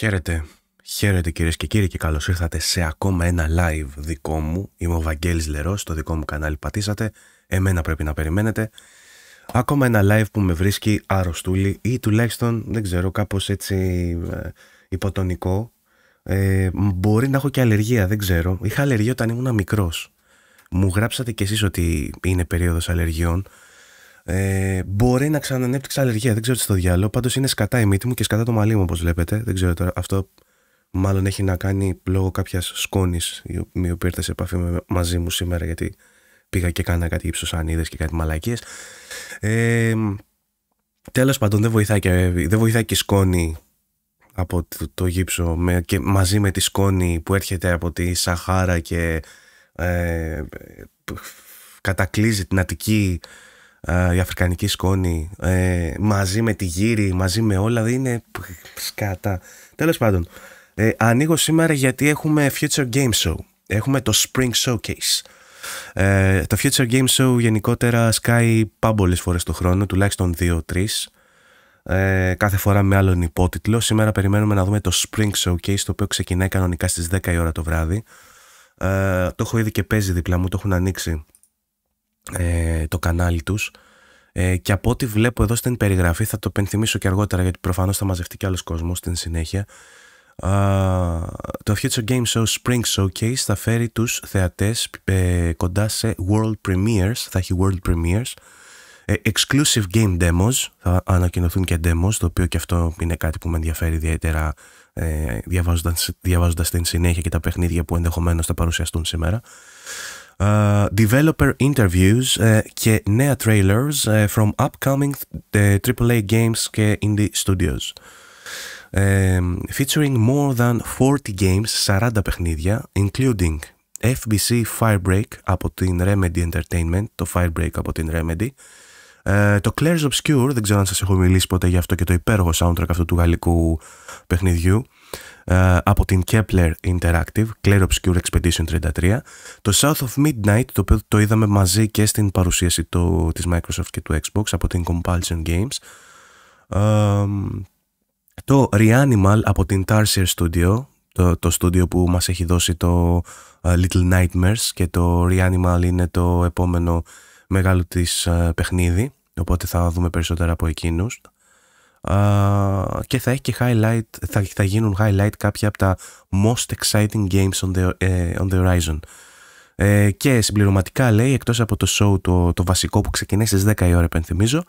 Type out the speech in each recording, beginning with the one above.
Χαίρετε, χαίρετε κυρίες και κύριοι και καλώς ήρθατε σε ακόμα ένα live δικό μου. Είμαι ο Βαγγέλης Λερός, στο δικό μου κανάλι πατήσατε, εμένα πρέπει να περιμένετε. Ακόμα ένα live που με βρίσκει αρρωστούλη ή τουλάχιστον, δεν ξέρω, κάπως έτσι υποτονικό. Μπορεί να έχω και αλλεργία, δεν ξέρω. Είχα αλλεργία όταν ήμουν μικρός. Μου γράψατε κι εσείς ότι είναι περίοδος αλλεργιών. Μπορεί να ξανανέπτυξα αλλεργία, δεν ξέρω τι στο διάλογο. Πάντως είναι σκατά η μύτη μου και σκατά το μαλλί μου, όπως βλέπετε. Δεν ξέρω τώρα, αυτό μάλλον έχει να κάνει λόγω κάποιας σκόνης η οποία ήρθε σε επαφή μαζί μου σήμερα, γιατί πήγα και κάνα κάτι ύψοσανίδες και κάτι μαλακίες. Τέλος πάντων, δεν βοηθάει και η σκόνη από το γύψο και μαζί με τη σκόνη που έρχεται από τη Σαχάρα και κατακλείζει την Αττική, η αφρικανική σκόνη, μαζί με τη γύρι, μαζί με όλα, δεν είναι σκάτα. Τέλος πάντων, ανοίγω σήμερα γιατί έχουμε Future Game Show. Έχουμε το Spring Showcase. Το Future Game Show γενικότερα σκάει πάμπολες φορές το χρόνο, τουλάχιστον 2-3, κάθε φορά με άλλον υπότιτλο. Σήμερα περιμένουμε να δούμε το Spring Showcase, το οποίο ξεκινάει κανονικά στις 10 η ώρα το βράδυ. Το έχω ήδη και παίζει δίπλα μου, το έχουν ανοίξει το κανάλι τους, και από ό,τι βλέπω εδώ στην περιγραφή, θα το πενθυμίσω και αργότερα γιατί προφανώς θα μαζευτεί και άλλος κόσμος στην συνέχεια. Το Future Game Show Spring Showcase θα φέρει τους θεατές κοντά σε World Premieres, θα έχει World Premieres, Exclusive Game Demos, θα ανακοινωθούν και demos, το οποίο και αυτό είναι κάτι που με ενδιαφέρει ιδιαίτερα, διαβάζοντας την συνέχεια και τα παιχνίδια που ενδεχομένως θα παρουσιαστούν σήμερα. Developer interviews και νέα trailers from upcoming AAA games και indie studios, featuring more than 40 games, 40 παιχνίδια, including FBC Firebreak από την Remedy Entertainment, το Firebreak από την Remedy, το Claire's Obscure, δεν ξέρω αν σας έχω μιλήσει ποτέ γι' αυτό, και το υπέροχο soundtrack αυτού του γαλλικού παιχνιδιού, από την Kepler Interactive, Claire Obscure Expedition 33, το South of Midnight, το οποίο το είδαμε μαζί και στην παρουσίαση της Microsoft και του Xbox, από την Compulsion Games, το Reanimal από την Tarsier Studio, το studio που μας έχει δώσει το Little Nightmares, και το Reanimal είναι το επόμενο μεγάλο της παιχνίδι, οπότε θα δούμε περισσότερα από εκείνους. Και θα έχει και highlight, θα γίνουν highlight κάποια από τα most exciting games on the horizon. Και συμπληρωματικά λέει, εκτός από το show το βασικό που ξεκινάει στις 10 η ώρα, επενθυμίζω,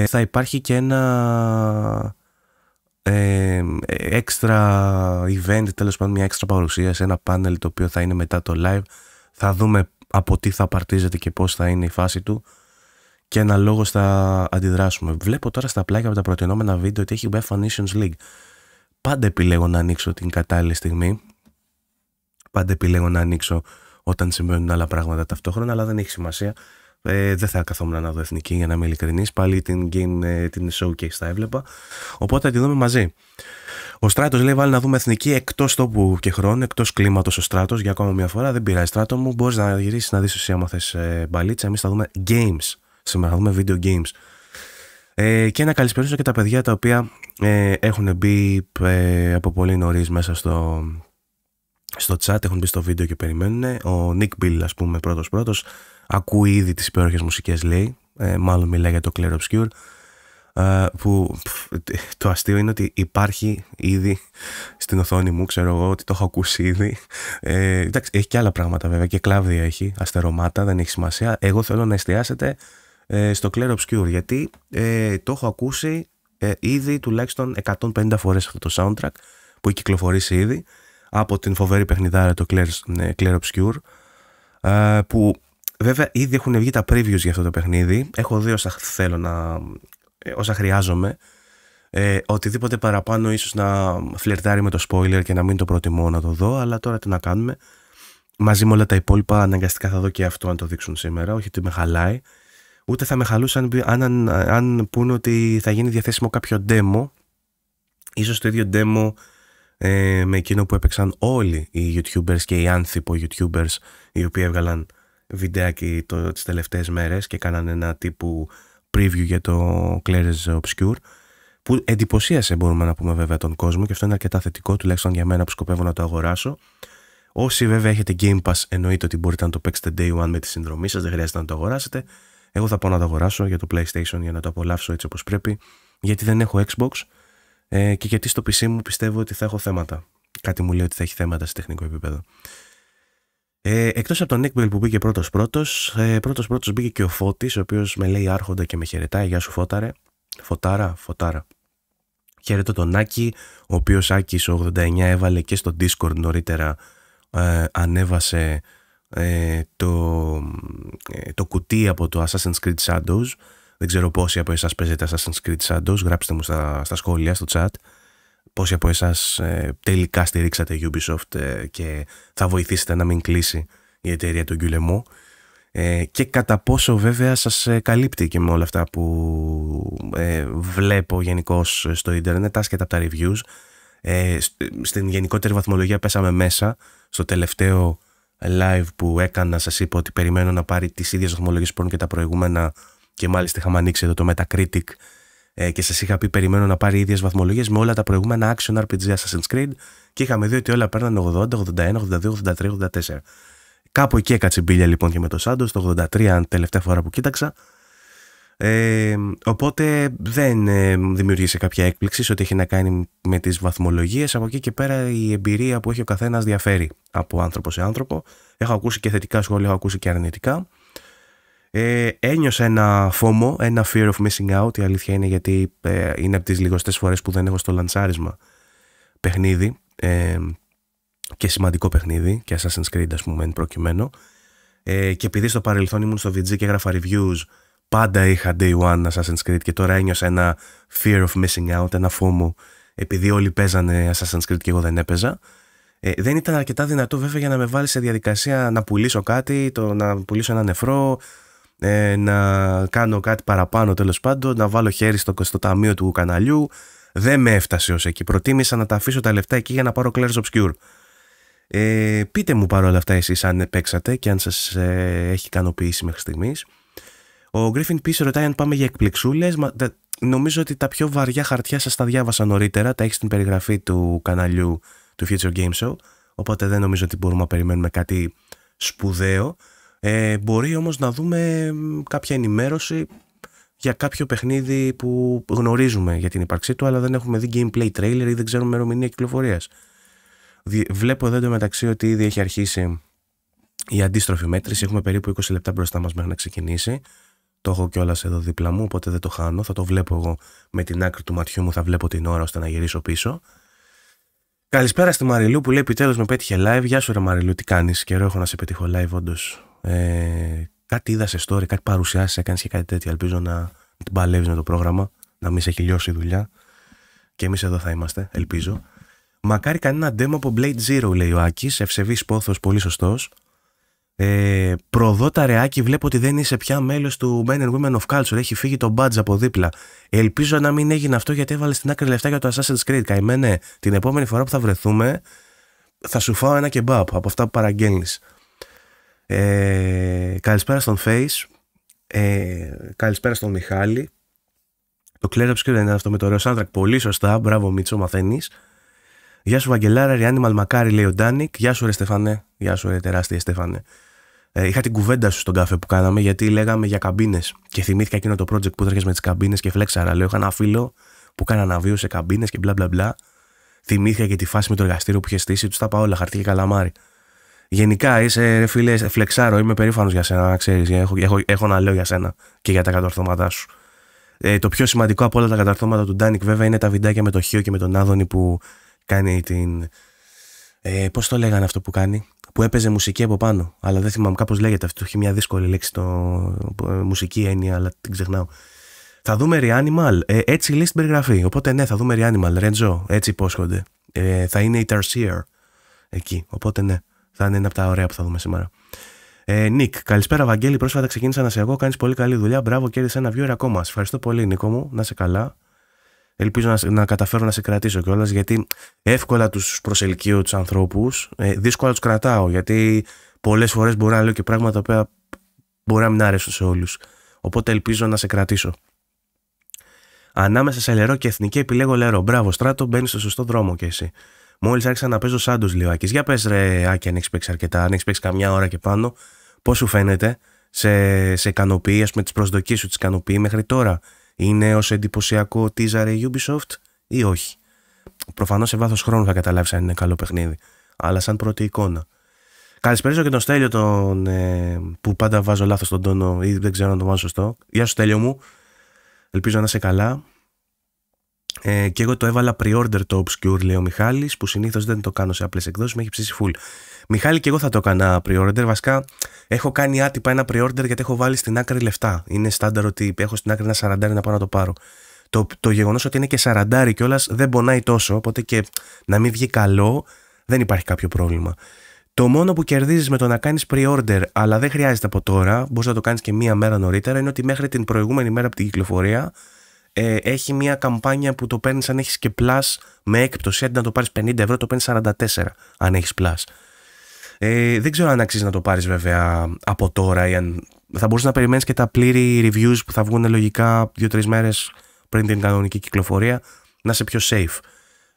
θα υπάρχει και ένα extra event, τέλος πάντων μια extra παρουσίαση, ένα πάνελ το οποίο θα είναι μετά το live. Θα δούμε από τι θα παρτίζεται και πώς θα είναι η φάση του, και αναλόγως θα αντιδράσουμε. Βλέπω τώρα στα πλάγια από τα προτινόμενα βίντεο ότι έχει UEFA Nations League. Πάντα επιλέγω να ανοίξω την κατάλληλη στιγμή. Πάντα επιλέγω να ανοίξω όταν συμβαίνουν άλλα πράγματα ταυτόχρονα, αλλά δεν έχει σημασία. Δεν θα καθόμουν να δω εθνική, για να είμαι ειλικρινής. Πάλι την showcase θα έβλεπα. Οπότε θα τη δούμε μαζί. Ο Στράτος λέει: βάλει να δούμε εθνική εκτός τόπου και χρόνου, εκτός κλίματος ο Στράτος, για ακόμα μια φορά. Δεν πειράζει, Στράτο μου. Μπορείς να γυρίσεις να δεις εσύ άμα θες μπαλίτσα. Εμείς θα δούμε games. Σήμερα θα δούμε video games. Και να καλησπερίσω και τα παιδιά τα οποία έχουν μπει από πολύ νωρίς μέσα στο chat, έχουν μπει στο βίντεο και περιμένουν. Ο Nick Bill, ας πούμε, πρώτος ακούει ήδη τις υπέροχες μουσικές, λέει. Μάλλον μιλάει για το Claire Obscure. Που το αστείο είναι ότι υπάρχει ήδη στην οθόνη μου, ξέρω εγώ ότι το έχω ακούσει ήδη. Εντάξει, έχει και άλλα πράγματα βέβαια, και κλάβδια έχει, αστερωμάτα, δεν έχει σημασία. Εγώ θέλω να εστιάσετε στο Claire Obscure, γιατί το έχω ακούσει ήδη τουλάχιστον 150 φορές αυτό το soundtrack που έχει κυκλοφορήσει ήδη από την φοβερή παιχνιδάρα το Claire Obscure, που βέβαια ήδη έχουν βγει τα previews για αυτό το παιχνίδι. Έχω δει όσα χρειάζομαι. Οτιδήποτε παραπάνω ίσως να φλερτάρει με το spoiler και να μην το προτιμώ να το δω, αλλά τώρα τι να κάνουμε. Μαζί με όλα τα υπόλοιπα αναγκαστικά θα δω και αυτό, αν το δείξουν σήμερα. Όχι ότι με χαλάει, ούτε θα με χαλούσαν αν πούνε ότι θα γίνει διαθέσιμο κάποιο demo. Ίσως το ίδιο demo με εκείνο που έπαιξαν όλοι οι YouTubers και οι άνθυπο YouTubers, οι οποίοι έβγαλαν βιντεάκι τις τελευταίες μέρες και κάνανε ένα τύπου preview για το Claire's Obscure, που εντυπωσίασε, μπορούμε να πούμε βέβαια, τον κόσμο, και αυτό είναι αρκετά θετικό, τουλάχιστον για μένα που σκοπεύω να το αγοράσω. Όσοι βέβαια έχετε Game Pass, εννοείται ότι μπορείτε να το παίξετε Day One με τη συνδρομή σας, δεν χρειάζεται να το αγοράσετε. Εγώ θα πάω να το αγοράσω για το PlayStation για να το απολαύσω έτσι όπως πρέπει, γιατί δεν έχω Xbox και γιατί στο PC μου πιστεύω ότι θα έχω θέματα. Κάτι μου λέει ότι θα έχει θέματα σε τεχνικό επίπεδο. Εκτός από τον Nickbell που μπήκε πρώτος μπήκε και ο Φώτης, ο οποίος με λέει άρχοντα και με χαιρετάει. Γεια σου Φώταρε. Φωτάρα. Χαιρετώ τον Άκη, ο οποίος Άκης 89 έβαλε και στο Discord νωρίτερα, ανέβασε το κουτί από το Assassin's Creed Shadows. Δεν ξέρω πόσοι από εσάς παίζετε Assassin's Creed Shadows, γράψτε μου στα σχόλια, στο chat. Πόσοι από εσάς τελικά στηρίξατε Ubisoft και θα βοηθήσετε να μην κλείσει η εταιρεία του Γκουλεμό, και κατά πόσο βέβαια σας καλύπτει και με όλα αυτά που βλέπω γενικώς στο ίντερνετ, άσχετα από τα reviews. Στην γενικότερη βαθμολογία πέσαμε μέσα. Στο τελευταίο live που έκανα σας είπα ότι περιμένω να πάρει τις ίδιες βαθμολογίες που παίρνουν και τα προηγούμενα, και μάλιστα είχαμε ανοίξει εδώ το Metacritic και σας είχα πει περιμένω να πάρει ίδιες βαθμολογίες με όλα τα προηγούμενα action RPG Assassin's Creed, και είχαμε δει ότι όλα παίρνανε 80, 81, 82, 83, 84. Κάπου εκεί έκατσε μπίλια λοιπόν και με το Shadows, το 83 τελευταία φορά που κοίταξα. Οπότε δεν δημιουργήσε κάποια έκπληξη σε ό,τι έχει να κάνει με τις βαθμολογίες. Από εκεί και πέρα η εμπειρία που έχει ο καθένας διαφέρει από άνθρωπο σε άνθρωπο. Έχω ακούσει και θετικά σχόλια, έχω ακούσει και αρνητικά. Ένιωσα ένα FOMO, ένα fear of missing out. Η αλήθεια είναι, γιατί είναι από τις λιγοστές φορές που δεν έχω στο λαντσάρισμα παιχνίδι, και σημαντικό παιχνίδι, και Assassin's Creed ας πούμε εν προκειμένου, και επειδή στο παρελθόν ήμουν στο VG και έγραφα reviews, πάντα είχα Day One Assassin's Creed, και τώρα ένιωσα ένα fear of missing out, ένα FOMO, επειδή όλοι παίζανε Assassin's Creed και εγώ δεν έπαιζα. Δεν ήταν αρκετά δυνατό βέβαια για να με βάλει σε διαδικασία να πουλήσω κάτι, να πουλήσω ένα νεφρό, να κάνω κάτι παραπάνω, τέλος πάντων, να βάλω χέρι στο ταμείο του καναλιού. Δεν με έφτασε ως εκεί. Προτίμησα να τα αφήσω τα λεφτά εκεί για να πάρω Claire's Obscure. Πείτε μου παρόλα αυτά εσείς αν παίξατε και αν σας έχει ικανοποιήσει μέχρι στιγμής. Ο Griffin Peace ρωτάει αν πάμε για εκπληξούλες. Νομίζω ότι τα πιο βαριά χαρτιά σας τα διάβασα νωρίτερα. Τα έχει στην περιγραφή του καναλιού του Future Game Show. Οπότε δεν νομίζω ότι μπορούμε να περιμένουμε κάτι σπουδαίο. Μπορεί όμως να δούμε κάποια ενημέρωση για κάποιο παιχνίδι που γνωρίζουμε για την ύπαρξή του, αλλά δεν έχουμε δει gameplay trailer ή δεν ξέρουμε ημερομηνία κυκλοφορίας. Βλέπω εδώ μεταξύ ότι ήδη έχει αρχίσει η αντίστροφη μέτρηση. Έχουμε περίπου 20 λεπτά μπροστά μας μέχρι να ξεκινήσει. Το έχω κιόλας εδώ δίπλα μου, οπότε δεν το χάνω. Θα το βλέπω εγώ με την άκρη του ματιού μου, θα βλέπω την ώρα ώστε να γυρίσω πίσω. Καλησπέρα στη Μαριλού που λέει επιτέλους με πέτυχε live. Γεια σου ρε Μαριλού, τι κάνεις? Καιρό έχω να σε πετύχω live όντως. Κάτι είδα σε story, κάτι παρουσιάσεις, έκανες και κάτι τέτοιο. Ελπίζω να την παλεύεις με το πρόγραμμα, να μην σε έχει λιώσει η δουλειά. Και εμείς εδώ θα είμαστε, ελπίζω. Μακάρι κανένα demo από Blade Zero, λέει ο Άκης. Ευσεβής πόθος, πολύ σωστός. Προδότα ρε Άκη, βλέπω ότι δεν είσαι πια μέλος του Men and Women of Culture. Έχει φύγει το badge από δίπλα. Ελπίζω να μην έγινε αυτό, γιατί έβαλε στην άκρη λεφτά για το Assassin's Creed. Καημένε, την επόμενη φορά που θα βρεθούμε θα σου φάω ένα κεμπάπ από αυτά που παραγγέλνεις. Καλησπέρα στον Face. Καλησπέρα στον Μιχάλη. Το Claire Obscure είναι αυτό με το ωραίο soundtrack. Πολύ σωστά, μπράβο Μίτσο, μαθαίνεις. Γεια σου Βαγγελάρα, ρε Animal μακάρι, λέει ο Ντάνικ. Γεια σου ρε Στεφανέ. Γεια σου ρε τεράστια Στεφανέ. Είχα την κουβέντα σου στον καφέ που κάναμε, γιατί λέγαμε για καμπίνες. Και θυμήθηκα εκείνο το project που τρέχει με τις καμπίνες και φλέξαρα. Λέω, είχα ένα φίλο που έκανε αναβίωση σε καμπίνες και μπλα μπλα μπλα. Θυμήθηκα και τη φάση με το εργαστήριο που είχε στήσει. Του τα πάω όλα, χαρτί και καλαμάρι. Γενικά είσαι ρε φίλε, φλεξάρο. Είμαι περήφανος για σένα, να ξέρεις. Έχω να λέω για σένα και για τα κατορθώματά σου. Το πιο σημαντικό από όλα τα κατορθώματα του Ντάνικ βέβαια είναι τα βιντεάκια με το Χίο και με τον Άδωνη που κάνει την. Πώς το λέγανε αυτό που κάνει? Που έπαιζε μουσική από πάνω. Αλλά δεν θυμάμαι, κάπως λέγεται αυτό. Έχει μια δύσκολη λέξη μουσική έννοια, αλλά την ξεχνάω. Θα δούμε Reanimal. Έτσι λέει στην περιγραφή. Οπότε ναι, θα δούμε Reanimal. Ρεντζό, έτσι υπόσχονται. Θα είναι η Tarsier εκεί. Οπότε ναι, θα είναι ένα από τα ωραία που θα δούμε σήμερα. Νικ, καλησπέρα Βαγγέλη. Πρόσφατα ξεκίνησα να σε εγώ. Κάνεις πολύ καλή δουλειά. Μπράβο, κέρδισε ένα viewer ακόμα. Σε ευχαριστώ πολύ, Νίκο μου. Να σε καλά. Ελπίζω να καταφέρω να σε κρατήσω κιόλας, γιατί εύκολα τους προσελκύω τους ανθρώπους, δύσκολα τους κρατάω, γιατί πολλές φορές μπορώ να λέω και πράγματα που μπορεί να μην αρέσουν σε όλους. Οπότε ελπίζω να σε κρατήσω. Ανάμεσα σε Λερό και Εθνική επιλέγω Λερό. Μπράβο, Στράτο, μπαίνει στο σωστό δρόμο κι εσύ. Μόλις άρχισα να παίζω Σάντους, λέει ο Άκης. Για πες, ρε Άκη, αν έχεις παίξει αρκετά, αν έχεις παίξει καμιά ώρα και πάνω, πώς σου φαίνεται, σε ικανοποιεί, ας πούμε, τις προσδοκίες σου τις ικανοποιεί μέχρι τώρα? Είναι ως εντυπωσιακό teaser Ubisoft ή όχι? Προφανώς σε βάθος χρόνου θα καταλάβεις αν είναι καλό παιχνίδι, αλλά σαν πρώτη εικόνα. Καλησπέριζω και τον Στέλιο, που πάντα βάζω λάθος τον τόνο ή δεν ξέρω αν το βάζω σωστό. Γεια σου, Στέλιο μου. Ελπίζω να είσαι καλά. Και εγώ το έβαλα pre-order το Obscure, λέει ο Μιχάλης, που συνήθως δεν το κάνω σε απλές εκδόσεις, με έχει ψήσει full. Μιχάλη, και εγώ θα το έκανα pre-order. Βασικά, έχω κάνει άτυπα ένα pre-order γιατί έχω βάλει στην άκρη λεφτά. Είναι στάνταρ ότι έχω στην άκρη ένα 40 να πάω να το πάρω. Το γεγονός ότι είναι και 40 κιόλας δεν πονάει τόσο, οπότε και να μην βγει καλό δεν υπάρχει κάποιο πρόβλημα. Το μόνο που κερδίζεις με το να κάνεις pre-order, αλλά δεν χρειάζεται από τώρα, μπορείς να το κάνεις και μία μέρα νωρίτερα, είναι ότι μέχρι την προηγούμενη μέρα από την κυκλοφορία έχει μία καμπάνια που το παίρνεις αν έχεις και plus με έκπτωση. Αντί να το πάρεις 50 ευρώ, το παίρνεις 44 αν έχεις plus. Δεν ξέρω αν αξίζει να το πάρεις βέβαια από τώρα, ή αν θα μπορείς να περιμένεις και τα πλήρη reviews που θα βγουν λογικά 2-3 μέρες πριν την κανονική κυκλοφορία, να είσαι πιο safe.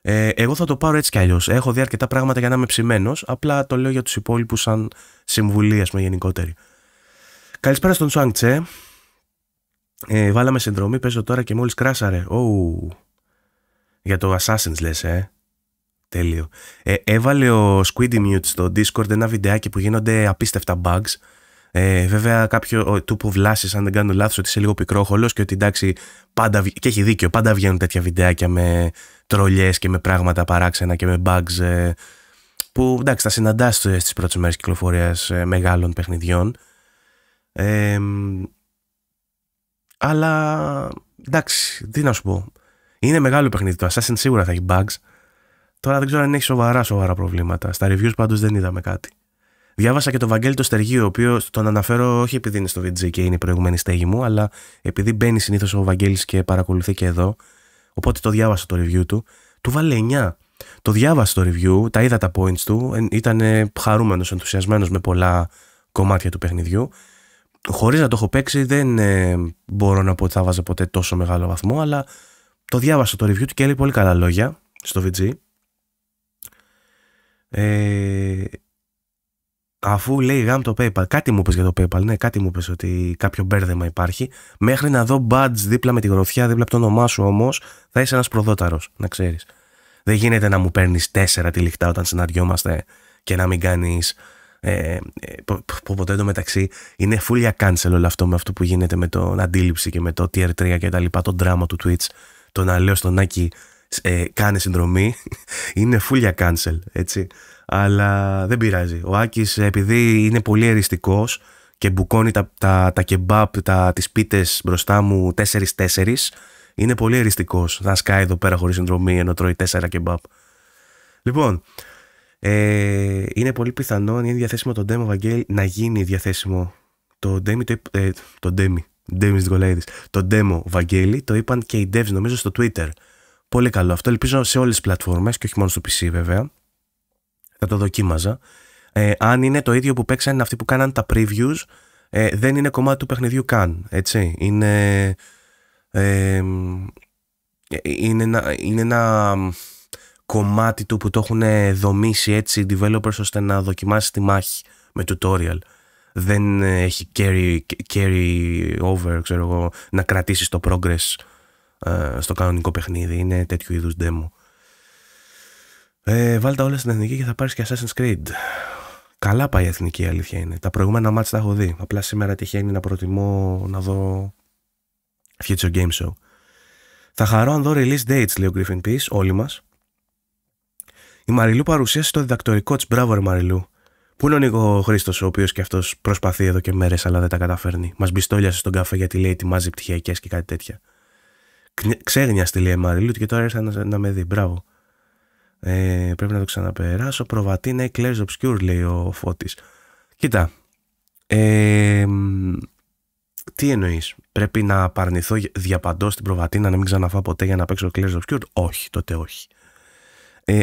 Εγώ θα το πάρω έτσι κι αλλιώς. Έχω δει αρκετά πράγματα για να είμαι ψημένος. Απλά το λέω για τους υπόλοιπους σαν συμβουλή, ας πούμε, γενικότερη. Καλησπέρα στον Τσουάνγτσε. Βάλαμε συνδρομή, παίζω τώρα και μόλις κράσαρε. Για το Assassin's λες, τέλειο. Έβαλε ο Squiddy Mute στο Discord ένα βιντεάκι που γίνονται απίστευτα bugs. Βέβαια του που βλάσεις, αν δεν κάνω λάθος, ότι είσαι λίγο πικρόχολος και ότι εντάξει, πάντα, και έχει δίκιο, πάντα βγαίνουν τέτοια βιντεάκια με τρολιές και με πράγματα παράξενα και με bugs που εντάξει θα συναντάς στις πρώτες μέρες κυκλοφορίας μεγάλων παιχνιδιών, αλλά εντάξει, τι να σου πω, είναι μεγάλο παιχνίδι, το Assassin σίγουρα θα έχει bugs. Τώρα δεν ξέρω αν έχει σοβαρά προβλήματα. Στα reviews πάντως δεν είδαμε κάτι. Διάβασα και τον Βαγγέλη το Στεργείο, ο οποίος τον αναφέρω όχι επειδή είναι στο VG και είναι η προηγούμενη στέγη μου, αλλά επειδή μπαίνει συνήθως ο Βαγγέλης και παρακολουθεί και εδώ. Οπότε το διάβασα το review του. Του βάλε 9. Το διάβασα το review, τα είδα τα points του. Ήταν χαρούμενος, ενθουσιασμένος με πολλά κομμάτια του παιχνιδιού. Χωρίς να το έχω παίξει, δεν μπορώ να πω ότι θα βάζα ποτέ τόσο μεγάλο βαθμό, αλλά το διάβασα το review του και έλεγε πολύ καλά λόγια στο VG. Αφού λέει γάμ το PayPal, κάτι μου πες για το PayPal, ναι, κάτι μου πες ότι κάποιο μπέρδεμα υπάρχει. Μέχρι να δω badge δίπλα με τη γροθιά, δίπλα από το όνομά σου όμως, θα είσαι ένας προδόταρος, να ξέρεις. Δεν γίνεται να μου παίρνεις 4 τυλιχτά όταν συναντιόμαστε και να μην κάνεις. Ποτέ εντωμεταξύ είναι φούλια cancel όλο αυτό με αυτό που γίνεται με τον αντίληψη και με το tier 3 και τα λοιπά, το δράμα του Twitch. Το να λέω στον Άκη κάνε συνδρομή, είναι φούλια cancel, έτσι. Αλλά δεν πειράζει. Ο Άκης, επειδή είναι πολύ εριστικός και μπουκώνει τα κεμπάπ, τις πίτες μπροστά μου 4-4, είναι πολύ εριστικός. Θα σκάει εδώ πέρα χωρίς συνδρομή ενώ τρώει 4 κεμπάπ. Λοιπόν, είναι πολύ πιθανό αν είναι διαθέσιμο το demo, Βαγγέλη, να γίνει διαθέσιμο το demo, Βαγγέλη, το είπαν και οι devs νομίζω στο Twitter. Πολύ καλό αυτό, ελπίζω σε όλες τις πλατφόρμες και όχι μόνο στο PC βέβαια. Θα το δοκίμαζα. Αν είναι το ίδιο που παίξαν αυτοί που κάναν τα previews, δεν είναι κομμάτι του παιχνιδιού καν, έτσι. Είναι ένα κομμάτι του που το έχουν δομήσει έτσι οι developers ώστε να δοκιμάσει τη μάχη με tutorial. Δεν έχει carry over, ξέρω εγώ, να κρατήσεις το progress στο κανονικό παιχνίδι. Είναι τέτοιου είδους demo. Βάλ τα όλα στην εθνική και θα πάρεις και Assassin's Creed. Καλά πάει η εθνική, η αλήθεια είναι. Τα προηγούμενα μάτς τα έχω δει. Απλά σήμερα τυχαίνει να προτιμώ να δω Future Game Show. Θα χαρώ αν δω release dates, λέει ο Griffin Peace, όλοι μας. Η Μαριλού παρουσίασε το διδακτορικό της. Μπράβο, ρε Μαριλού. Πού είναι ο Νίκο Χρήστος, ο οποίος και αυτός προσπαθεί εδώ και μέρες, αλλά δεν τα καταφέρνει. Μας μπιστόλιασε στον καφέ γιατί λέει ετοιμάζει πτυχιακές και κάτι τέτοια. Ξέγνιαστη, λέει η Μαριλού, και τώρα ήρθα να με δει. Μπράβο. Πρέπει να το ξαναπεράσω. Προβατή, ναι, Claire's Obscure, λέει ο Φώτης. Κοίτα. Τι εννοείς? Πρέπει να απαρνηθώ διαπαντός στην προβατίνα, να μην ξαναφάω ποτέ για να παίξω Claire's Obscure? Όχι, τότε όχι.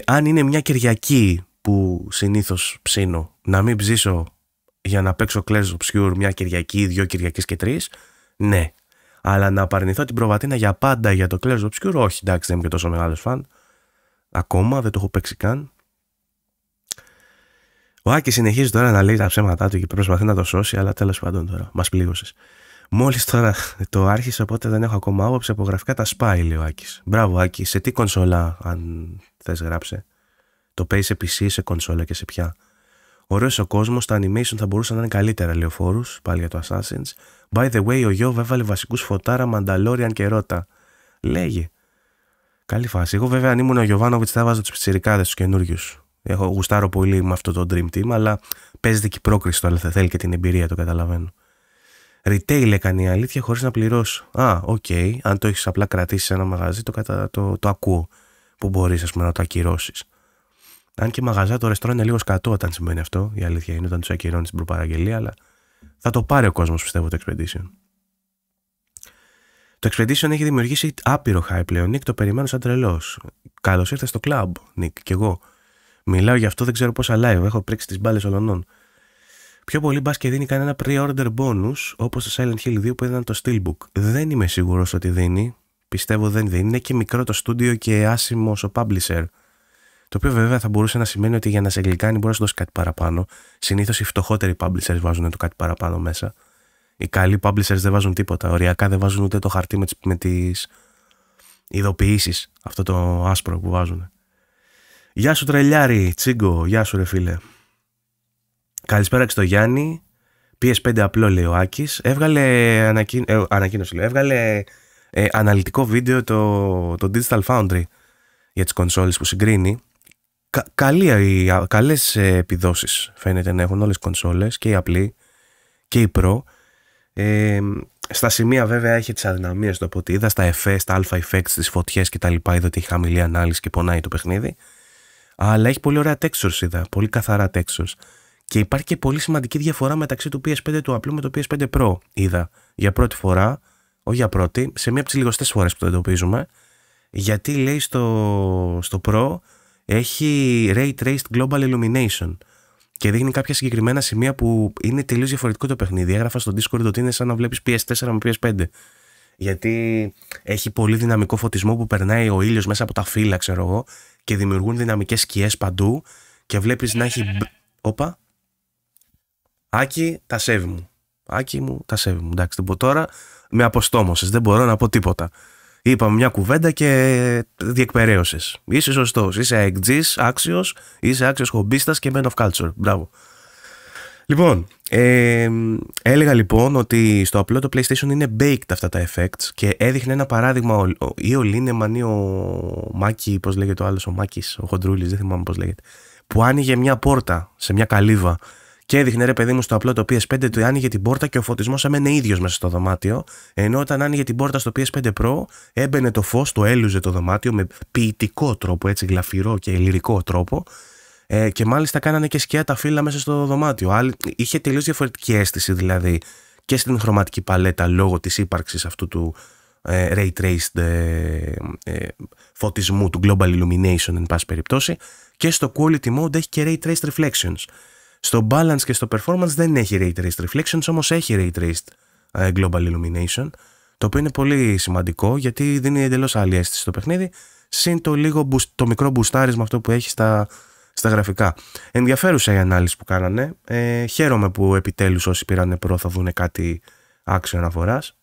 Αν είναι μια Κυριακή που συνήθως ψήνω, να μην ψήσω για να παίξω Claire's Obscure μια Κυριακή, 2 Κυριακές και 3, ναι. Αλλά να απαρνηθώ την προβατίνα για πάντα για το Clash Obscure, όχι, εντάξει, δεν είμαι και τόσο μεγάλος φαν. Ακόμα δεν το έχω παίξει καν. Ο Άκης συνεχίζει τώρα να λέει τα ψέματά του και προσπαθεί να το σώσει, αλλά τέλος πάντων τώρα, μας πλήγωσες. Μόλις τώρα το άρχισε, οπότε δεν έχω ακόμα άποψη. Από γραφικά τα σπάει, λέει ο Άκης. Μπράβο, Άκη, σε τι κονσόλα, αν θες, γράψε. Το παίζει σε PC, σε κονσόλα και σε ποια. Ωραίος ο κόσμος, τα animation θα μπορούσαν να είναι καλύτερα, λέει ο Φόρους, πάλι για το Assassins. By the way, ο Γιώβ έβαλε βασικούς φωτάρα, Μανταλόριαν και Ρώτα. Λέγε. Καλή φάση. Εγώ βέβαια αν ήμουν ο Γιωβάνοβιτς θα έβαζα τους πιτσιρικάδες τους καινούριους. Έχω γουστάρω πολύ με αυτό το Dream Team, αλλά παίζεται και η πρόκριση το, αλλά θα θέλει και την εμπειρία, το καταλαβαίνω. Retail έκανε η αλήθεια χωρίς να πληρώσω. Οκ. Αν το έχεις απλά κρατήσει σε ένα μαγαζί, το ακούω. Που μπορείς, ας πούμε, να το ακυρώσεις. Αν και μαγαζά το ρεστρό είναι λίγο σκατό όταν σημαίνει αυτό. Η αλήθεια είναι όταν τους ακυρώνεις την προπαραγγελία, αλλά θα το πάρει ο κόσμος, πιστεύω, το Expedition. Το Expedition έχει δημιουργήσει άπειρο hype πλέον. Νίκ, το περιμένω σαν τρελός. Καλώς ήρθες στο club, Νίκ, κι εγώ. Μιλάω γι' αυτό, δεν ξέρω πόσα live. Έχω πρίξει τις μπάλες ολονών. Πιο πολύ μπας και δίνει κανένα pre-order bonus, όπως το Silent Hill 2 που έδιναν το Steelbook. Δεν είμαι σίγουρος ότι δίνει. Πιστεύω δεν δίνει. Είναι και μικρό το στούντιο και άσημος ο publisher. Το οποίο βέβαια θα μπορούσε να σημαίνει ότι για να σε γλυκάνει μπορεί να σου δώσει κάτι παραπάνω. Συνήθως οι φτωχότεροι publishers βάζουν το κάτι παραπάνω μέσα. Οι καλοί publishers δεν βάζουν τίποτα. Οριακά δεν βάζουν ούτε το χαρτί με τις ειδοποιήσεις. Αυτό το άσπρο που βάζουν. Γεια σου τρελιάρη, Τσίγκο. Γεια σου ρε φίλε. Καλησπέρα και στο Γιάννη. PS5 απλό, λέει ο Άκης. Έβγαλε ανακοίνωση, λέει. Έβγαλε αναλυτικό βίντεο το Digital Foundry για τις κονσόλες που συγκρίνει. Καλές επιδόσεις φαίνεται να έχουν όλες οι κονσόλες, και η απλή και η Pro. Στα σημεία βέβαια έχει τις αδυναμίες του από ό,τι είδα, στα FS, στα alpha effects, τις φωτιές κτλ. Είδα ότι έχει χαμηλή ανάλυση και πονάει το παιχνίδι. Αλλά έχει πολύ ωραία textures, είδα, πολύ καθαρά textures. Και υπάρχει και πολύ σημαντική διαφορά μεταξύ του PS5 του απλού με το PS5 Pro. Είδα για πρώτη φορά, όχι για πρώτη, σε μία από τις λιγοστές φορές που το εντοπίζουμε. Γιατί λέει στο Pro έχει Ray Traced Global Illumination και δείχνει κάποια συγκεκριμένα σημεία που είναι τελείως διαφορετικό το παιχνίδι. Έγραφα στο Discord ότι είναι σαν να βλέπεις PS4 με PS5. Γιατί έχει πολύ δυναμικό φωτισμό που περνάει ο ήλιος μέσα από τα φύλλα, ξέρω εγώ, και δημιουργούν δυναμικές σκιές παντού και βλέπεις να έχει... Όπα. Άκη, τα σέβη μου. Άκη μου, τα σέβη μου. Εντάξει, τώρα με αποστόμωσες, δεν μπορώ να πω τίποτα. Είπαμε μια κουβέντα και διεκπεραίωσες. Είσαι σωστός, είσαι εκτζής, άξιος, είσαι άξιος χομπίστας και man of culture. Μπράβο. Λοιπόν, έλεγα λοιπόν ότι στο απλό το PlayStation είναι baked αυτά τα effects και έδειχνε ένα παράδειγμα ή ο Λίνεμαν ή ο Μάκη, πώς λέγεται ο άλλος, ο Μάκης, ο Χοντρούλης, δεν θυμάμαι πώς λέγεται, που άνοιγε μια πόρτα σε μια καλύβα και έδειχνε, ρε παιδί μου, στο απλό το PS5 του άνοιγε την πόρτα και ο φωτισμός έμενε ίδιος μέσα στο δωμάτιο, ενώ όταν άνοιγε την πόρτα στο PS5 Pro έμπαινε το φως, το έλουζε το δωμάτιο με ποιητικό τρόπο, έτσι γλαφυρό και λυρικό τρόπο. Και μάλιστα κάνανε και σκιά τα φύλλα μέσα στο δωμάτιο. Είχε τελείως διαφορετική αίσθηση δηλαδή και στην χρωματική παλέτα λόγω της ύπαρξης αυτού του ray traced φωτισμού, του global illumination εν πάση περιπτώσει, και στο quality mode έχει και ray traced reflections. Στο balance και στο performance δεν έχει ray traced reflections, όμως έχει ray traced global illumination, το οποίο είναι πολύ σημαντικό γιατί δίνει εντελώς άλλη αίσθηση στο παιχνίδι, συν το μικρό μπουστάρισμα αυτό που έχει στα γραφικά. Ενδιαφέρουσα η ανάλυση που κάνανε. Χαίρομαι που επιτέλους όσοι πήρανε Pro θα δουν κάτι άξιο αναφοράς.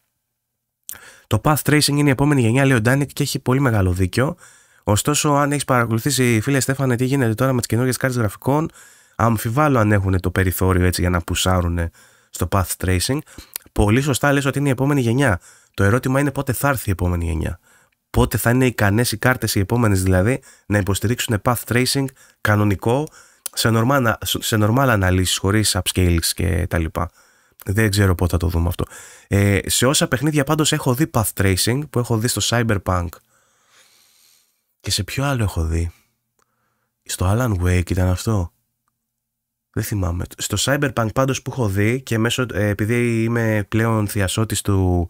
Το path tracing είναι η επόμενη γενιά, λέει ο Ντάνικ, και έχει πολύ μεγάλο δίκιο. Ωστόσο, αν έχεις παρακολουθήσει, φίλε Στέφανε, τι γίνεται τώρα με τις καινούργιες κάρτες γραφικών, αμφιβάλλω αν έχουν το περιθώριο έτσι για να πουσάρουν στο path tracing. Πολύ σωστά λες ότι είναι η επόμενη γενιά. Το ερώτημα είναι πότε θα έρθει η επόμενη γενιά. Πότε θα είναι ικανές οι κάρτες οι επόμενες δηλαδή να υποστηρίξουν path tracing κανονικό σε normal αναλύσεις χωρίς upscales και τα λοιπά. Δεν ξέρω πότε θα το δούμε αυτό. Σε όσα παιχνίδια πάντως έχω δει path tracing, που έχω δει στο Cyberpunk και σε ποιο άλλο έχω δει, στο Alan Wake ήταν αυτό, δεν θυμάμαι. Στο Cyberpunk πάντως που έχω δει και επειδή είμαι πλέον θειασότης του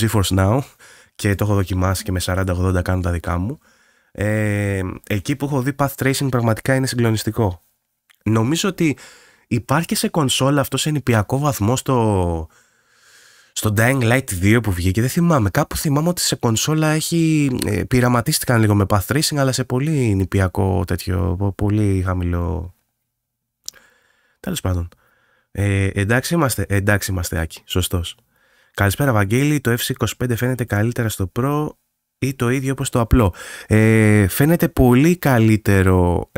GeForce Now και το έχω δοκιμάσει και με 40-80 κάνω τα δικά μου, εκεί που έχω δει path tracing πραγματικά είναι συγκλονιστικό. Νομίζω ότι υπάρχει και σε κονσόλα αυτό σε νηπιακό βαθμό στο στο Dying Light 2 που βγήκε, δεν θυμάμαι. Κάπου θυμάμαι ότι σε κονσόλα έχει πειραματίστηκαν λίγο με path tracing, αλλά σε πολύ νηπιακό τέτοιο, πολύ χαμηλό. Τέλος πάντων. Εντάξει είμαστε, Άκη. Σωστός. Καλησπέρα, Βαγγέλη. Το FC25 φαίνεται καλύτερα στο Pro ή το ίδιο όπως το απλό? Φαίνεται πολύ καλύτερο,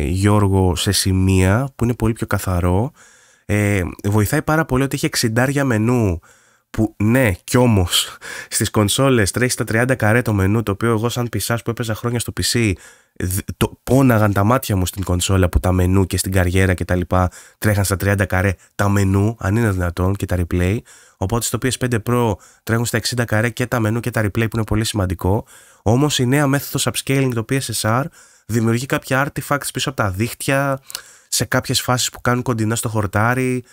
Γιώργο, σε σημεία που είναι πολύ πιο καθαρό. Βοηθάει πάρα πολύ ότι έχει 60 μενού, που ναι, κι όμως στις κονσόλες τρέχει στα 30 καρέ το μενού, το οποίο εγώ σαν πισάς που έπαιζα χρόνια στο PC πόναγαν τα μάτια μου στην κονσόλα, που τα μενού και στην καριέρα και τα λοιπά τρέχαν στα 30 καρέ τα μενού, αν είναι δυνατόν, και τα replay. Οπότε στο PS5 Pro τρέχουν στα 60 καρέ και τα μενού και τα replay, που είναι πολύ σημαντικό. Όμως η νέα μέθοδος upscaling, το PSSR, δημιουργεί κάποια artifacts πίσω από τα δίχτυα, σε κάποιες φάσεις που κάνουν κοντινά στο χορτάρι,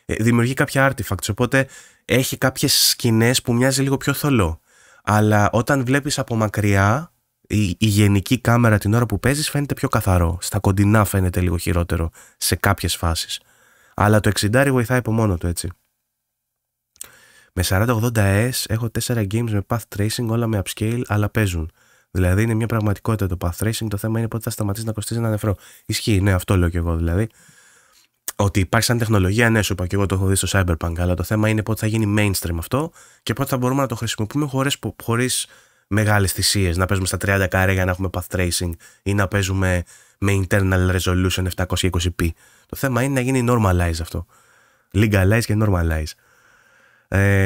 δημιουργεί κάποια artifacts, οπότε έχει κάποιες σκηνές που μοιάζει λίγο πιο θολό. Αλλά όταν βλέπεις από μακριά, η γενική κάμερα την ώρα που παίζεις φαίνεται πιο καθαρό. Στα κοντινά φαίνεται λίγο χειρότερο σε κάποιες φάσεις. Αλλά το 60 βοηθάει από μόνο του, έτσι. Με 4080S έχω 4 games με path tracing, όλα με upscale, αλλά παίζουν. Δηλαδή είναι μια πραγματικότητα το path tracing. Το θέμα είναι πότε θα σταματήσει να κοστίζει ένα νεφρό. Ισχύει, ναι, αυτό λέω και εγώ δηλαδή. Ότι υπάρχει σαν τεχνολογία, ναι, σου είπα και εγώ το έχω δει στο Cyberpunk, αλλά το θέμα είναι πότε θα γίνει mainstream αυτό και πότε θα μπορούμε να το χρησιμοποιούμε χωρίς μεγάλες θυσίες. Να παίζουμε στα 30 καρέ για να έχουμε path tracing ή να παίζουμε με internal resolution 720p. Το θέμα είναι να γίνει normalize αυτό. Legalize και normalize.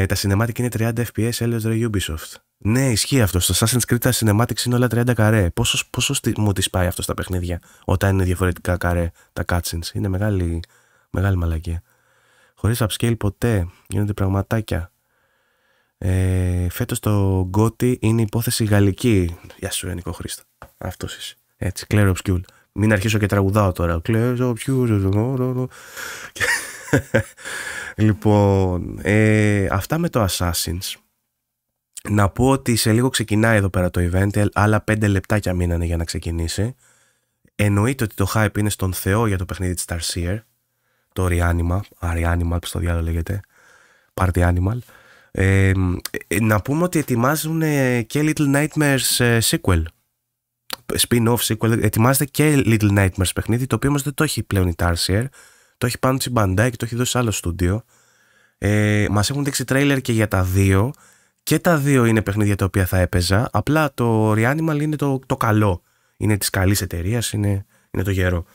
Τα cinematic είναι 30 fps, έλεγες ρε Ubisoft. Ναι, ισχύει αυτό. Στο Assassin's Creed τα cinematics είναι όλα 30 καρέ. Πόσο μου τις πάει αυτό στα παιχνίδια όταν είναι διαφορετικά καρέ τα cutscenes? Είναι μεγάλη μαλακία. Χωρίς upscale ποτέ γίνονται πραγματάκια. Φέτος το GOTY είναι υπόθεση γαλλική. Γεια σου, Ενικό Χρήστο. Αυτός είσαι. Έτσι, Claire Obscure. Μην αρχίσω και τραγουδάω τώρα. Claire Obscure. Λοιπόν, αυτά με το Assassins. Να πω ότι σε λίγο ξεκινάει εδώ πέρα το event. Άλλα 5 λεπτάκια μείνανε για να ξεκινήσει. Εννοείται ότι το hype είναι στον Θεό για το παιχνίδι της Starseer. Το Reanimal, που στο διάλογο λέγεται. Party Animal. Να πούμε ότι ετοιμάζουν και Little Nightmares sequel. Spin-off sequel. Ετοιμάζεται και Little Nightmares παιχνίδι, το οποίο όμως δεν το έχει πλέον η Starseer. Το έχει πάνω τη Bandai και το έχει δώσει σε άλλο στούντιο. Μας έχουν δείξει τρέιλερ και για τα δύο. Και τα δύο είναι παιχνίδια τα οποία θα έπαιζα. Απλά το Reanimal είναι το καλό. Είναι της καλής εταιρείας, είναι το γερό.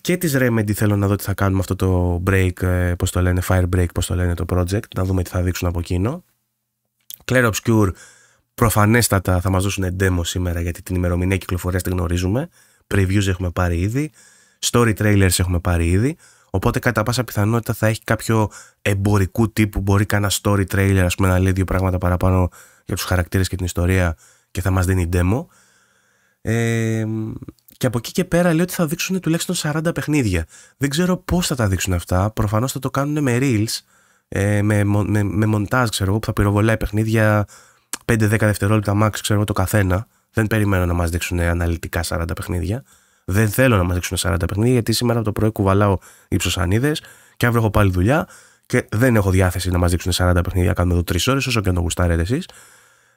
Και της Remedy θέλω να δω τι θα κάνουμε αυτό το break, πώς το λένε, fire break, πώς το λένε το project. Να δούμε τι θα δείξουν από εκείνο. Claire Obscure προφανέστατα θα μας δώσουν demo σήμερα, γιατί την ημερομηνία κυκλοφορίας την γνωρίζουμε. Previews έχουμε πάρει ήδη. Story trailers έχουμε πάρει ήδη. Οπότε κατά πάσα πιθανότητα θα έχει κάποιο εμπορικού τύπου, μπορεί κανένα story trailer, ας πούμε, να λέει 2 πράγματα παραπάνω για τους χαρακτήρες και την ιστορία και θα μας δίνει demo. Και από εκεί και πέρα λέει ότι θα δείξουν τουλάχιστον 40 παιχνίδια. Δεν ξέρω πώς θα τα δείξουν αυτά. Προφανώς θα το κάνουν με reels, με μοντάζ, ξέρω εγώ, που θα πυροβολάει παιχνίδια 5-10 δευτερόλεπτα max, ξέρω εγώ, το καθένα. Δεν περιμένω να μας δείξουν αναλυτικά 40 παιχνίδια. Δεν θέλω να μας δείξουν 40 παιχνίδια, γιατί σήμερα το πρωί κουβαλάω ύψοσανίδες και αύριο έχω πάλι δουλειά και δεν έχω διάθεση να μας δείξουν 40 παιχνίδια. Κάνουμε εδώ 3 ώρες, όσο και να το γουστάρετε εσείς.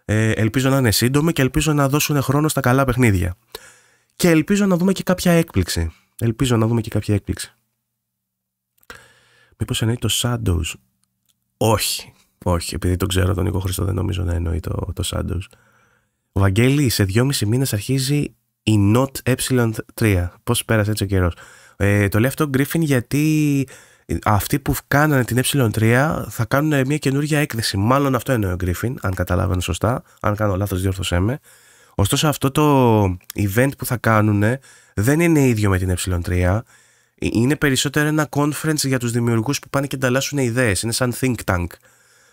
Ελπίζω να είναι σύντομοι και ελπίζω να δώσουν χρόνο στα καλά παιχνίδια. Και ελπίζω να δούμε και κάποια έκπληξη. Μήπως εννοεί το Shadows? Όχι, επειδή το ξέρω τον Νίκο Χριστό, δεν νομίζω να εννοεί το Shadows. Βαγγέλη, σε 2,5 μήνες αρχίζει η Not ε3. Πώς πέρασε έτσι ο καιρός? Το λέει αυτό Griffin γιατί αυτοί που κάνανε την ε3 θα κάνουν μια καινούργια έκθεση. Μάλλον αυτό εννοεί ο Griffin, αν καταλάβαινε σωστά. Αν κάνω λάθος, διόρθωσέ με. Ωστόσο αυτό το event που θα κάνουν δεν είναι ίδιο με την ε3. Είναι περισσότερο ένα conference για τους δημιουργούς που πάνε και ανταλλάσσουν ιδέες. Είναι σαν think tank.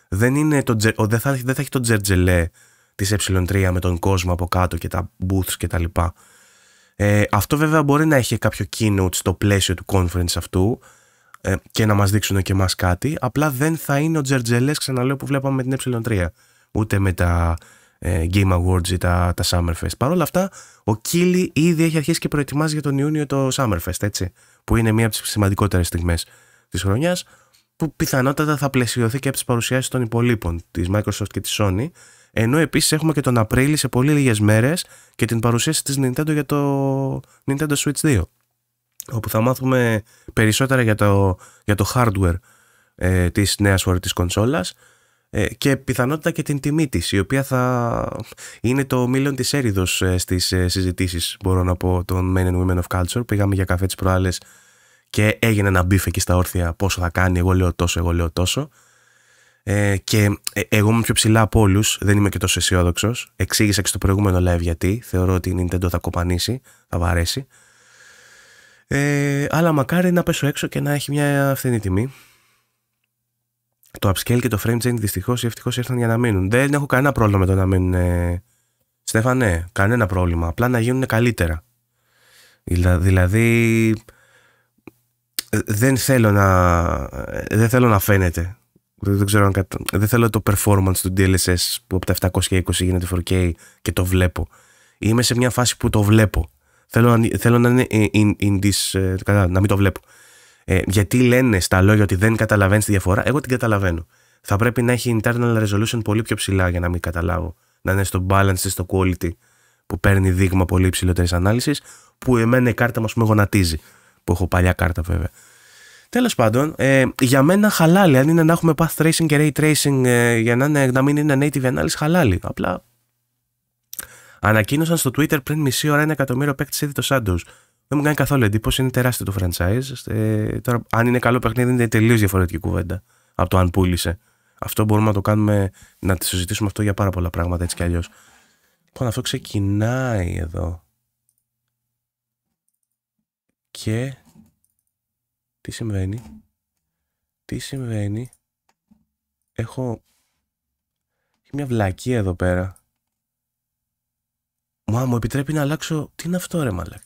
Δεν θα έχει το τζερτζελέ της ε3 με τον κόσμο από κάτω και τα booths και τα λοιπά. Αυτό βέβαια μπορεί να έχει κάποιο keynote στο πλαίσιο του conference αυτού και να μας δείξουν και εμάς κάτι. Απλά δεν θα είναι ο τζερτζελές, ξαναλέω, που βλέπαμε με την ε3. Ούτε με τα Game Awards ή τα Summerfest. Παρ' όλα αυτά, ο Κίλι ήδη έχει αρχίσει και προετοιμάζει για τον Ιούνιο το Summerfest, έτσι, που είναι μία από τις σημαντικότερες στιγμές της χρονιάς. που πιθανότατα θα πλαισιωθεί και από τις παρουσιάσεις των υπολείπων, της Microsoft και της Sony, ενώ επίσης έχουμε και τον Απρίλη σε πολύ λίγες μέρες και την παρουσίαση της Nintendo για το Nintendo Switch 2, όπου θα μάθουμε περισσότερα για το hardware της νέας φορητής κονσόλας και πιθανότητα και την τιμή της, η οποία θα είναι το μήλον της έριδος στις συζητήσεις, μπορώ να πω, των Men and Women of Culture. Πήγαμε για καφέ τις προάλλες και έγινε ένα μπιφ εκεί στα όρθια πόσο θα κάνει, εγώ λέω τόσο. Και εγώ είμαι πιο ψηλά από όλους, δεν είμαι και τόσο αισιόδοξος. Εξήγησα και στο προηγούμενο live γιατί θεωρώ ότι η Nintendo θα κοπανίσει, θα βαρέσει. Αλλά μακάρι να πέσω έξω και να έχει μια φθηνή τιμή. Το upscale και το frame change δυστυχώς ή ευτυχώς ήρθαν για να μείνουν. Δεν έχω κανένα πρόβλημα με το να μείνουν, Στέφανε, κανένα πρόβλημα. Απλά να γίνουν καλύτερα. Δηλαδή δεν θέλω να φαίνεται. Δεν θέλω το performance του DLSS που από τα 720 γίνεται 4K και το βλέπω. Είμαι σε μια φάση που το βλέπω. Θέλω να είναι να μην το βλέπω. Γιατί λένε στα λόγια ότι δεν καταλαβαίνεις τη διαφορά, εγώ την καταλαβαίνω. Θα πρέπει να έχει internal resolution πολύ πιο ψηλά για να μην καταλάβω. Να είναι στο balance, στο quality που παίρνει δείγμα πολύ υψηλότερης ανάλυσης, που εμένα η κάρτα μας με γονατίζει. Που έχω παλιά κάρτα βέβαια. Τέλος πάντων, για μένα χαλάλι. Αν είναι να έχουμε path tracing και ray tracing για να μην είναι native ανάλυση, χαλάλι. Απλά ανακοίνωσαν στο Twitter πριν μισή ώρα 1 εκατομμύριο παίκτες ήδη το Shadows. Δεν μου κάνει καθόλου εντύπωση, είναι τεράστιο το franchise. Τώρα, αν είναι καλό παιχνίδι, είναι τελείως διαφορετική κουβέντα από το αν πούλησε. Αυτό μπορούμε να το κάνουμε, να τη συζητήσουμε αυτό για πάρα πολλά πράγματα έτσι κι αλλιώς. Λοιπόν, αυτό ξεκινάει εδώ. Και τι συμβαίνει. Έχω μια βλακία εδώ πέρα. Μου επιτρέπει να αλλάξω. Τι είναι αυτό ρε μαλάκα?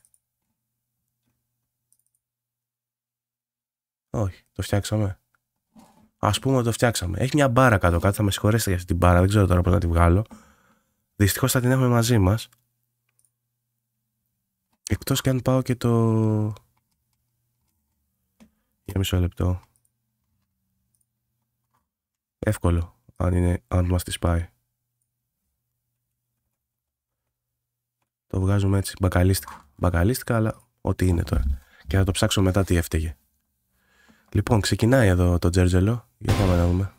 Όχι, το φτιάξαμε. Ας πούμε ότι το φτιάξαμε. Έχει μια μπάρα κάτω, θα με συγχωρέσετε για αυτή την μπάρα, δεν ξέρω τώρα πώς να τη βγάλω. Δυστυχώς θα την έχουμε μαζί μας. Εκτός και αν πάω και το... Για μισό λεπτό. Εύκολο, αν μας τη σπάει. Το βγάζουμε έτσι, μπακαλίστικα, αλλά ό,τι είναι τώρα. Και θα το ψάξω μετά τι έφταιγε. Λοιπόν, ξεκινάει εδώ το τζέρτζελο. Για πάμε να δούμε.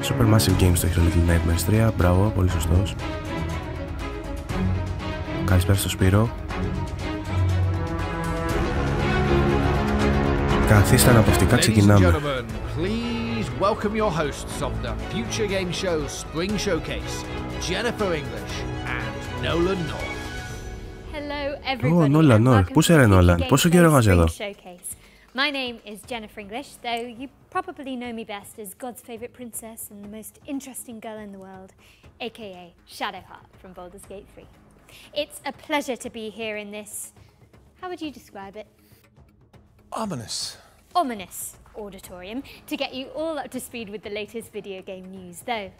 Supermassive Games το έχει το Little Nightmares 3. Μπράβο, πολύ σωστός. Καλησπέρα στο Σπύρο. Καθίστε αναπαυτικά, ξεκινάμε. Welcome your hosts of the Future Game Show's Spring Showcase, Jennifer English and Nolan North. Hello everybody. Nolan North. Πού είσαι ρε Nolan? Πόσο καιρό είμαστε εδώ? My name is Jennifer English, though you probably know me best as God's favourite princess and the most interesting girl in the world, aka Shadowheart from Baldur's Gate 3. It's a pleasure to be here in this, how would you describe it? Ominous auditorium to get you all up to speed with the latest video game news, though,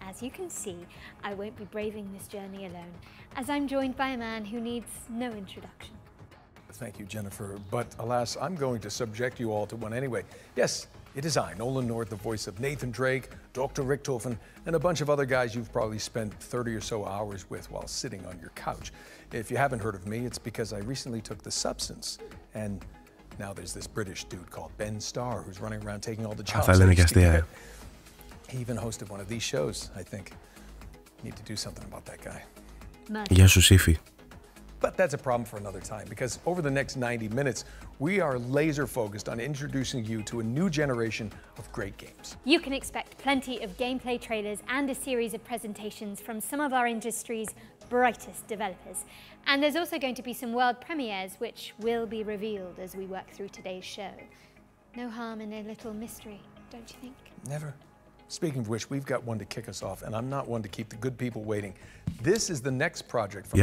as you can see, I won't be braving this journey alone, as I'm joined by a man who needs no introduction. Thank you, Jennifer, but alas, I'm going to subject you all to one anyway. Yes, it is I, Nolan North, the voice of Nathan Drake, Dr. Richtofen, and a bunch of other guys you've probably spent 30 or so hours with while sitting on your couch. If you haven't heard of me, it's because I recently took the substance, and now there's this British dude called Ben Starr who's running around taking all the jobs. He even hosted one of these shows, I think. Need to do something about that guy. Γεια σου Σύφη. But that's a problem for another time, because over the next 90 minutes, we are laser focused on introducing you to a new generation of great games. You can expect plenty of gameplay trailers and a series of presentations from some of our industry's brightest developers. And there's also going to be some world premieres which will be revealed as we work through today's show. No harm in a little mystery, don't you think? Never. Speaking of which, we've got one to kick us off, and I'm not one to keep the good people waiting. This is the next project from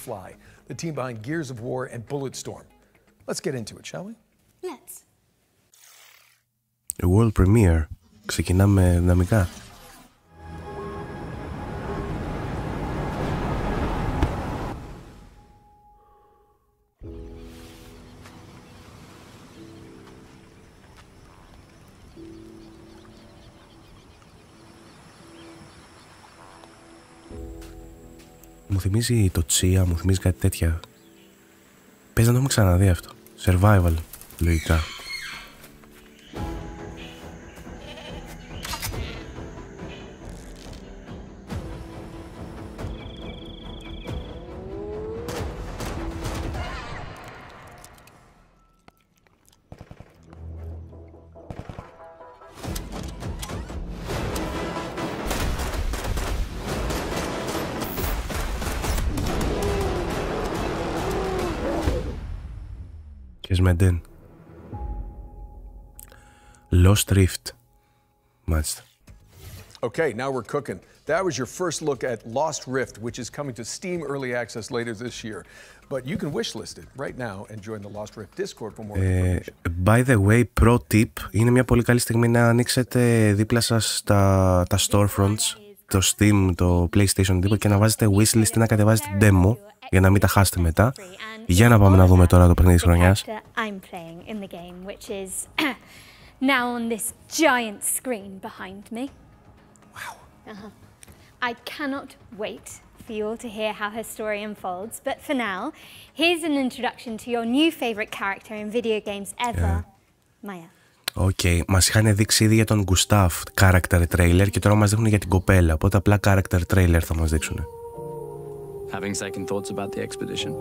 Fly, the team behind Gears of War and Bulletstorm. Let's get into it, shall we? Let's. A world premiere. Ξεκινάμε δυναμικά. μου θυμίζει το Τσία, μου θυμίζει κάτι τέτοια. Παίζει να το έχουμε ξαναδεί αυτό. Survival, λογικά. Μεντέν. Lost Rift. Μάλιστα. Okay, now we're cooking. That was your first look at Lost Rift, which is coming to Steam Early Access later this year. But you can wishlist it right now and join the Lost Rift Discord for more information. By the way, pro tip, είναι μια πολύ καλή στιγμή να ανοίξετε δίπλα σας τα storefronts, το Steam, το PlayStation και να βάζετε wishlist ή να κατεβάζετε demo για να μην τα χάσετε μετά. Για να πάμε να δούμε τώρα το παιχνίδι της χρονιάς. I'm playing in the game, which is now on this giant screen behind me. Wow. I cannot wait for you all to hear how her story unfolds, but for now, here's an introduction to your new favorite character in video games ever, Maya. Okay. Μας είχαν δείξει ήδη για τον Gustav character trailer και τώρα μας δείχνουν για την κοπέλα, οπότε απλά character trailer θα μας δείξουν. Having second thoughts about the expedition?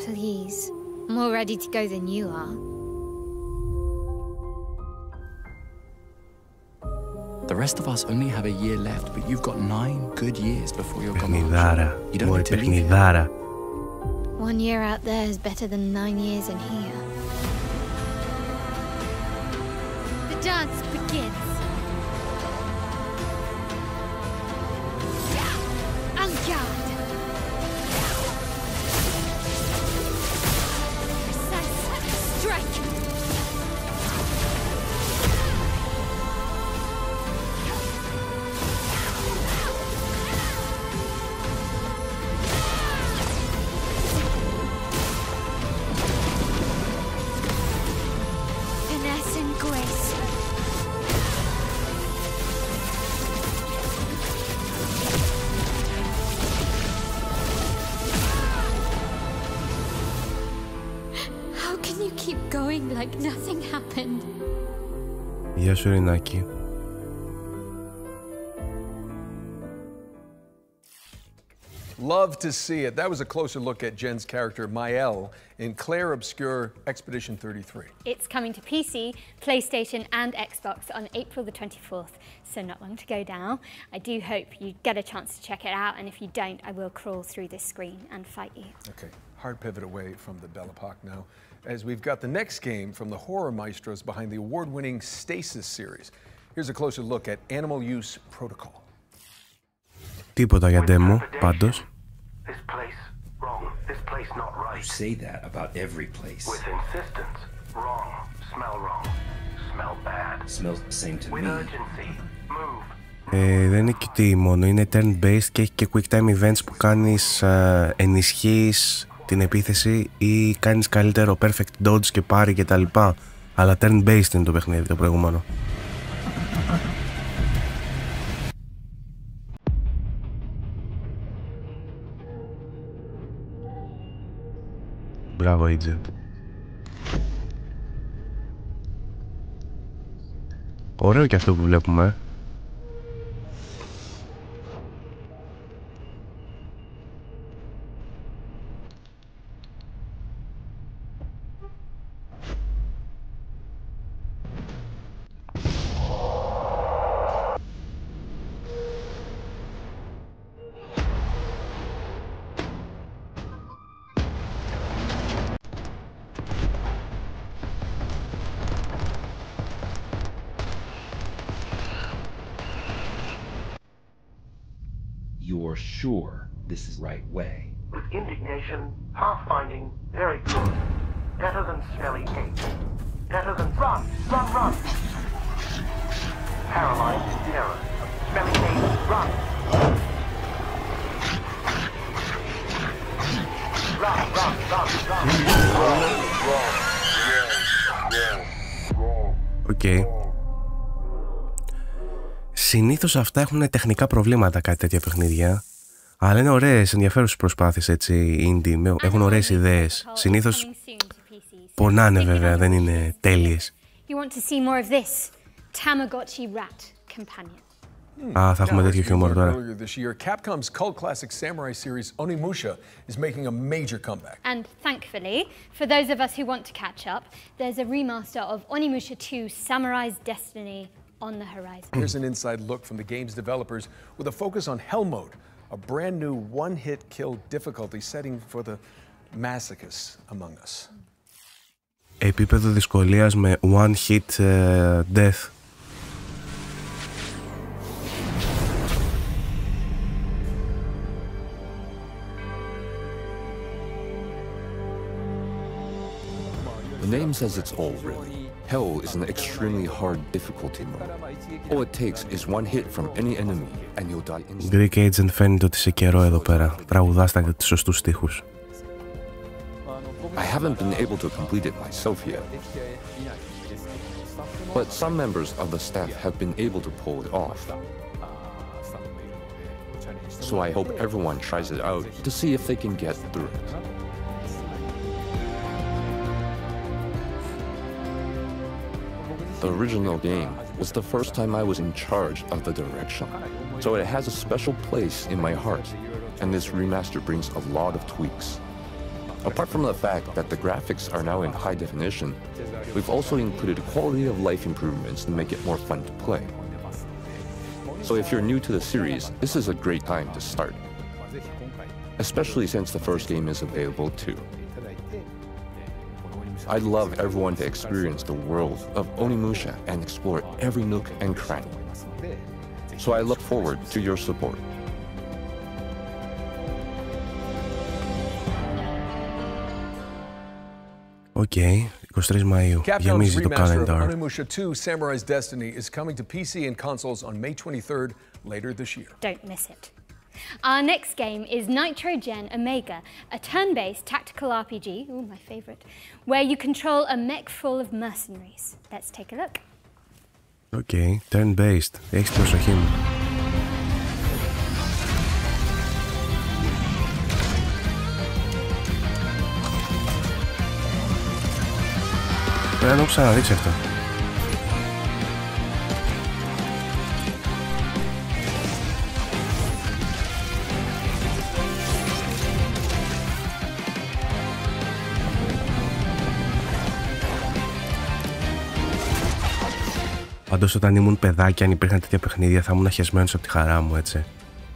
Please, I'm more ready to go than you are. The rest of us only have a year left, but you've got 9 good years before you're gone. Παιχνιδάρα, You don't need to leave. παιχνιδάρα. 1 year out there is better than 9 years in here. The dance begins. En garde. Strike! Finesse and grace. How can you keep going like nothing happened? Γεια σου, Ρινάκη. Love to see it. That was a closer look at Jen's character, Mael, in Claire Obscure Expedition 33. It's coming to PC, PlayStation and Xbox on April the 24th, so not long to go now. I do hope you get a chance to check it out, and if you don't, I will crawl through this screen and fight you. Okay, hard pivot away from the Belle Epoque now, as we've got the next game from the horror maestros behind the award-winning Stasis series. Here's a closer look at Animal Use Protocol. Τίποτα για demo, πάντως. This place wrong. This place not right. You say that about every place. With insistence. Wrong. Smell wrong. Smell bad. Smells the same to With me. urgency. Move. Δεν είναι QT μόνο, είναι turn-based και έχει και quick time events που κάνεις, ενισχύεις την επίθεση ή κάνεις καλύτερο perfect dodge και πάρει και τα λοιπά. Αλλά turn-based είναι το παιχνίδι το προηγούμενο. Μπράβο, Agent. Ωραίο και αυτό που βλέπουμε. You're sure this is the right way? With indignation, half finding, very good. Better than smelly hate. Better than run, run, run. Paralyzed terror. Smelly hate, run. Run, run, run, run. Οκ. Συνήθως αυτά έχουν τεχνικά προβλήματα, κάτι τέτοια παιχνίδια. Αλλά είναι ωραίες, ενδιαφέρουσες προσπάθειες έτσι, indie, έχουν ωραίες ιδέες. Συνήθως πονάνε βέβαια, δεν είναι τέλειες. Α, θα έχουμε τέτοιο χιούμορ τώρα. Capcom's cult classic samurai series Onimusha is making a major comeback. And thankfully, for those of us who want to catch up, there's a remaster of Onimusha 2 Samurai's Destiny on the horizon. Here's an inside look from the game's developers with a focus on Hell Mode, a brand new one-hit kill difficulty setting for the masochists among us. Επίπεδο δυσκολίας με one-hit death. The name says it's all, really. Hell is an extremely hard difficulty mode. All it takes is one hit from any enemy and you'll die instantly. Greek Agent φαίνεται ότι σε καιρό εδώ πέρα. Τραγουδάς τα σωστούς στίχους. I haven't been able to complete it myself yet. But some members of the staff have been able to pull it off. So I hope everyone tries it out to see if they can get through it. The original game was the first time I was in charge of the direction, so it has a special place in my heart, and this remaster brings a lot of tweaks. Apart from the fact that the graphics are now in high definition, we've also included quality of life improvements to make it more fun to play. So if you're new to the series, this is a great time to start, especially since the first game is available too. I'd love everyone to experience the world of Onimusha and explore every nook and cranny. So I look forward to your support. Okay, 23 Μαΐου. Γεμίζει το calendar. Onimusha 2 Samurai's Destiny is coming to PC and consoles on May 23rd later this year. Don't miss it. Our next game is Nitrogen Omega, a turn-based tactical RPG, ooh, my favorite, where you control a mech full of mercenaries. Let's take a look. Okay, turn-based. Έχεις προσοχή μου. Πρέπει να το ξαναδείξει αυτό. Πάντως όταν ήμουν παιδάκι, αν υπήρχαν τέτοια παιχνίδια, θα ήμουν αχεσμένος από τη χαρά μου, έτσι.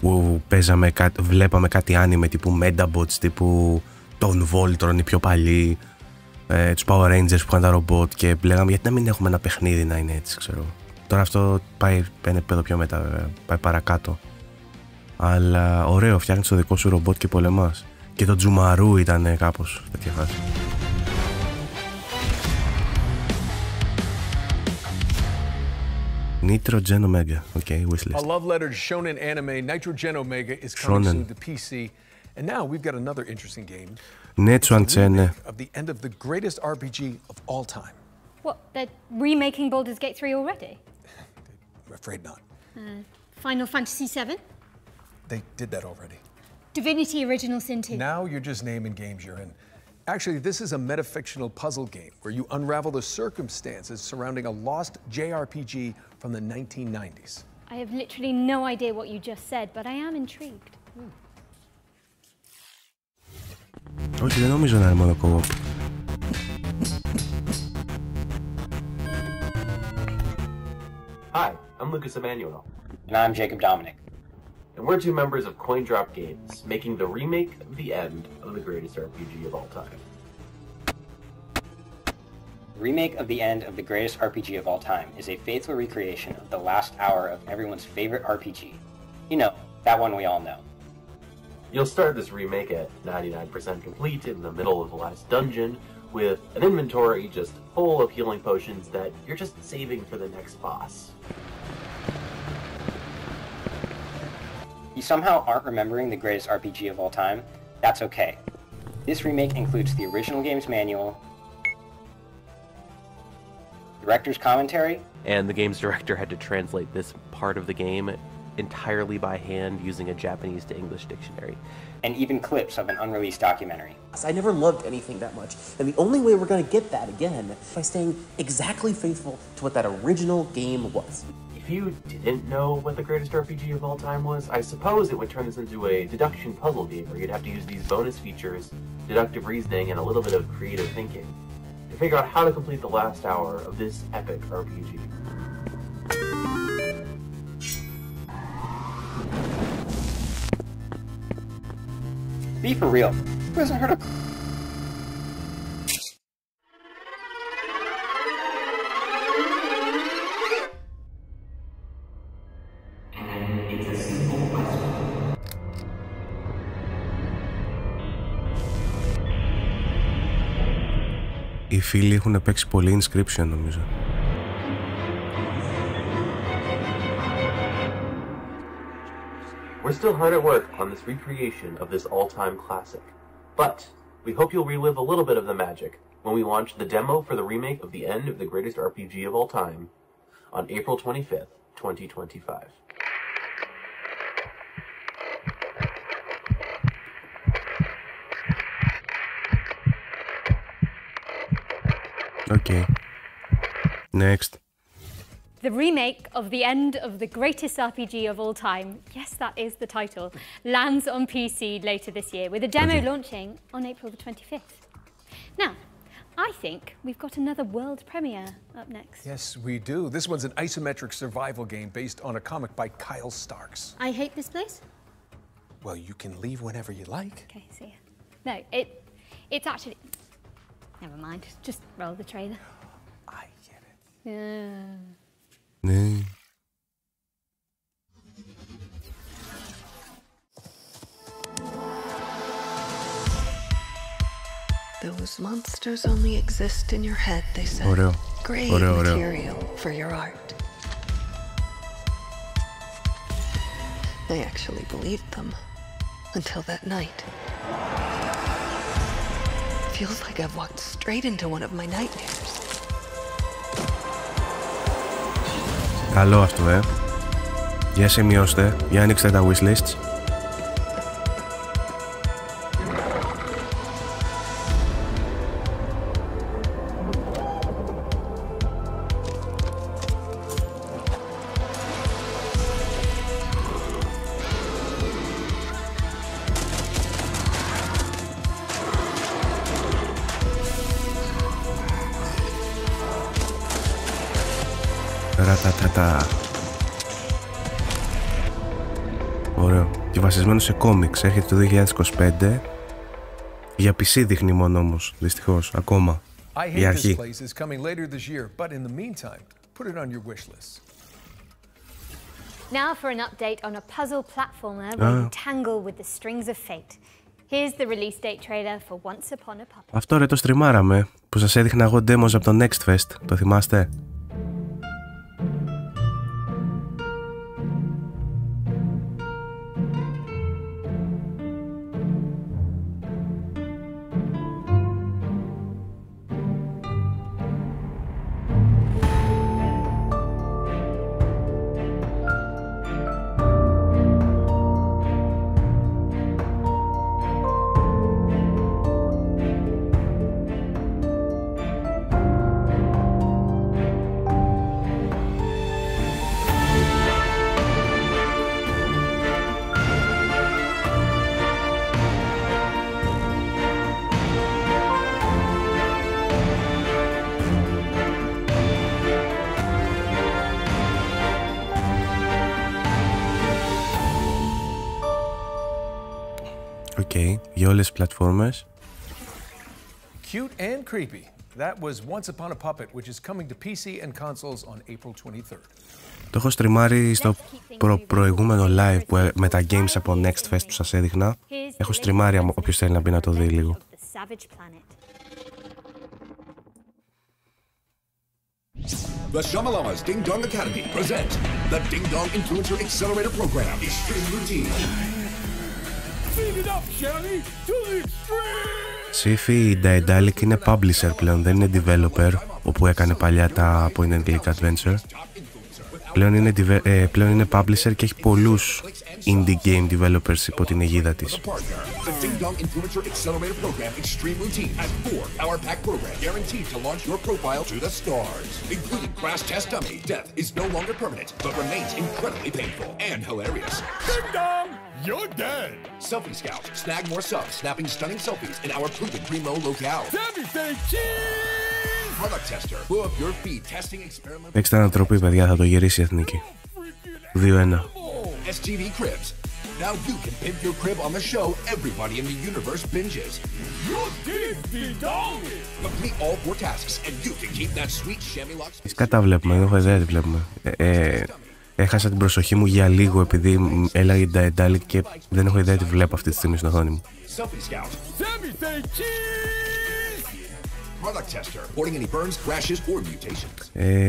Που παίζαμε βλέπαμε κάτι άνιμε τύπου Medabots, τύπου τον Voltron, οι πιο παλιοί, τους Power Rangers που είχαν τα ρομπότ και λέγαμε γιατί να μην έχουμε ένα παιχνίδι να είναι έτσι, ξέρω. Τώρα αυτό πάει ένα επίπεδο πιο μετά, βέβαια, πάει παρακάτω. Αλλά ωραίο, φτιάχνεις το δικό σου ρομπότ και πολεμάς. Και το Τζουμαρού ήταν κάπως τέτοια φάση. Nitrogen Omega. Okay, wishlist. A love letter to shonen anime, Nitrogen Omega is coming soon to PC. And now we've got another interesting game. It's a remake of the end of the greatest RPG of all time. What, they're remaking Baldur's Gate 3 already? I'm afraid not. Final Fantasy 7? They did that already. Divinity Original Sin 2? Now you're just naming games you're in. Actually, this is a metafictional puzzle game where you unravel the circumstances surrounding a lost JRPG from the 1990s. I have literally no idea what you just said, but I am intrigued. Όχι, δεν νομίζω να είναι μόνο co-op. Hi, I'm Lucas Emmanuel. And I'm Jacob Dominic. And we're two members of Coin Drop Games, making the remake of the end of the greatest RPG of all time. The remake of the end of the greatest RPG of all time is a faithful recreation of the last hour of everyone's favorite RPG. You know, that one we all know. You'll start this remake at 99% complete in the middle of the last dungeon, with an inventory just full of healing potions that you're just saving for the next boss. You somehow aren't remembering the greatest RPG of all time? That's okay. This remake includes the original game's manual, director's commentary, and the game's director had to translate this part of the game entirely by hand using a Japanese to English dictionary. And even clips of an unreleased documentary. I never loved anything that much, and the only way we're going to get that again is by staying exactly faithful to what that original game was. If you didn't know what the greatest RPG of all time was, I suppose it would turn this into a deduction puzzle game where you'd have to use these bonus features, deductive reasoning, and a little bit of creative thinking to figure out how to complete the last hour of this epic RPG. Be for real. Who hasn't heard of... Οι φίλοι έχουν παίξει πολύ Inscription νομίζω. We're still hard at work on this recreation of this all-time classic, but we hope you'll relive a little bit of the magic when we launch the demo for the remake of the end of the greatest RPG of all time on April 25th, 2025. Okay. Next. The remake of the end of the greatest RPG of all time, yes, that is the title, lands on PC later this year, with a demo launching on April the 25th. Now, I think we've got another world premiere up next. Yes, we do. This one's an isometric survival game based on a comic by Kyle Starks. I hate this place. Well, you can leave whenever you like. Okay, see ya. No, it's actually... Never mind, just roll the trailer. I get it. Yeah. Ναι. Those monsters only exist in your head, they said. Ωραίο. Great material for your art. I actually believed them until that night. Feels like I've walked straight into one of my nightmares. Καλό αυτό, Για σημειώστε, για ανοίξτε τα wishlists. Ρατατατά. Ωραίο. Και βασισμένο σε κόμιξ. Έρχεται το 2025. Για PC δείχνει μόνο όμως, δυστυχώς, ακόμα. Για αρχή. Now for an update on a puzzle platformer where you tangle with the strings of fate. Here's the release date trailer for Once Upon a Puppet. Αυτό ρε το στριμάραμε, που σας έδειχνα εγώ demos από το Next Fest. Το θυμάστε? Για όλες τις πλατφόρμες. Cute and creepy. That was Once Upon a Puppet, which is coming to PC and consoles on April 23rd. Το έχω στριμάρει στο προηγούμενο live που, με τα games από Next Fest που σας έδειχνα. Έχω στριμάρει όποιος θέλει να μπει να το δει λίγο. The Shamalama's Ding Dong Academy present the Ding Dong Influencer Accelerator Program. Extreme Routine. Σύφη, η Daedalic είναι publisher πλέον, δεν είναι developer, όπου έκανε παλιά τα point and click adventure. Πλέον είναι publisher και έχει πολλούς indie game developers υπό την αιγίδα της. The Ding Dong Influencer Accelerator Program Extreme Routine has 4-hour-packed program guaranteed to launch your profile to the stars, including crash test dummy. Death is no longer permanent, but remains incredibly painful and hilarious. Ding Dong, you're dead. Selfie Scout, snag more subs, snapping stunning selfies in our proven primo locale. Product Tester, blow up your feed testing experiment. Παίξτε ανατροπή, παιδιά, θα το γυρίσει η Εθνική. 2-1. STV Cribs. Now you can pimp your crib on the show everybody in the universe binges. You did Ding Dong! Complete all 4 tasks and you can keep that sweet chamois lock. Φυσικά τα βλέπουμε, δεν έχω ιδέα τι βλέπουμε. Έχασα την προσοχή μου για λίγο επειδή έλαγε Daedalic και δεν έχω ιδέα τι βλέπω αυτή τη στιγμή στην οθόνη μου.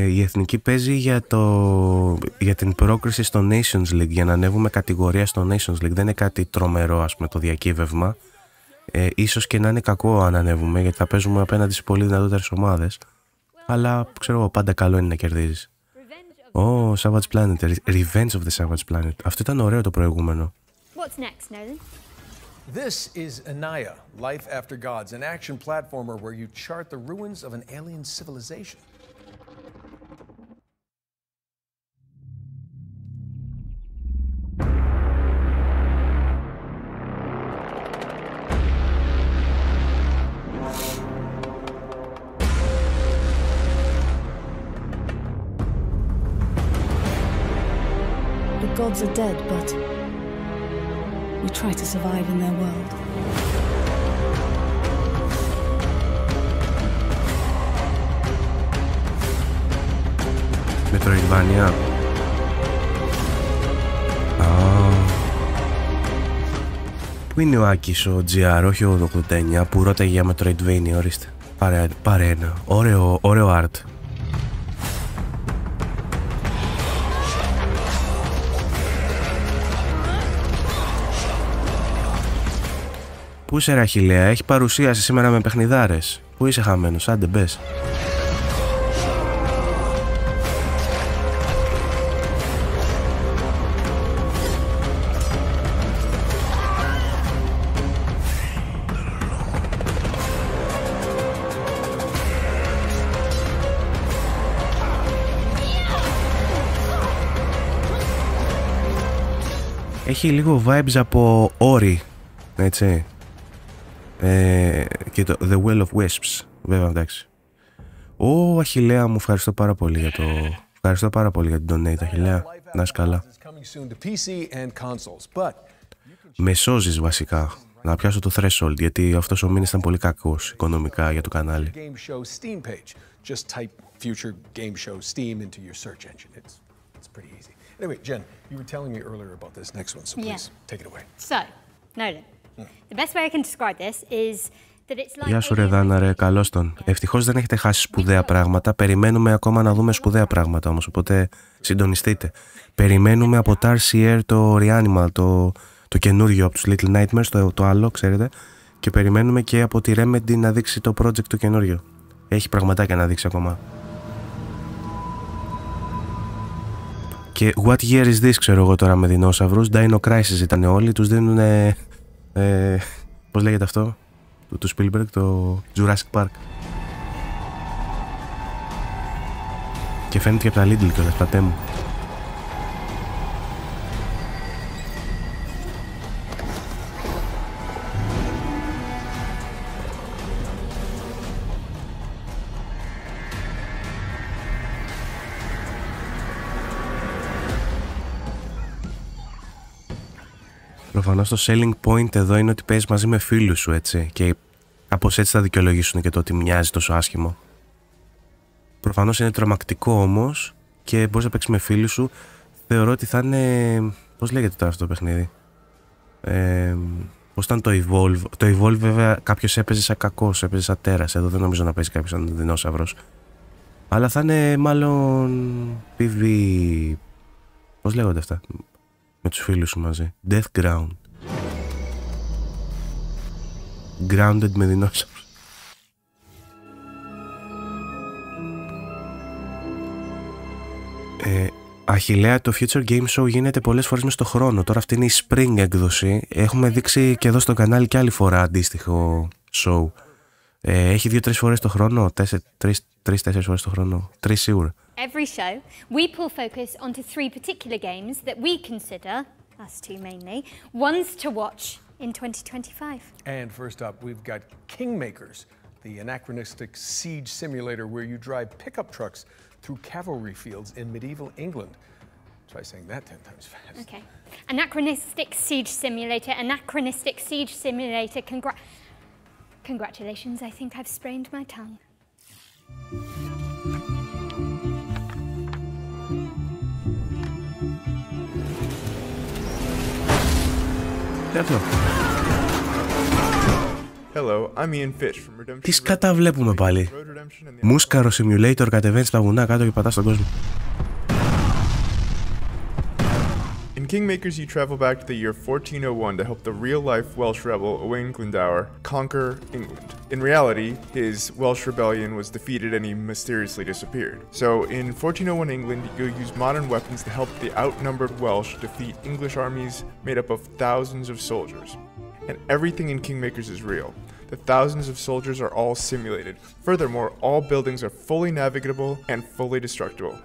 Η Εθνική παίζει για την πρόκριση στο Nations League, για να ανέβουμε κατηγορία στο Nations League. Δεν είναι κάτι τρομερό, ας πούμε, το διακύβευμα. Ίσως και να είναι κακό αν ανέβουμε, γιατί θα παίζουμε απέναντι σε πολύ δυνατότερες ομάδες. Αλλά ξέρω εγώ, πάντα καλό είναι να κερδίζεις. Savage Planet, Revenge of the Savage Planet. Αυτό ήταν ωραίο το προηγούμενο. What's next, Nolan? This is Anaya, Life After Gods, an action platformer where you chart the ruins of an alien civilization. The gods are dead, but we try to survive in their world. Metroidvania. Πού είναι ο Άκης ο GR, όχι ο 89, που ρώταγε για Metroidvania, ορίστε. Πάρε ένα. Ωραίο art. Πού είσαι, Ραχιλέα, έχει παρουσίαση σήμερα με παιχνιδάρες. Πού είσαι χαμένος, άντε μπες. Έχει λίγο vibes από Όρη, έτσι. Και το The Well of Wisps, βέβαια, εντάξει. Αχιλλέα μου, ευχαριστώ πάρα πολύ για το... Ευχαριστώ πάρα πολύ για την donate, Αχιλλέα. Να είσαι καλά. Με σώζεις βασικά να πιάσω το threshold, γιατί αυτός ο μήνας ήταν πολύ κακός οικονομικά για το κανάλι. Anyway, Jen, you were telling me earlier about this next one, so please take it away. So, Nolan, the best way I can describe this is that it's like... Γεια σου ρε Δάνα ρε, καλώς τον. Ευτυχώς δεν έχετε χάσει σπουδαία πράγματα. Περιμένουμε ακόμα να δούμε σπουδαία πράγματα όμως, οπότε συντονιστείτε. Περιμένουμε από Tarsier το Reanimal, το καινούριο από τους Little Nightmares, το άλλο, ξέρετε. Και περιμένουμε και από τη Remedy να δείξει το project το καινούριο. Έχει πραγματάκια να δείξει ακόμα. Και What Year Is This, ξέρω εγώ τώρα με δεινόσαυρους. Dino Crisis ήταν όλοι, τους δίνουν πώς λέγεται αυτό, του Spielberg, το Jurassic Park. Και φαίνεται και από τα Lidl κιόλας, πατέ μου. Προφανώς το selling point εδώ είναι ότι παίζεις μαζί με φίλους σου, έτσι. Και κάπως έτσι θα δικαιολογήσουν και το ότι μοιάζει τόσο άσχημο. Προφανώς είναι τρομακτικό όμως και μπορείς να παίξεις με φίλους σου. Θεωρώ ότι θα είναι... Πώς λέγεται τώρα αυτό το παιχνίδι? Πώς ήταν το Evolve? Το Evolve βέβαια κάποιος έπαιζε σαν κακός, έπαιζε σαν τέρας. Εδώ δεν νομίζω να παίζει κάποιος σαν δεινόσαυρος. Αλλά θα είναι μάλλον PV... Πώς λέγονται αυτά? Με τους φίλους σου μαζί. Death Ground. Grounded με δεινόσαυρους. Achillea, το Future Game Show γίνεται πολλές φορές μες στο χρόνο. Τώρα αυτή είναι η Spring έκδοση. Έχουμε δείξει και εδώ στο κανάλι και άλλη φορά αντίστοιχο show. Έχει 2-3 φορές το χρόνο, 3-4 φορές το χρόνο, 3 σίγουρα. Every show, we pull focus onto 3 particular games that we consider, us two mainly, ones to watch in 2025. And first up, we've got Kingmakers, the anachronistic siege simulator where you drive pickup trucks through cavalry fields in medieval England. Try saying that 10 times fast. Okay. Anachronistic siege simulator, Congratulations, I think I've sprained my tongue. Hello, I'm Ian Fish from Redemption. Τι σκατά βλέπουμε πάλι. Μούσκαρο simulator, κατεβαίνεις στα βουνά κάτω και πατάς τον κόσμο. In Kingmakers, you travel back to the year 1401 to help the real-life Welsh rebel Owain Glyndwr conquer England. In reality, his Welsh rebellion was defeated and he mysteriously disappeared. So, in 1401 England, you'll use modern weapons to help the outnumbered Welsh defeat English armies made up of thousands of soldiers. And everything in Kingmakers is real. The thousands of soldiers are all simulated. Furthermore, all buildings are fully navigable and fully destructible.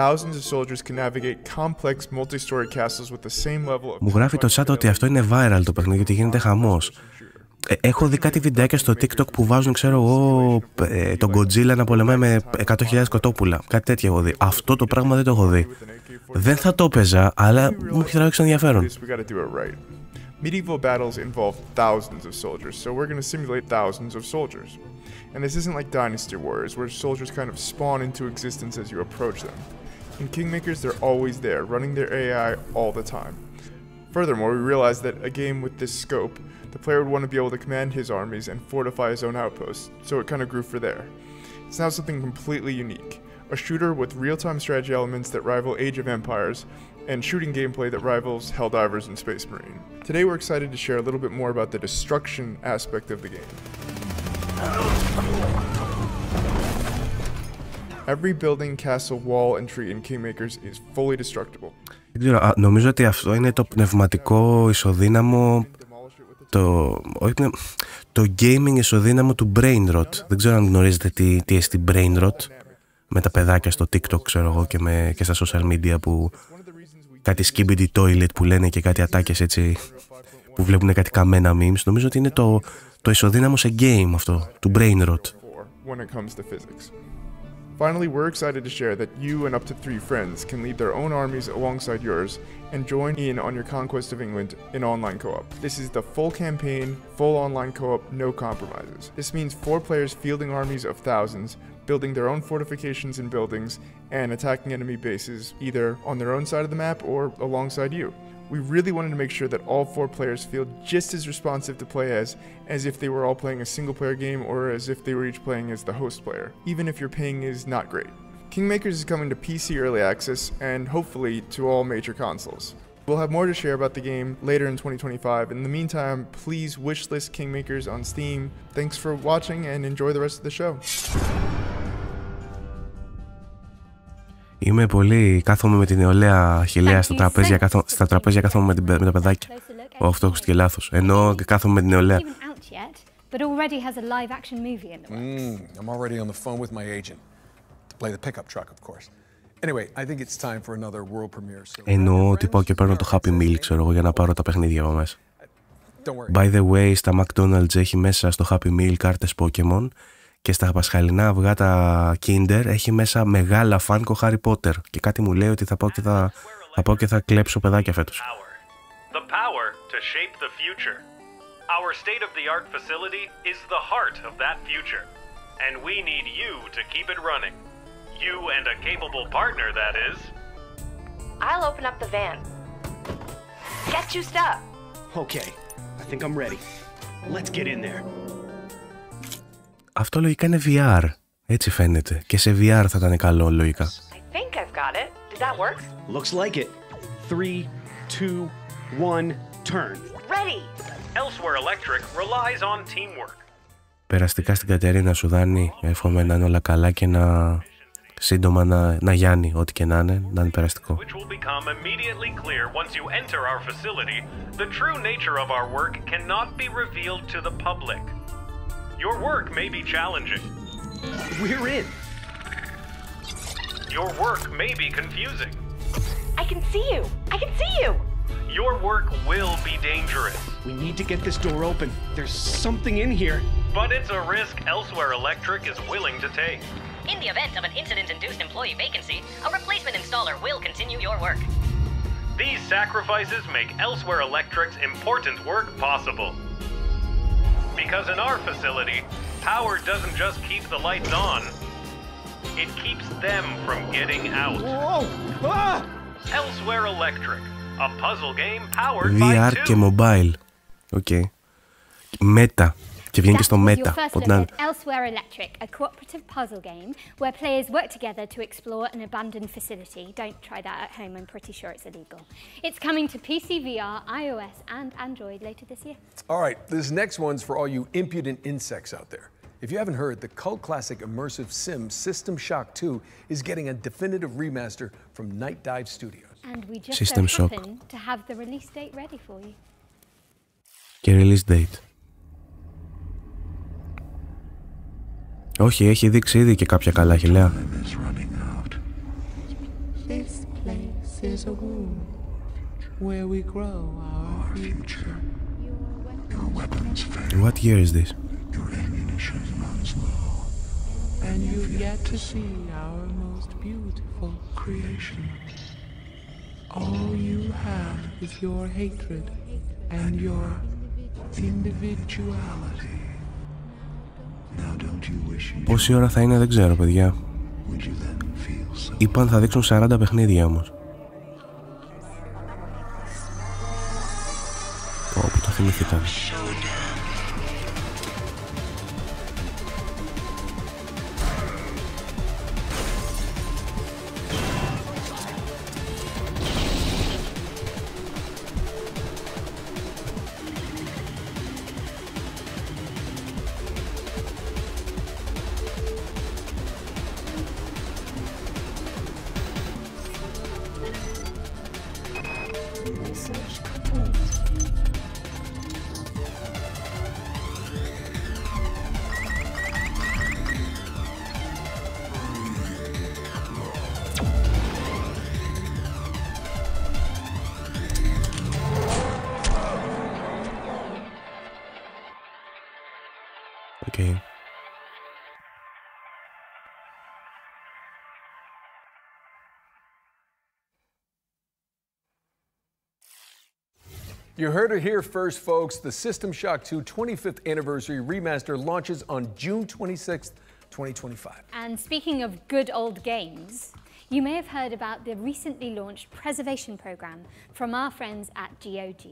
Thousands of soldiers can navigate complex multi-story castles with the same level of... Μου γράφει το chat ότι αυτό είναι viral το παιχνίδι, ότι γίνεται χαμός. Έχω δει κάτι βιντεάκια στο TikTok που βάζουν, ξέρω εγώ, τον Godzilla να πολεμάει με 100.000 κοτόπουλα. Κάτι τέτοιο έχω δει. Αυτό το πράγμα δεν το έχω δει. Δεν θα το έπαιζα, αλλά μου έχει τραβήξει ενδιαφέρον. Medieval battles involve thousands of soldiers, so we're going to simulate thousands of soldiers. And this isn't like Dynasty Warriors, where soldiers kind of spawn into existence as you approach them. In Kingmakers, they're always there, running their AI all the time. Furthermore, we realized that a game with this scope, the player would want to be able to command his armies and fortify his own outposts, so it kind of grew for there. It's now something completely unique. A shooter with real-time strategy elements that rival Age of Empires, and shooting gameplay that rivals Helldivers and Space Marine. Today we're excited to share a little bit more about the destruction aspect of the game. Every building, castle, wall, and tree in Kingmakers is fully destructible. Νομίζω ότι αυτό είναι το πνευματικό ισοδύναμο, το gaming ισοδύναμο του brain rot. Δεν ξέρω αν γνωρίζετε τι εστί brain rot, με τα παιδάκια στο TikTok, ξέρω εγώ, και στα social media που κάτι skibidi toilet που λένε και κάτι ατάκες έτσι που βλέπουν κάτι καμένα memes. Νομίζω ότι είναι το ισοδύναμο σε game αυτό, του brain rot. Finally, we're excited to share that you and up to 3 friends can lead their own armies alongside yours and join in on your conquest of England in online co-op. This is the full campaign, full online co-op, no compromises. This means 4 players fielding armies of thousands, building their own fortifications and buildings, and attacking enemy bases either on their own side of the map or alongside you. We really wanted to make sure that all 4 players feel just as responsive to play as if they were all playing a single-player game or as if they were each playing as the host player, even if your ping is not great. Kingmakers is coming to PC Early Access and hopefully to all major consoles. We'll have more to share about the game later in 2025. In the meantime, please wishlist Kingmakers on Steam. Thanks for watching and enjoy the rest of the show. Είμαι πολύ. Κάθομαι με την νεολαία Achillea στα τραπέζια, κάθομαι με τα παιδάκια. Αυτό έχω και λάθος. Ενώ κάθομαι με την νεολαία. I'm already on the phone with my agent to play the pickup truck, of course. Anyway, I think it's time for another world premiere. Εννοώ ότι πάω και παίρνω το Happy Meal, ξέρω εγώ, για να πάρω τα παιχνίδια από μέσα. By the way, στα McDonald's έχει μέσα στο Happy Meal κάρτες Pokemon. Και στα πασχαλινά αυγά τα Kinder έχει μέσα μεγάλα Funko Harry Potter. Και κάτι μου λέει ότι θα πάω και θα κλέψω παιδάκια φέτος. The power to shape the future. Our state-of-the-art facility is the heart of that future. And we need you to keep it running. You and a capable partner, that is. I'll open up the van. Get juiced up. Okay, I think I'm ready. Let's get in there. Αυτό λογικά είναι VR. Έτσι φαίνεται. Και σε VR θα ήταν καλό λογικά. I think I've got it. Did that work? Looks like it. 3, 2, 1, turn. Ready. Elsewhere Electric relies on teamwork. Περαστικά στην Κατερίνα σου, Δάνη. Εύχομαι να είναι όλα καλά και να σύντομα να γιάνει, ό,τι και να είναι περαστικό. Which will become immediately clear once you enter our facility. The true nature of our work cannot be revealed to the public. Your work may be challenging. We're in. Your work may be confusing. I can see you. I can see you. Your work will be dangerous. We need to get this door open. There's something in here. But it's a risk Elsewhere Electric is willing to take. In the event of an incident-induced employee vacancy, a replacement installer will continue your work. These sacrifices make Elsewhere Electric's important work possible. Because in our facility, power doesn't just keep the lights on, it keeps them from getting out. Whoa! Ah! Elsewhere Electric, a puzzle game powered by VR two. και mobile. Οκ. Meta. Και βγαίνει και στο Meta. Elsewhere Electric, a cooperative puzzle game where players work together to explore an abandoned facility. Don't try that at home, I'm pretty sure it's illegal. It's coming to PC, VR, iOS and Android later this year. All right, this next one's for all you impudent insects out there. If you haven't heard, the cult classic immersive sim System Shock 2 is getting a definitive remaster from Night Dive Studios. And we just System so Shock. happen to have the release date ready for you. Και release date. Όχι, έχει δείξει ήδη και κάποια καλά χιλιά. What year is this? And you've yet to see our most beautiful creation. All you have is your hatred and your individuality. Πόση ώρα θα είναι δεν ξέρω, παιδιά. Είπαν θα δείξουν 40 παιχνίδια όμως. Όπου το θυμηθήκαν. Okay. You heard it here first, folks. The System Shock 2 25th Anniversary Remaster launches on June 26th, 2025. And speaking of good old games, you may have heard about the recently launched preservation program from our friends at GOG.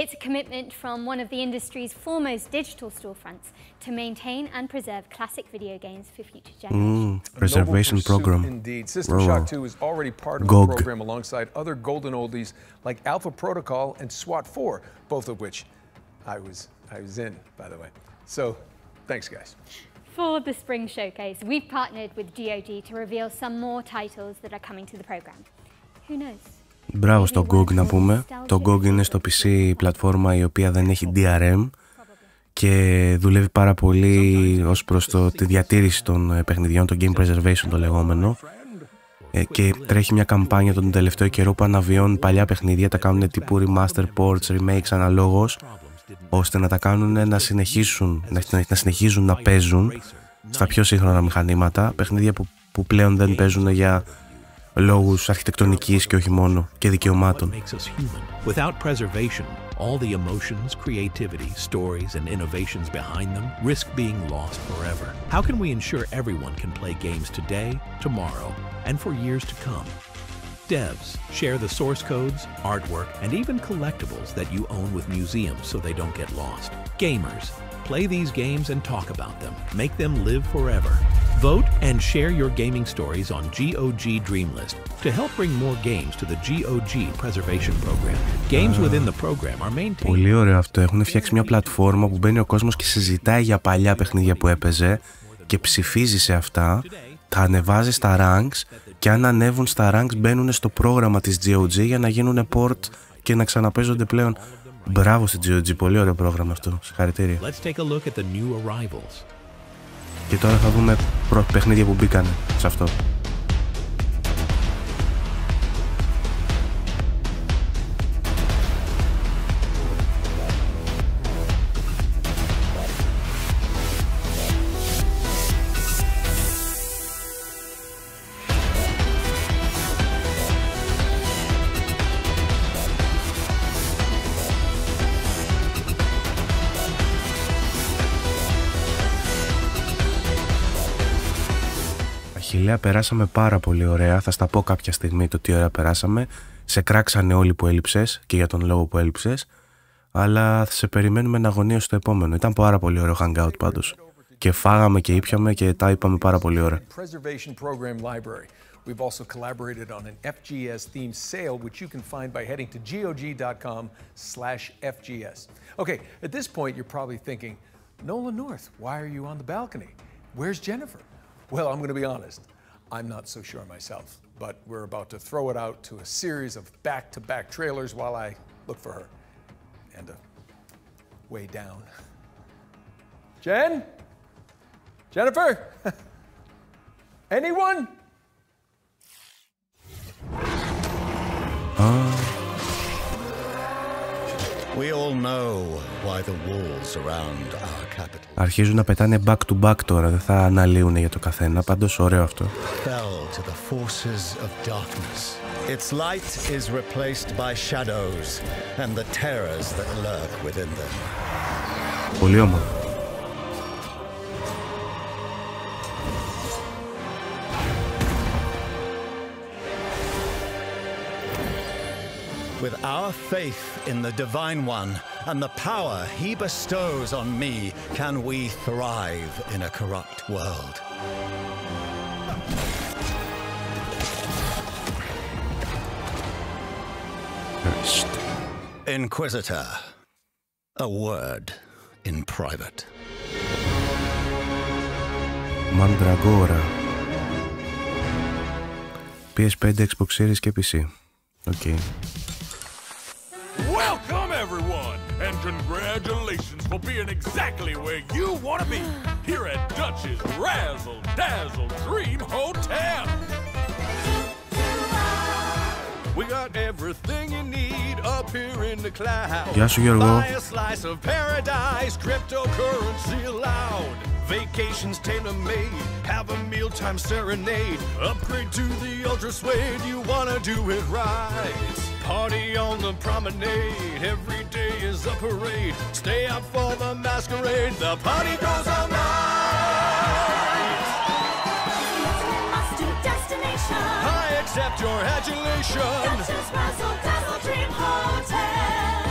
It's a commitment from one of the industry's foremost digital storefronts to maintain and preserve classic video games for future generations. Preservation program. Indeed. System Shock 2 is already part of the program alongside other golden oldies like Alpha Protocol and SWAT 4, both of which I was in, by the way. So, thanks, guys. For the Spring Showcase, we've partnered with GOG to reveal some more titles that are coming to the program. Who knows? Μπράβο στο GOG να πούμε. Το GOG είναι στο PC πλατφόρμα η οποία δεν έχει DRM και δουλεύει πάρα πολύ ως προς τη διατήρηση των παιχνιδιών, το game preservation το λεγόμενο, και τρέχει μια καμπάνια τον τελευταίο καιρό που αναβιώνουν παλιά παιχνίδια, τα κάνουν τύπου remaster, ports, remakes αναλόγως, ώστε να τα κάνουν να συνεχίζουν να παίζουν στα πιο σύγχρονα μηχανήματα, παιχνίδια που πλέον δεν παίζουν για λόγους αρχιτεκτονικής και όχι μόνο, και δικαιωμάτων. Without preservation, all the emotions, creativity, stories and innovations behind them risk being lost forever. How can we ensure everyone can play games today, tomorrow, and for years to come? Devs, share the source codes, artwork, and even collectibles that you own with museums so they don't get lost. Gamers, play these games and talk about them. Make them live forever. Vote and share your gaming stories on GOG Dreamlist to help bring more games to the GOG Preservation Program. Games within the program are maintained. Πολύ ωραίο αυτό. Έχουν φτιάξει μια πλατφόρμα που μπαίνει ο κόσμος και συζητάει για παλιά παιχνίδια που έπαιζε και ψηφίζει σε αυτά, τα ανεβάζει στα ranks και αν ανέβουν στα ranks μπαίνουν στο πρόγραμμα της GOG για να γίνουν port και να ξαναπαίζονται πλέον. Μπράβο στη GOG, πολύ ωραίο πρόγραμμα αυτό. Συγχαρητήρια. Και τώρα θα δούμε παιχνίδια που μπήκαν σε αυτό. Αχιλλέα, περάσαμε πάρα πολύ ωραία. Θα στα πω κάποια στιγμή το τι ωραία περάσαμε. Σε κράξανε όλοι που έλειψες και για τον λόγο που έλειψες. Αλλά θα σε περιμένουμε να αγωνίως στο επόμενο. Ήταν πάρα πολύ ωραίο hangout πάντως. Και φάγαμε και ήπιαμε και τα είπαμε πάρα πολύ ωραία. We've also collaborated on an FGS-themed sale, which you can find by heading to gog.com/FGS. Okay, at this point, you're probably thinking, Nolan North, why are you on the balcony? Where's Jennifer? Well, I'm going to be honest. I'm not so sure myself, but we're about to throw it out to a series of back-to-back trailers while I look for her. And way down. Jen? Jennifer? Anyone? We all know why the walls around our capital. Αρχίζουν να πετάνε back to back τώρα, δεν θα αναλύουν για το καθένα, πάντως ωραίο αυτό. Fell to the forces of darkness. Its light is replaced by shadows and the terrors that lurk within them. Πολύ όμορφο. With our faith in the Divine One and the power He bestows on me, can we thrive in a corrupt world. Inquisitor, a word in private. Mandragora. PS5, Xbox Series και PC. Okay. Welcome everyone, and congratulations for being exactly where you want to be, here at Dutch's Razzle Dazzle Dream Hotel. We got everything you need up here in the cloud. Γεια σου Γιώργο. Buy a slice of paradise, cryptocurrency allowed. Vacations tailor-made, have a mealtime serenade. Upgrade to the ultra suede, you wanna do it right. Party on the promenade, every day is a parade. Stay up for the masquerade, the party goes all night. Must-do destination. I accept your adulation. Dutch's Razzle Dazzle Dream Hotel.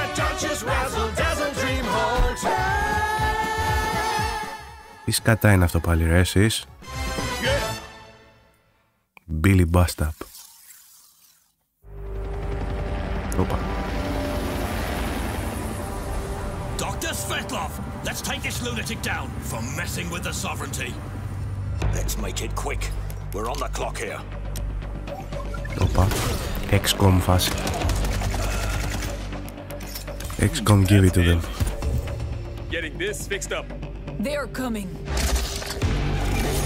At Dutch's Razzle Dazzle Dream Hotel. Τι σκατά είναι αυτό πάλι ρε εσείς. Billy Bustap. Όπα. Dr. Svetlov, let's take this lunatic down for messing with the sovereignty. Let's make it quick. We're on the clock here. Όπα. XCOM φάση. XCOM, give it to them. Getting this fixed up. They are coming.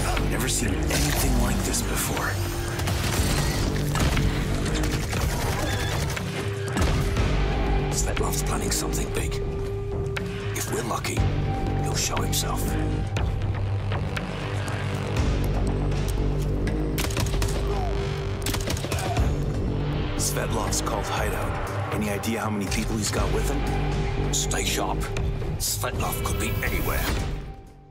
I've never seen anything like this before. Svetlov's planning something big. If we're lucky, he'll show himself. Svetlov's called hideout. Any idea how many people he's got with him? Stay sharp. Svetlov could be anywhere.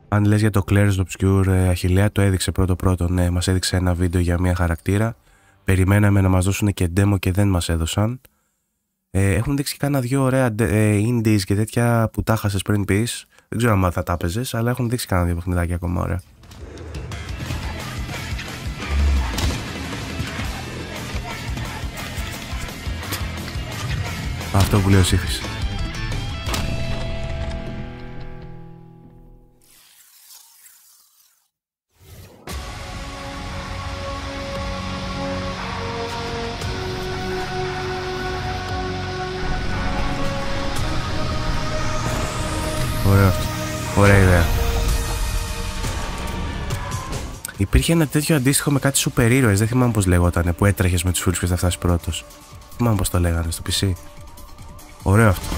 Αν λες για το Claire's Obscure, Αχιλλέα το έδειξε πρώτο. Ναι, μας έδειξε ένα βίντεο για μια χαρακτήρα. Περιμέναμε να μας δώσουν και demo και δεν μας έδωσαν. Έχουν δείξει κάνα δυο ωραία indies και τέτοια που τα χάσες πριν πεις. Δεν ξέρω αν θα τα παίζες, αλλά έχουν δείξει κανένα δύο παιχνιδάκια ακόμα ωραία. Αυτό που λέει ο Σύφης. Ωραίο αυτό. Ωραία ιδέα. Υπήρχε ένα τέτοιο αντίστοιχο με κάτι σούπερ ήρωες, δεν θυμάμαι πώς λέγότανε, που έτρεχες με τους φίλους και θα φτάσεις πρώτος. Δεν θυμάμαι πώς το λέγανε στο PC. Ωραίο αυτό.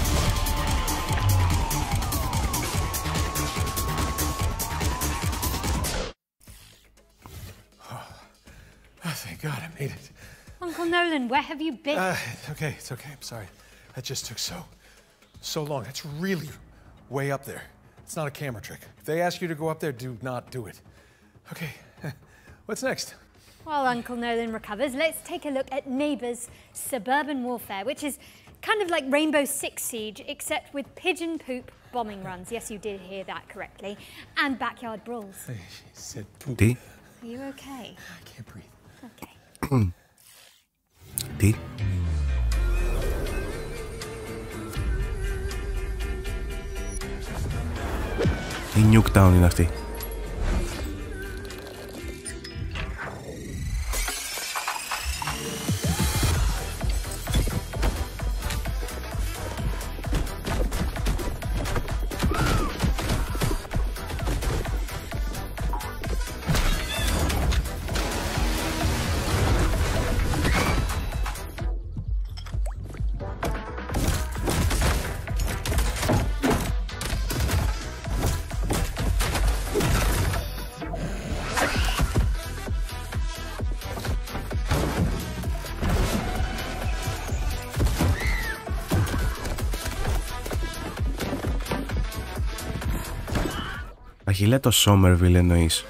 Thank God I made it. Uncle Nolan, where have you been? It's okay. I'm sorry. That just took so long. That's really way up there. It's not a camera trick. If they ask you to go up there, do not do it. Okay, what's next? While Uncle Nolan recovers, let's take a look at Neighbours Suburban Warfare, which is kind of like Rainbow Six Siege, except with pigeon poop bombing runs. Yes, you did hear that correctly. And backyard brawls. She said poop. Are you okay? I can't breathe. Okay. Τι? Η Nuketown είναι αυτή. Αχιλέ, το Somerville εννοείς?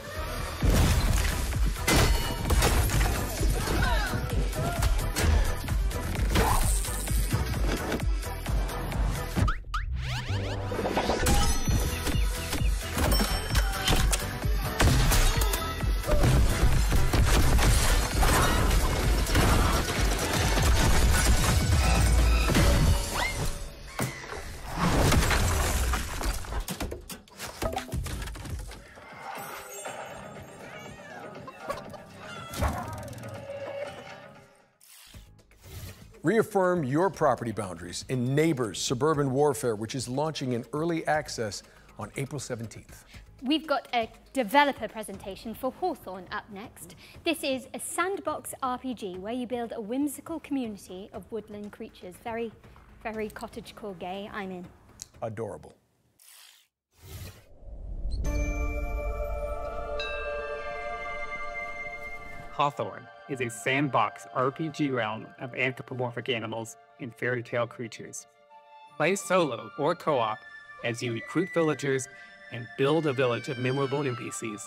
Reaffirm your property boundaries in Neighbours Suburban Warfare, which is launching in early access on April 17th. We've got a developer presentation for Hawthorne up next. This is a sandbox RPG where you build a whimsical community of woodland creatures. Very, very cottagecore gay. I'm in. Adorable. Hawthorne is a sandbox RPG realm of anthropomorphic animals and fairy tale creatures. Play solo or co-op as you recruit villagers and build a village of memorable NPCs.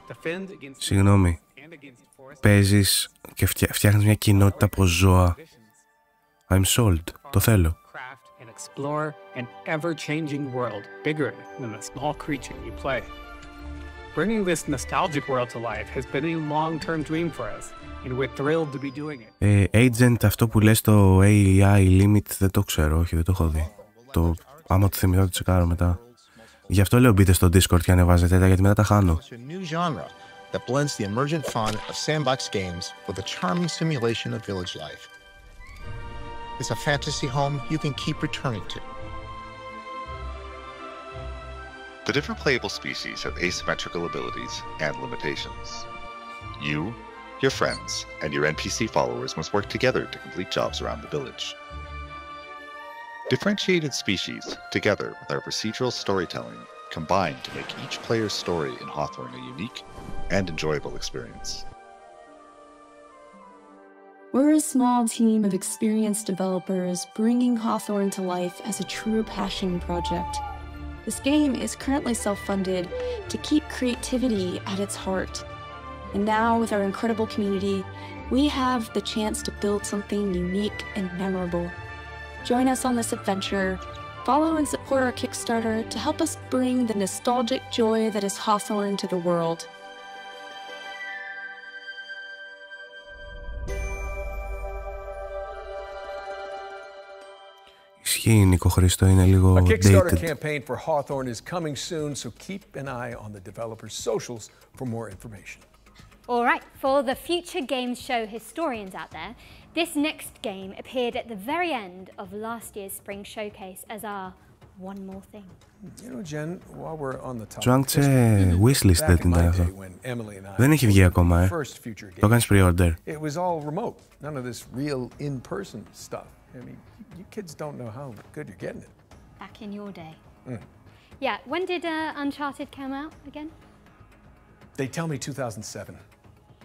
Defend against... Συγγνώμη. Παίζεις και φτιάχνεις μια κοινότητα από ζώα. I'm sold. Το θέλω. Craft and explore an ever-changing world bigger than the small creature you play. Bringing this nostalgic world to life has been a long-term dream for us, and we're thrilled to be doing it. Agent, αυτό που λες το AI Limit δεν το ξέρω, όχι, δεν το έχω δει. Άμα το θυμηθώ το τσεκάρω μετά. Γι' αυτό λέω μπείτε στο Discord και ανεβάζετε τα, γιατί μετά τα χάνω. That blends the emergent fun of sandbox games with a charming simulation of village life. It's a fantasy home you can keep returning to. The different playable species have asymmetrical abilities and limitations. You, your friends, and your NPC followers must work together to complete jobs around the village. Differentiated species, together with our procedural storytelling, combine to make each player's story in Hawthorne a unique and enjoyable experience. We're a small team of experienced developers bringing Hawthorne to life as a true passion project. This game is currently self-funded to keep creativity at its heart. And now, with our incredible community, we have the chance to build something unique and memorable. Join us on this adventure Follow and support our Kickstarter to help us bring the nostalgic joy that is Hawthorne to the world. Ισχύει, Νίκο Χρήστο, είναι λίγο A Kickstarter dated. campaign for Hawthorne is coming soon, so keep an eye on the developer's socials for more information. All right, for the future games show historians out there, this next game appeared at the very end of last year's spring showcase as our one more thing. You know, Jen, while we're on the topic, Σου άνοιξε wishlist, δεν ήταν αυτό. Δεν έχει βγει ακόμα, Το κάνεις pre-order. It was all remote. None of this real in-person stuff. I mean, you kids don't know how good you're getting it. Back in your day. Yeah, when did Uncharted come out again? They tell me 2007.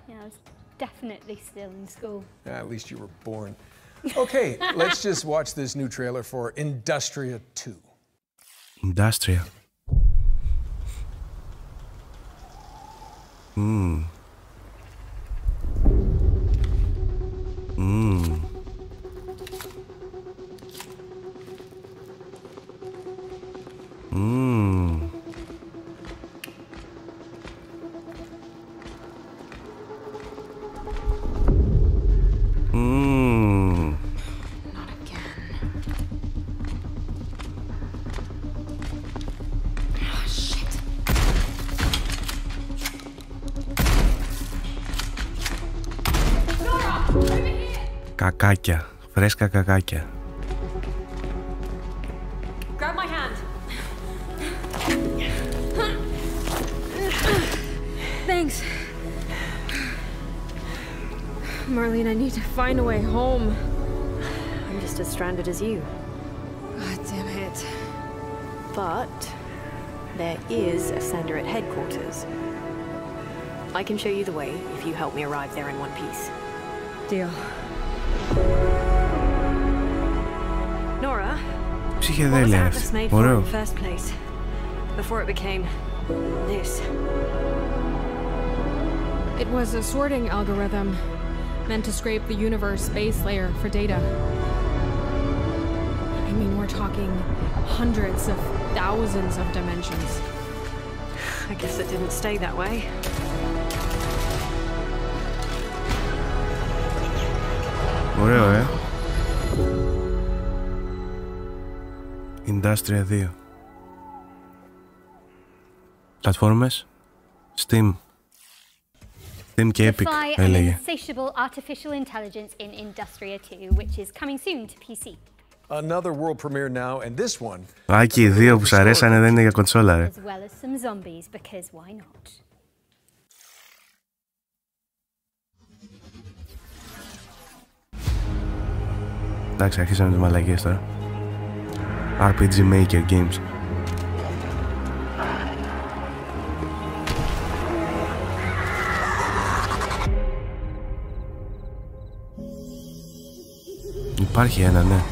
Yeah, I was definitely still in school. At least you were born. Okay, let's just watch this new trailer for Industria 2. Industria. Κακάκια, φρέσκα κακάκια. Grab my hand. Thanks. Marlene, I need to find a way home. I'm just as stranded as you. God damn it. But there is a sender at headquarters. I can show you the way if you help me arrive there in one piece. Deal. Nora, Ψυχεδέλεια what was αυτή. Atlas made for Ωραίο. in the first place? Before it became this. It was a sorting algorithm meant to scrape the universe base layer for data. I mean, we're talking hundreds of thousands of dimensions. I guess it didn't stay that way. Ωραίο, Industria 2. Πλατφόρμες, Steam. Steam και Epic, Defy an έλεγε. insatiable artificial intelligence in Industria 2, which is coming soon to PC. Another world premiere now, and this one. Α, και οι δύο που σ' αρέσανε δεν είναι για κονσόλα, ρε. As well as some zombies, because why not? Εντάξει, αρχίσαμε τις μαλακίες τώρα. RPG Maker Games. Υπάρχει ένα, ναι.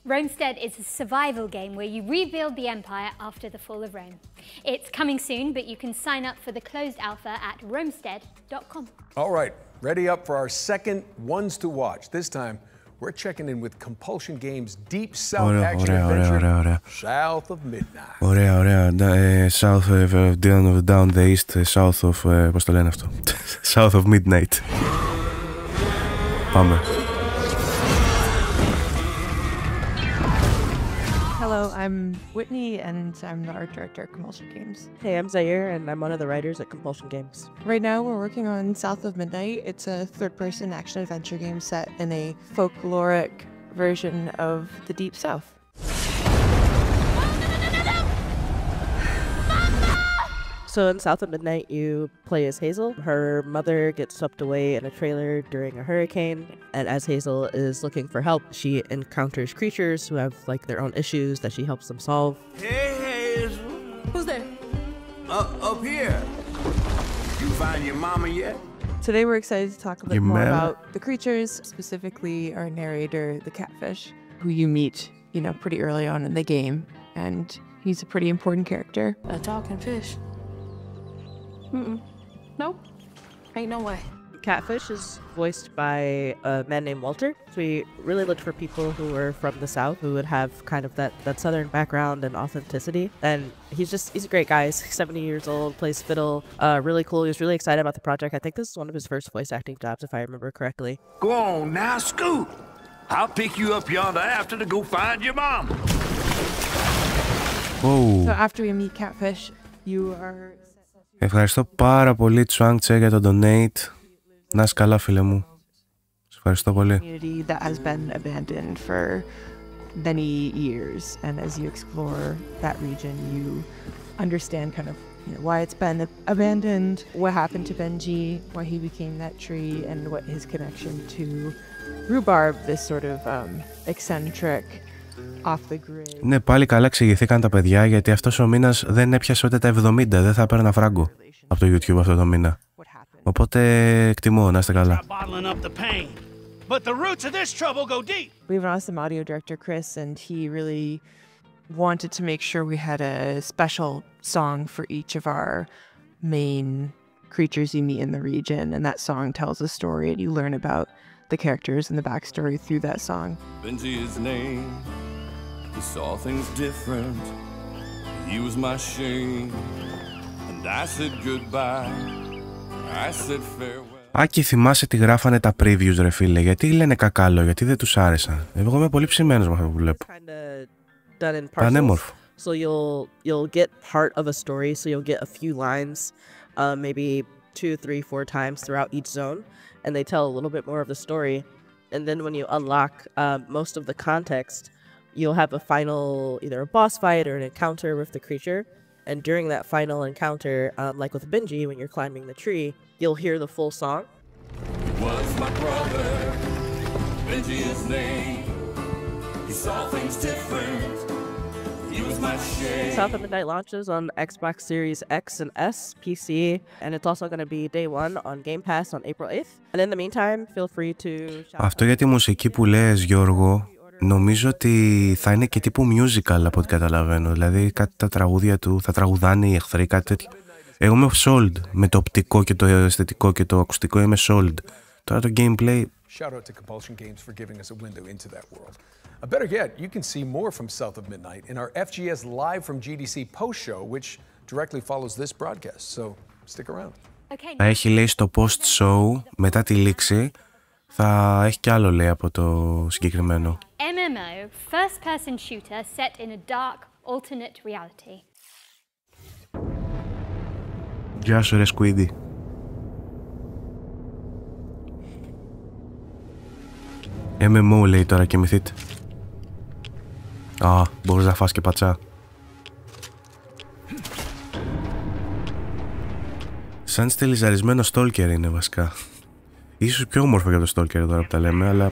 Romestead is a survival game where you rebuild the empire after the fall of Rome. It's coming soon, but you can sign up for the closed alpha at romestead.com. All right, ready up for our second ones to watch. This time, we're checking in with Compulsion Games Deep South Action Adventure South of Midnight. Ωραία. South down the east, south of... πώς το λένε αυτό? South of Midnight. Πάμε. Hello, I'm Whitney, and I'm the art director at Compulsion Games. Hey, I'm Zaire, and I'm one of the writers at Compulsion Games. Right now, we're working on South of Midnight. It's a third-person action-adventure game set in a folkloric version of the Deep South. So in South of Midnight, you play as Hazel. Her mother gets swept away in a trailer during a hurricane, and as Hazel is looking for help, she encounters creatures who have like their own issues that she helps them solve. Hey, Hazel. Who's there? Up here. You find your mama yet? Today, we're excited to talk a bit more about the creatures, specifically our narrator, the catfish, who you meet, pretty early on in the game, and he's a pretty important character. A talking fish. Nope. Ain't no way. Catfish is voiced by a man named Walter. We really looked for people who were from the South who would have kind of that Southern background and authenticity. And he's a great guy. He's 70 years old, plays fiddle, really cool. He was really excited about the project. I think this is one of his first voice acting jobs, if I remember correctly. Go on now, scoot. I'll pick you up yonder after to go find your mom. So after we meet Catfish, you are... Ευχαριστώ πάρα πολύ Τσουάνγτσε για το donate. Να είσαι καλά, φίλε μου. Σε ευχαριστώ πολύ. Community that has been abandoned for many years, and as you explore that region, you understand kind of why it's been abandoned, what happened to Benji, why he became that tree, and what his connection to Rhubarb, this sort of eccentric, off the grid. Ναι, πάλι καλά εξηγηθήκαν τα παιδιά, γιατί αυτός ο μήνας δεν έπιασε ούτε τα 70, δεν θα έπαιρνα φράγκο από το YouTube αυτό το μήνα. Οπότε εκτιμώ, να είστε καλά. We have an awesome audio director, Chris, and he really wanted to make sure we had a special song for each of our main creatures you meet in the region, and that song tells a story, and you learn about the characters and the backstory through that song. Benji his name, he saw things different, he was my shame, and I said goodbye, I said farewell. Άκη, θυμάσαι τι γράφανε τα previews, ρε φίλε? Γιατί λένε κακάλο, γιατί δεν τους άρεσαν? Εγώ είμαι πολύ ψημένος με αυτό που βλέπω. Πανέμορφο. So you'll get part of a story, so you'll get a few lines, maybe 2, 3, 4 times throughout each zone, and they tell a little bit more of the story. And then when you unlock most of the context, you'll have a final, either a boss fight or an encounter with the creature. And during that final encounter, like with Benji, when you're climbing the tree, you'll hear the full song. It was my brother, Benji his name, he saw things different, he was my shame. South of Midnight launches on Xbox Series X and S, PC, and it's also going to be day 1 on Game Pass on April 8th. And in the meantime, feel free to... Αυτό για τη μουσική που λες, Γιώργο, νομίζω ότι θα είναι και τύπου musical από ό,τι καταλαβαίνω. Δηλαδή κάτι τα τραγούδια του θα τραγουδάνε οι εχθροί, κάτι τέτοιο. Εγώ είμαι sold με το οπτικό και το αισθητικό και το ακουστικό, είμαι sold. Τώρα το gameplay... Shout out to Compulsion Games for giving us a window into that world. Better yet, you can see more from South of Midnight in our FGS Live from GDC post show, which directly follows this broadcast. So stick around. Θα έχει, λέει, στο post show μετά τη λήξη, θα έχει κι άλλο, λέει, από το συγκεκριμένο. MMO, first-person shooter set in a dark alternate reality. Γεια σου, ρε Σκουίντι. MMO, λέει, τώρα, κοιμηθείτε. Α, μπορείς να φας και πατσά. Σαν στελιζαρισμένο stalker είναι βασικά. Ίσως πιο όμορφο για το stalker τώρα που τα λέμε, αλλά...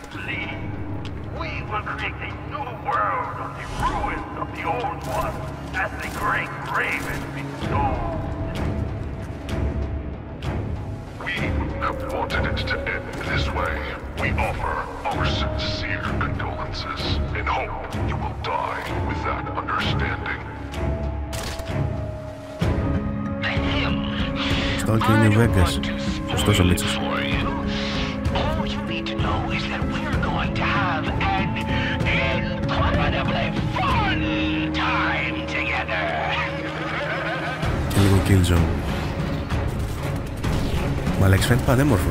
Wanted it to end this way. We offer our sincere condolences and hope you will die with that understanding. Stalker New Vegas. Σωστός ο Μίτσος. All you need to know is that we're going to have Killzone. Μα Alex φαίνεται πανέμορφο,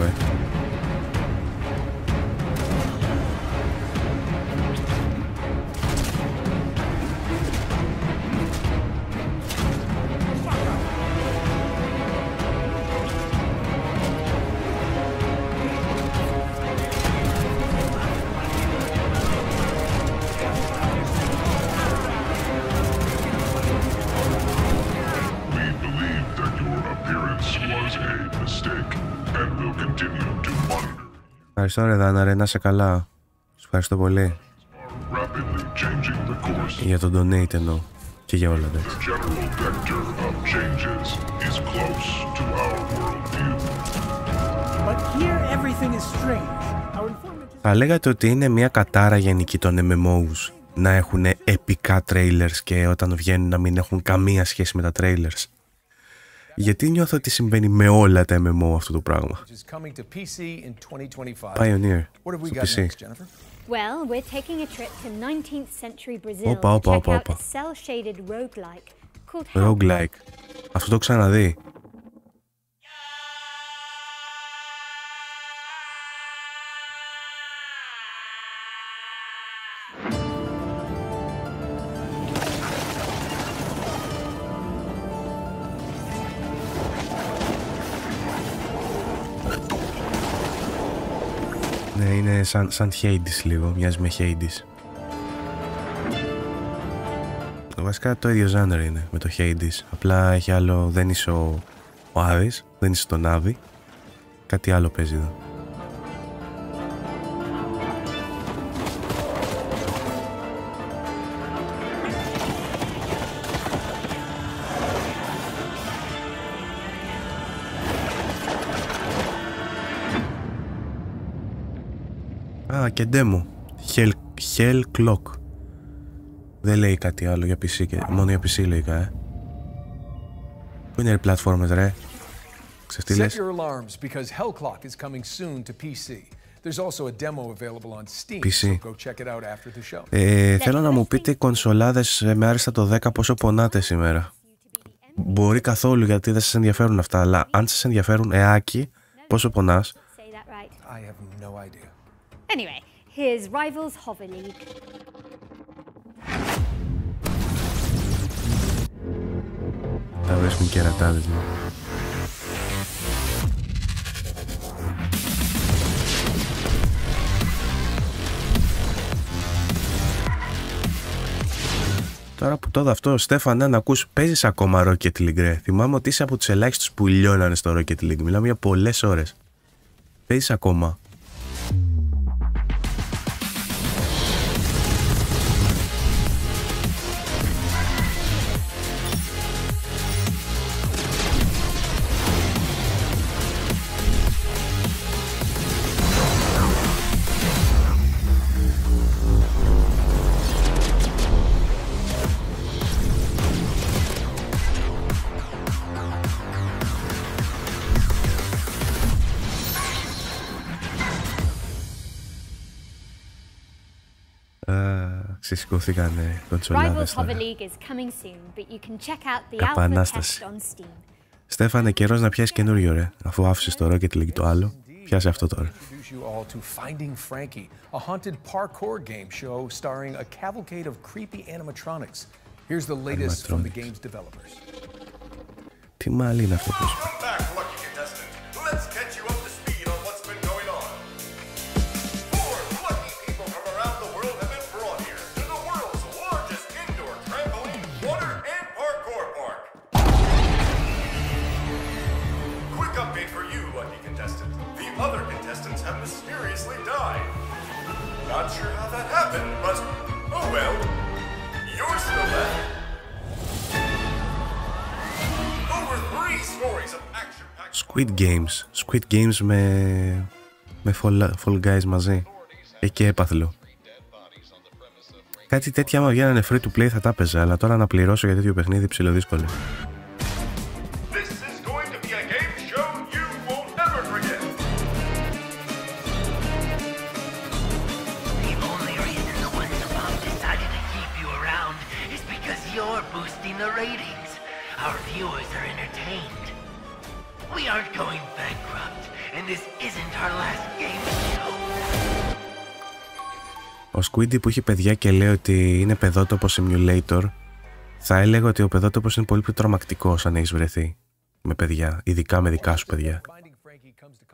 Ευχαριστώ ρε Δάνα ρε, να είσαι καλά. Σου ευχαριστώ πολύ. Για τον donate εννοώ. Και για όλα εντάξει. Θα λέγατε ότι είναι μια κατάρα γενική των MMOs να έχουν επικά trailers και όταν βγαίνουν να μην έχουν καμία σχέση με τα trailers? Γιατί νιώθω ότι συμβαίνει με όλα τα MMO αυτό το πράγμα. Pioneer, στο PC. Well, we're taking a trip to 19th century Brazil to check out a cell-shaded roguelike called Roguelike. Αυτό το ξαναδεί. Ναι, είναι σαν Hades λίγο, μοιάζει με Hades. Βασικά το ίδιο ζάνερ είναι με το Hades. Απλά έχει άλλο, δεν είσαι ο Άδης, δεν είσαι τον Άβη. Κάτι άλλο παίζει εδώ. Α, και demo. Hell Clock. Δεν λέει κάτι άλλο για PC, μόνο για PC λογικά, Πού είναι οι πλατφόρμες ρε? Ξεφτύλες. PC. Θέλω να μου πείτε οι κονσολάδες με άριστα το 10 πόσο πονάτε σήμερα. Μπορεί καθόλου γιατί δεν σας ενδιαφέρουν αυτά, αλλά αν σας ενδιαφέρουν, Άκη, πόσο πονάς? Anyway, here's Rivals Hover League. Θα βρίσκουν κερατάδες μου. Τώρα που το αυτό, Στέφανε, να ακούς, παίζεις ακόμα Rocket League ρε? Θυμάμαι ότι είσαι από τους ελάχιστους που λιώνανε στο Rocket League. Μιλάμε για πολλές ώρες. Παίζεις ακόμα? Ξεσηκωθήκανε κονσολάδες τώρα. Επανάσταση. Στέφανε, καιρός να πιάσεις καινούριο ρε. Αφού άφησες το Rocket League το άλλο, πιάσε αυτό τώρα. Τι μάλι είναι αυτό που σου? Not sure how that happened, but oh well. You're still left. Over 3 stories of action-packed Squid Games. Squid Games με Fall Guys μαζί. Και έπαθλο. Κάτι τέτοια άμα βγαίνανε free to play θα τα έπαιζα, αλλά τώρα να πληρώσω για τέτοιο παιχνίδι ψιλοδύσκολο. our viewers are entertained. We aren't going bankrupt, and this isn't our last game show. Ο Squiddy που έχει παιδιά και λέει ότι είναι παιδότοπο simulator, θα έλεγα ότι ο παιδότοπος είναι πολύ πιο τρομακτικός αν έχεις βρεθεί με παιδιά, ειδικά με δικά σου παιδιά.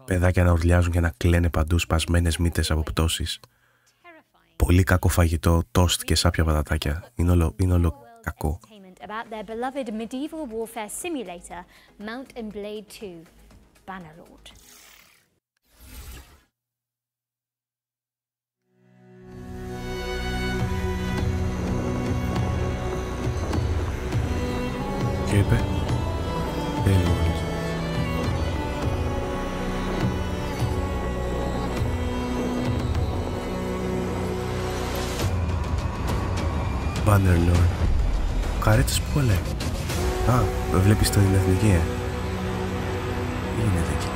Παιδάκια να ουρλιάζουν και να κλαίνε παντού, σπασμένες μύτες από πτώσεις. Πολύ κακό φαγητό, τόστ και σάπια πατατάκια. Είναι όλο κακό. About their beloved medieval warfare simulator, Mount and Blade 2, Bannerlord. Και είπε, Bannerlord. Καρέτες που λέει. Α, βλέπεις την εθνική, γίνεται εκεί.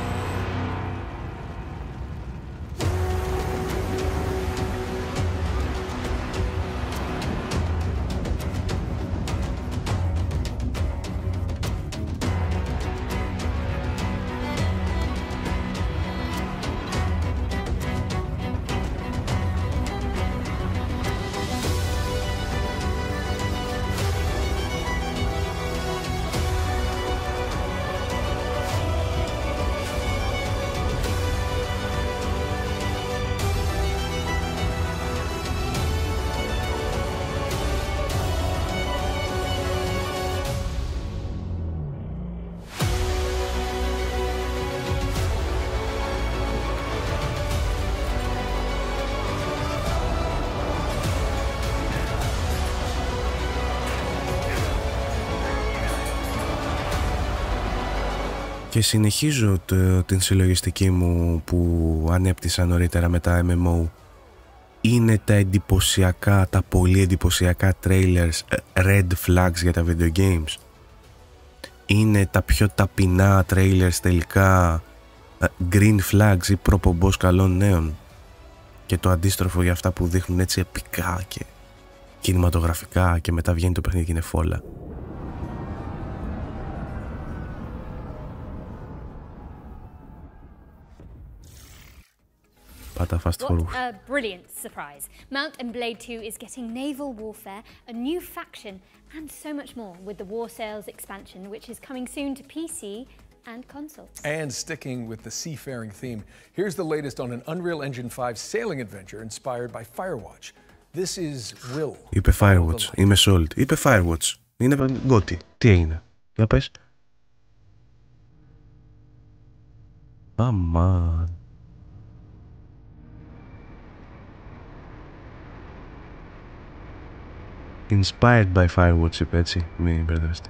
Και συνεχίζω την συλλογιστική μου που ανέπτυσα νωρίτερα με τα MMO. Είναι τα εντυπωσιακά, τα πολύ εντυπωσιακά trailers red flags για τα video games. Είναι τα πιο ταπεινά trailers τελικά green flags ή προπομπός καλών νέων. Και το αντίστροφο για αυτά που δείχνουν έτσι επικά και κινηματογραφικά και μετά βγαίνει το παιχνίδι και είναι φόλα. What a brilliant surprise. Mount and Blade 2 is getting naval warfare, a new faction, and so much more with the War Sales expansion, which is coming soon to PC and consoles. And sticking with the seafaring theme, here's the latest on an Unreal Engine 5 sailing adventure inspired by Firewatch. This is Will. Είπε Firewatch, είμαι sold. Είπε Firewatch. Είναι γκότι. Τι έγινε? Για πες. Αμάν. Inspired by Firewatch, είπε έτσι, μην μπερδεύεστε.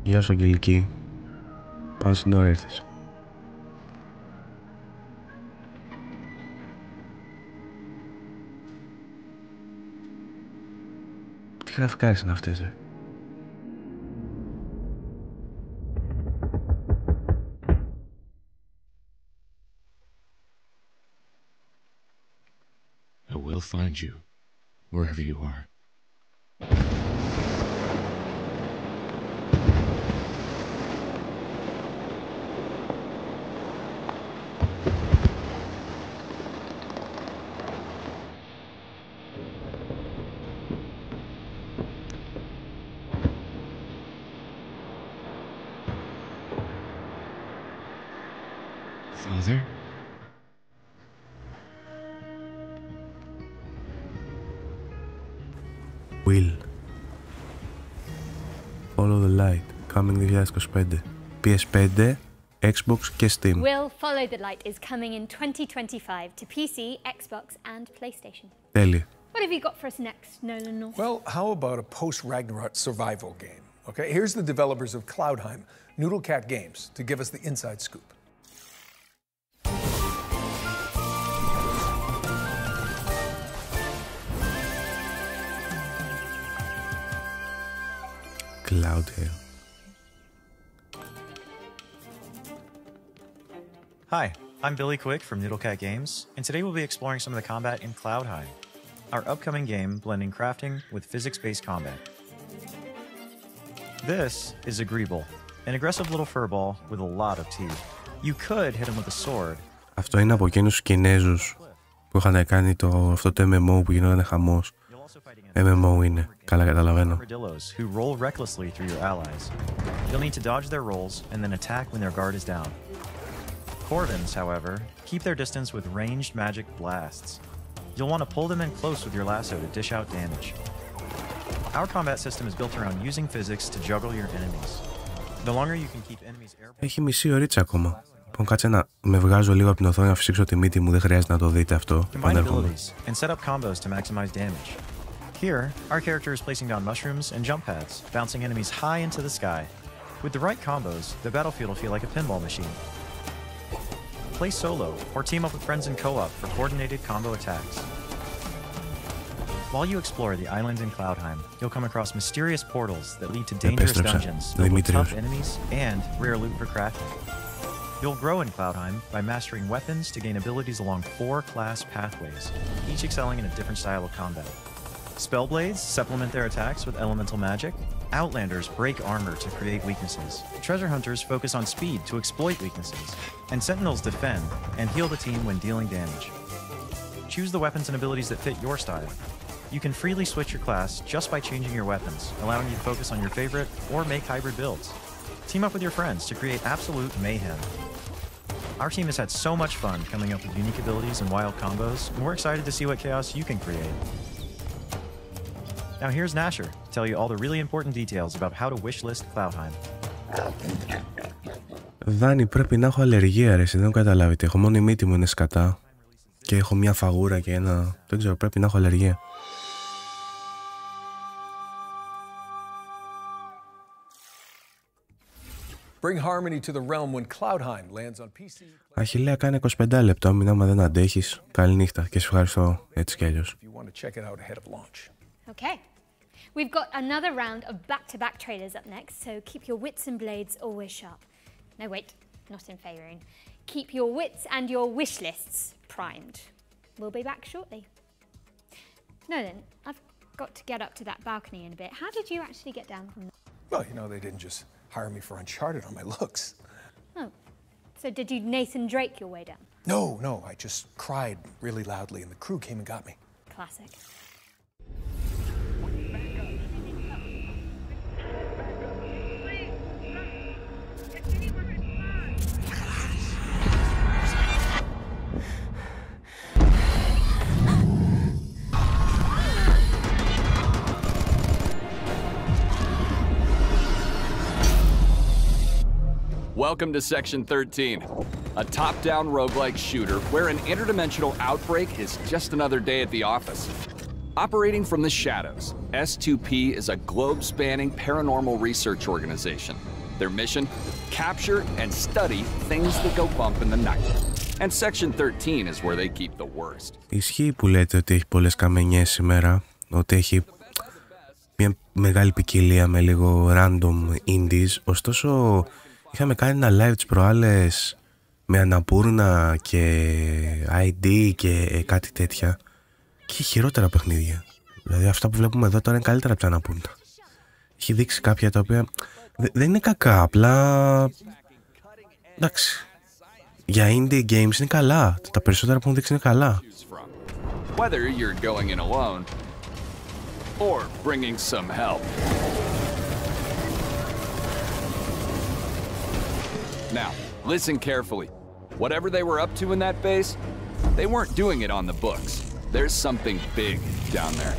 Γεια σου Αγγελική, πάνω στην ώρα ήρθες. Τι γραφικάρες είναι αυτές, ρε? I will find you, wherever you are. Father? Will. Follow the light. Coming 2025. PS5, Xbox και Steam. Will Follow the Light is coming in 2025 to PC, Xbox and PlayStation. Τέλεια. What have you got for us next, Nolan North? Well, how about a post-Ragnarok survival game? Okay, here's the developers of Cloudheim, Noodlecat Games, to give us the inside scoop. Cloudhail. Hi, I'm Billy Quick from Noodlecat Games, and today we'll be exploring some of the combat in Cloudhail, our upcoming game blending crafting with physics-based combat. This is a Greeble, an aggressive little furball with a lot of teeth. You could hit him with a sword. Αυτό είναι από εκείνους τους Κινέζους που είχαν κάνει αυτό το MMO που γινόταν χαμός. MMO είναι, καλά καταλαβαίνω. Who roll recklessly through your allies. You'll need to dodge their rolls and then attack when their guard is down. Corvins, however, keep their distance with ranged magic blasts. You'll want to pull them in close with your lasso to dish out damage. Our combat system is built around using physics to juggle your enemies. The longer you can keep enemies airborne... Έχει μισή ωρίτσα ακόμα. Λοιπόν, κάτσε να με βγάζω λίγο από την οθόνη να φυσήξω τη μύτη μου, δεν χρειάζεται να το δείτε αυτό. Combine abilities and set up combos to maximize damage. Here, our character is placing down mushrooms and jump pads, bouncing enemies high into the sky. With the right combos, the battlefield will feel like a pinball machine. Play solo or team up with friends in co-op for coordinated combo attacks. While you explore the islands in Cloudheim, you'll come across mysterious portals that lead to dangerous dungeons filled with tough enemies and rare loot for crafting. You'll grow in Cloudheim by mastering weapons to gain abilities along 4 class pathways, each excelling in a different style of combat. Spellblades supplement their attacks with elemental magic. Outlanders break armor to create weaknesses. Treasure hunters focus on speed to exploit weaknesses. And sentinels defend and heal the team when dealing damage. Choose the weapons and abilities that fit your style. You can freely switch your class just by changing your weapons, allowing you to focus on your favorite or make hybrid builds. Team up with your friends to create absolute mayhem. Our team has had so much fun coming up with unique abilities and wild combos, and we're excited to see what chaos you can create. Now here's Nasher to tell you all the really important details about how to wishlist Cloudheim. Δάνη, πρέπει να έχω αλλεργία ρε, δεν έχω καταλάβει. Έχω μόνο η μύτη μου είναι σκατά και έχω μια φαγούρα και ένα... Δεν ξέρω, πρέπει να έχω αλλεργία. Bring harmony to the realm when Cloudheim lands on PC. Αχιλλέα, κάνει 25 λεπτά, μην άμα δεν αντέχεις. Καλή νύχτα και σε ευχαριστώ έτσι κι αλλιώς. Okay, we've got another round of back-to-back trailers up next, so keep your wits and blades always sharp. No, wait, not in Faerun. Keep your wits and your wish lists primed. We'll be back shortly. Nolan, I've got to get up to that balcony in a bit. How did you actually get down from there? Well, you know, they didn't just hire me for Uncharted on my looks. Oh, so did you Nathan Drake your way down? No, I just cried really loudly and the crew came and got me. Classic. Welcome to Section 13, a top-down roguelike shooter where an interdimensional outbreak is just another day at the office. Operating from the shadows, S2P is a globe-spanning paranormal research organization. Their mission? Capture and study things that go bump in the night. And Section 13 is where they keep the worst. Ισχύει που λέτε ότι έχει πολλές καμενιές σήμερα, ότι έχει μια μεγάλη ποικιλία με λίγο random indies, ωστόσο είχαμε κάνει ένα live τις προάλλες με Αναπούρνα και ID και κάτι τέτοια και χειρότερα παιχνίδια. Δηλαδή αυτά που βλέπουμε εδώ τώρα είναι καλύτερα από τα Αναπούρνα. Έχει δείξει κάποια τα οποία δεν είναι κακά, απλά εντάξει, για indie games είναι καλά. Τα περισσότερα που έχουν δείξει είναι καλά. Whether you're going in alone or bringing some help. Now, listen carefully. Whatever they were up to in that base, they weren't doing it on the books. There's something big down there.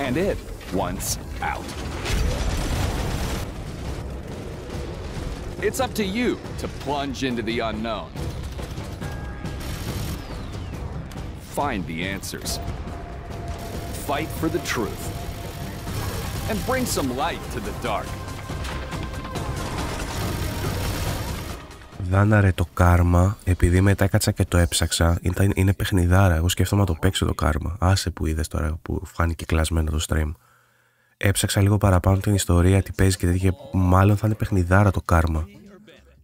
And it wants out. It's up to you to plunge into the unknown. Find the answers. Fight for the truth. And bring some light to the dark. Δάναρε το κάρμα, επειδή μετά έκατσα και το έψαξα, είναι παιχνιδάρα. Εγώ σκέφτομαι να το παίξω το κάρμα. Άσε που είδες τώρα που φάνηκε κλασμένο το stream. έψαξα λίγο παραπάνω την ιστορία, τι παίζει και τέτοια. Μάλλον θα είναι παιχνιδάρα το κάρμα.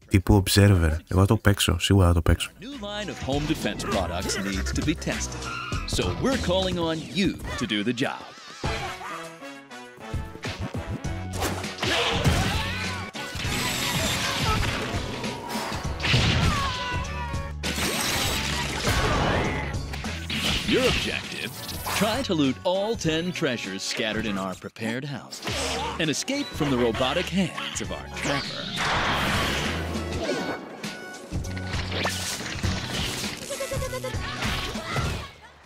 Τύπου Observer. Εγώ θα το παίξω, σίγουρα θα το παίξω. Your objective, try to loot all 10 treasures scattered in our prepared houses and escape from the robotic hands of our trapper.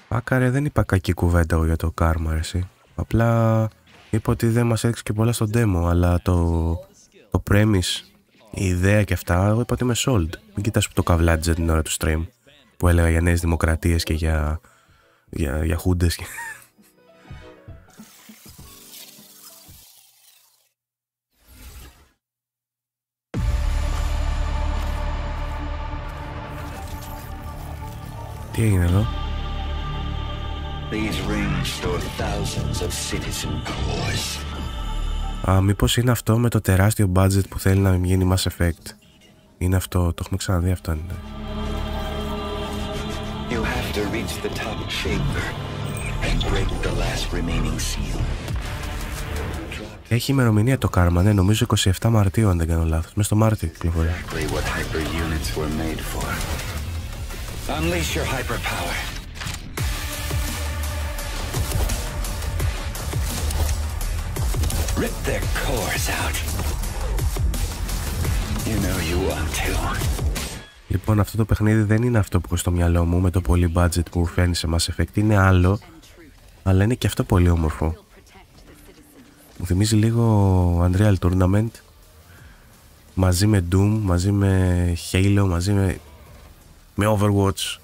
Άκαρε, δεν είπα κακή κουβέντα εγώ για το κάρμα, εσύ. Απλά είπα ότι δεν μας έδειξε και πολλά στο demo, αλλά το premise, η ιδέα και αυτά, εγώ είπα ότι είμαι sold. Μην κοιτάς που το καβλάτιζε την ώρα του stream, που έλεγα για νέες δημοκρατίες και για χούντες και... Τι έγινε εδώ? Μήπως είναι αυτό με το τεράστιο budget που θέλει να γίνει Mass Effect? Είναι αυτό, το έχουμε ξαναδεί αυτό, είναι. You have to reach the top chamber and break the last remaining seal. Έχει ημερομηνία το κάρμα, ναι, νομίζω 27 Μαρτίου αν δεν κάνω λάθος. Μες στο Μάρτιο κυκλοφορεί. What hyper units were made for. Unleash your hyperpower. Rip their cores out. You know you want to. Λοιπόν, αυτό το παιχνίδι δεν είναι αυτό που έχω στο μυαλό μου με το πολύ budget που φέρνει σε Mass Effect. Είναι άλλο, αλλά είναι και αυτό πολύ όμορφο. Μου θυμίζει λίγο Unreal Tournament μαζί με Doom, μαζί με Halo, μαζί με Overwatch.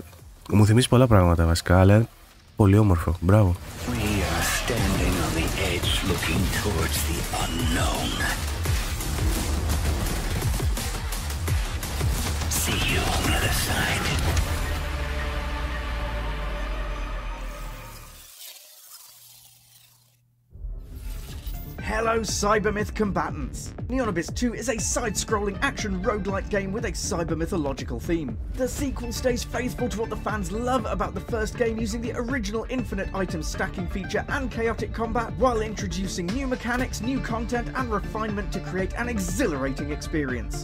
Μου θυμίζει πολλά πράγματα βασικά, αλλά πολύ όμορφο. Μπράβο. See you on the other side. Hello, Cybermyth combatants! Neonabyss 2 is a side-scrolling action roguelike game with a cyber-mythological theme. The sequel stays faithful to what the fans love about the first game, using the original infinite item stacking feature and chaotic combat, while introducing new mechanics, new content, and refinement to create an exhilarating experience.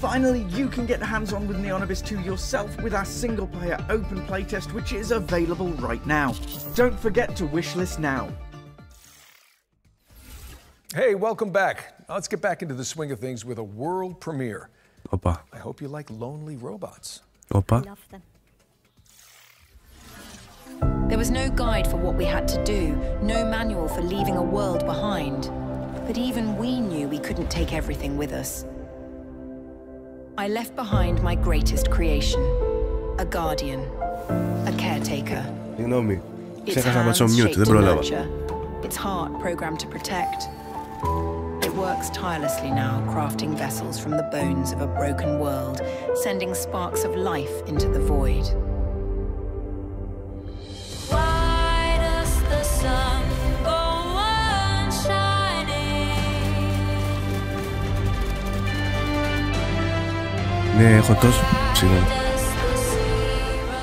Finally, you can get hands-on with Neonabyss 2 yourself with our single-player open playtest, which is available right now. Don't forget to wishlist now. Hey, welcome back. Now let's get back into the swing of things with a world premiere. Opa. I hope you like lonely robots. Opa. I love them. There was no guide for what we had to do, no manual for leaving a world behind. But even we knew we couldn't take everything with us. I left behind my greatest creation, a guardian, a caretaker. Συγγνώμη, ξέχασα να πατήσω mute, δεν πρόλαβα. Its heart programmed to protect. It works tirelessly now, crafting vessels from the bones of a broken world, sending sparks of life into the void. Why does the sun go on shining? Ναι, έχω τόσο... Συγγνώμη.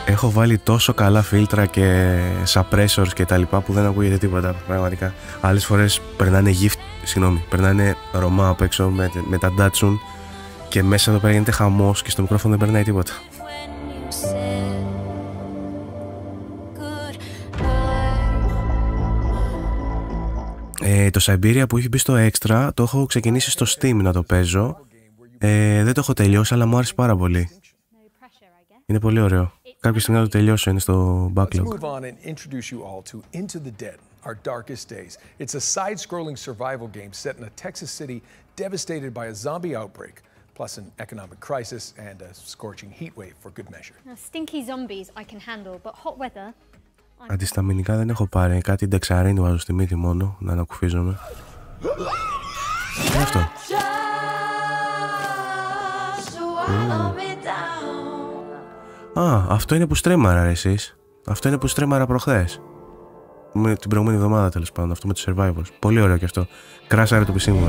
Έχω βάλει τόσο καλά φίλτρα και suppressors και τα λοιπά που δεν ακούγεται τίποτα πραγματικά. Άλλες φορές περνάνε περνάνε Ρωμά απ' έξω με τα Datsun και μέσα εδώ πέρα γίνεται χαμός και στο μικρόφωνο δεν περνάει τίποτα. Το Siberia που έχει μπει στο Extra το έχω ξεκινήσει στο Steam να το παίζω. Δεν το έχω τελειώσει, αλλά μου άρεσε πάρα πολύ. Είναι πολύ ωραίο. Κάποια στιγμή να το τελειώσω, είναι στο backlog. Let's move on and introduce you all to Into the Dead, Our Darkest Days. It's a side-scrolling survival game set in a Texas city devastated by a zombie outbreak, plus an economic crisis and a scorching heat wave for good measure. Now, stinky zombies I can handle, but hot weather... Αντισταμινικά δεν έχω πάρει. Κάτι ντεξαρίνι βάζω στη μύτη μόνο, να ανακουφίζομαι. Τι είναι αυτό? Α, αυτό είναι που στρέμαρα ρε εσείς. Αυτό είναι που στρέμαρα προχθές. με την προηγούμενη εβδομάδα, τέλος πάντων, αυτό με τους survivors. Πολύ ωραίο και αυτό. Κράσαρε το PC μου,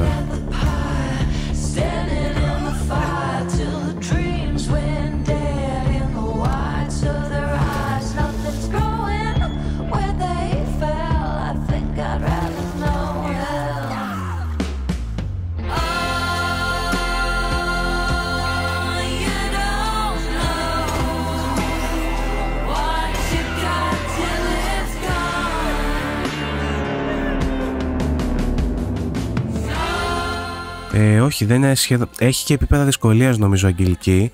όχι, δεν είναι σχεδόν. Έχει και επίπεδα δυσκολίας, νομίζω, αγγελική.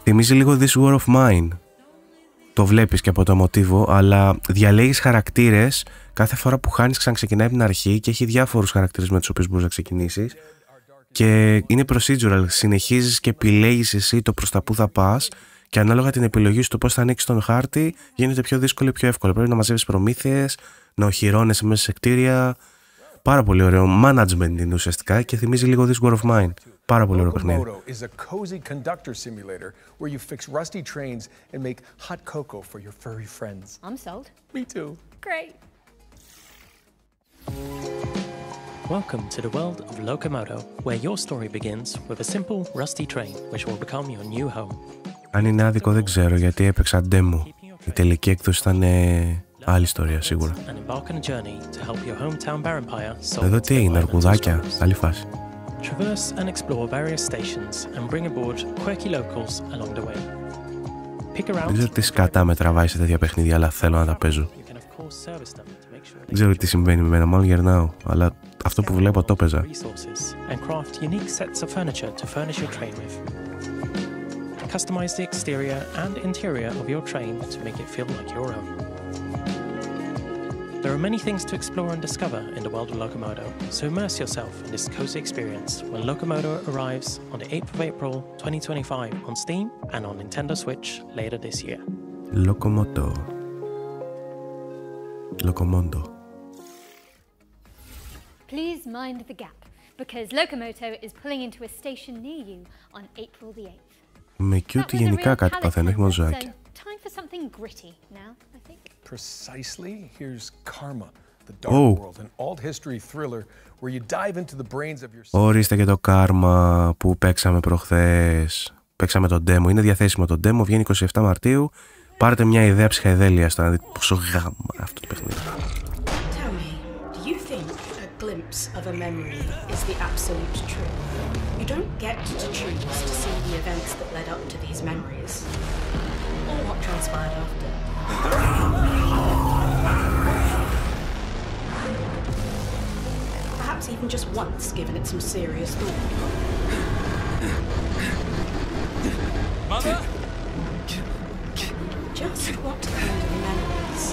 Θυμίζει λίγο This War of Mine. Το βλέπεις και από το μοτίβο, αλλά διαλέγεις χαρακτήρες. Κάθε φορά που χάνεις, ξαναξεκινάει από την αρχή και έχει διάφορους χαρακτήρες με τους οποίους μπορείς να ξεκινήσεις. Και είναι procedural. Συνεχίζεις και επιλέγεις εσύ το προς τα που θα πας. Και ανάλογα την επιλογή σου, το πώς θα ανοίξεις τον χάρτη, γίνεται πιο δύσκολο ή πιο εύκολο. Πρέπει να μαζεύεις προμήθειες, να οχυρώνεσαι μέσα σε κτίρια. Πάρα πολύ ωραίο. Management είναι ουσιαστικά και θυμίζει λίγο This War of Mine. Πάρα πολύ ωραίο παιχνίδι. Welcome to the world of Locomoto, where your story begins with a simple, rusty train, which will become your new home. Αν είναι άδικο δεν ξέρω, γιατί έπαιξα demo. Η τελική έκδοση ήταν άλλη ιστορία, σίγουρα. Εδώ τι έγινε, αρκουδάκια, καλή φάση. Traverse and explore various stations and bring aboard quirky locals along the way. Pick around. Δεν ξέρω τι σκατά με τραβάει σε τέτοια παιχνίδια, αλλά θέλω να τα παίζω. Δεν ξέρω τι συμβαίνει με μένα, μάλλον γερνάω, αλλά αυτό που βλέπω το παίζα. Customize the exterior and interior of your train to make it feel like your own. There are many things to explore and discover in the world of Locomoto, so immerse yourself in this cozy experience when Locomoto arrives on the 8th of April 2025 on Steam and on Nintendo Switch later this year. Locomoto. Locomondo. Please mind the gap, because Locomoto is pulling into a station near you on April the 8th. Με cute γενικά κάτι παθαίνω, όχι μόνο ζωάκια. Time for something gritty now, I think. Precisely. Here's Karma, the Dark World, an alt history thriller where you dive into the brains of your. Ορίστε και το Karma που παίξαμε προχθές. Παίξαμε το demo. Είναι διαθέσιμο το demo. Βγαίνει 27 Μαρτίου. Πάρτε μια ιδέα ψυχαεδέλεια στο να δείτε πόσο γάμα αυτό το παιχνίδι. Tell me, do you think a glimpse of a memory is the absolute truth? You don't get to choose to see the events that led up to these memories, or what transpired after. Perhaps even just once given it some serious thought. Mother? Just what kind of memories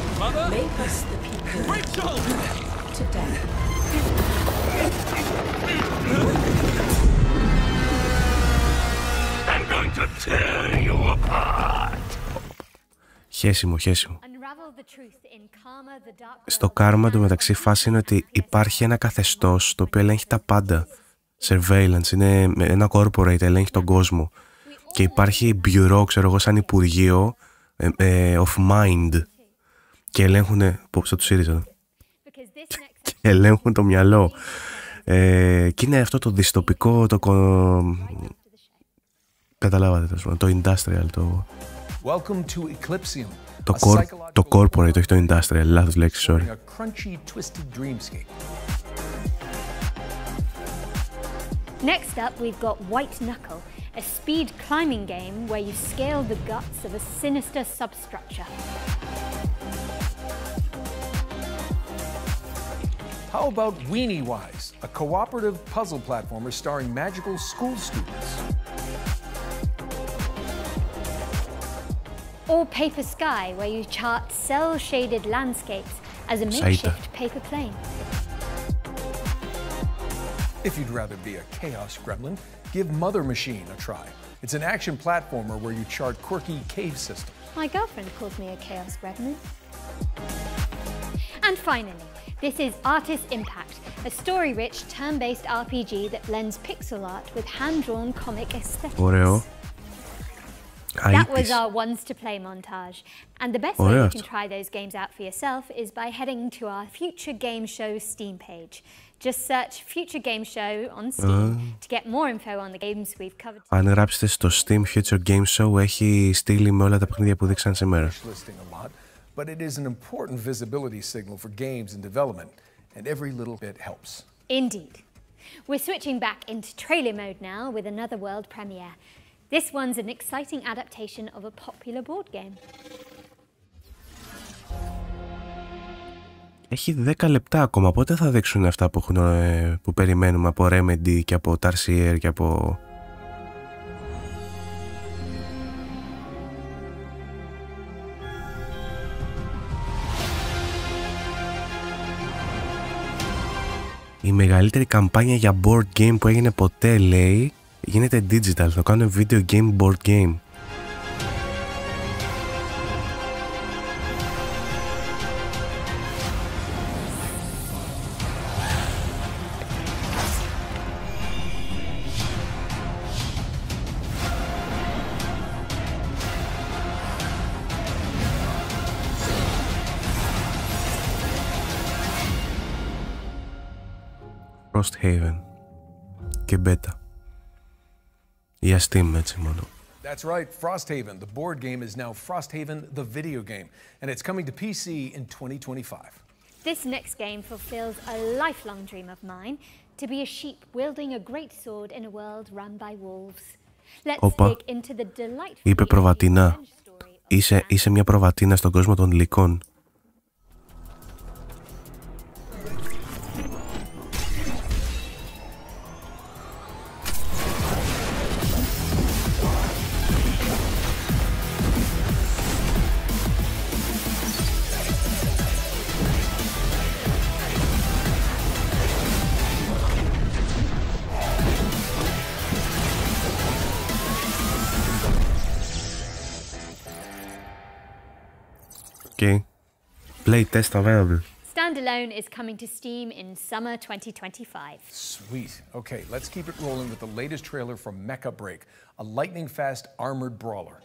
make us the people today? I'm going to tear you apart. Χέσιμο. Στο Karma το μεταξύ φάση είναι ότι υπάρχει ένα καθεστώς το οποίο ελέγχει τα πάντα. Surveillance, είναι ένα corporate, ελέγχει τον κόσμο. Και υπάρχει bureau, ξέρω εγώ, σαν υπουργείο of mind. Και ελέγχουν, πώς θα τους ήρθε, και ελέγχουν το μυαλό. Και είναι αυτό το δυστοπικό, καταλάβατε, το industrial, το corporate, όχι το industrial, λάθος λέξη, sorry. Next up, we've got White Knuckle, a speed climbing game where you scale the guts of a sinister substructure. How about Weenie Wise, a cooperative puzzle platformer starring magical school students? Or Paper Sky, where you chart cell-shaded landscapes as a makeshift paper plane. If you'd rather be a chaos gremlin, give Mother Machine a try. It's an action platformer where you chart quirky cave systems. My girlfriend calls me a chaos gremlin. And finally, this is Artist Impact, a story-rich, turn-based RPG that blends pixel art with hand-drawn comic aesthetics. Ωραίο. That was our ones to play montage. And the best way you can try those games out for yourself is by heading to our Future Game Show Steam page. Just search Future Game Show on Steam to get more info on the games we've covered. Αν γράψετε στο Steam Future Game Show, έχει στήλη με όλα τα παιχνίδια που δείξαν σήμερα. But it is an important visibility signal for games in development, and every little bit helps. Indeed. We're switching back into trailer mode now with another world premiere. This one's an exciting adaptation of a popular board game. Έχει 10 λεπτά ακόμα, πότε θα δείξουν αυτά που περιμένουμε από Remedy και από Tarsier και από... Η μεγαλύτερη καμπάνια για board game που έγινε ποτέ, λέει, γίνεται digital, θα κάνουν video game board game. Frosthaven και beta. Για Steam έτσι μόνο. That's right, Frosthaven. The board game is now Frosthaven, the video game, and it's coming to PC in 2025. This next game fulfills a lifelong dream of mine, to be a sheep wielding a great sword in a world run by wolves. Let's dig into the delightful... Είπε προβατίνα. Είσαι μια προβατίνα στον κόσμο των λυκών. Okay. Play test available. Standalone is coming to Steam in summer 2025. Sweet. Okay, let's keep it rolling with the latest trailer from Mecha Break, a lightning-fast armored brawler.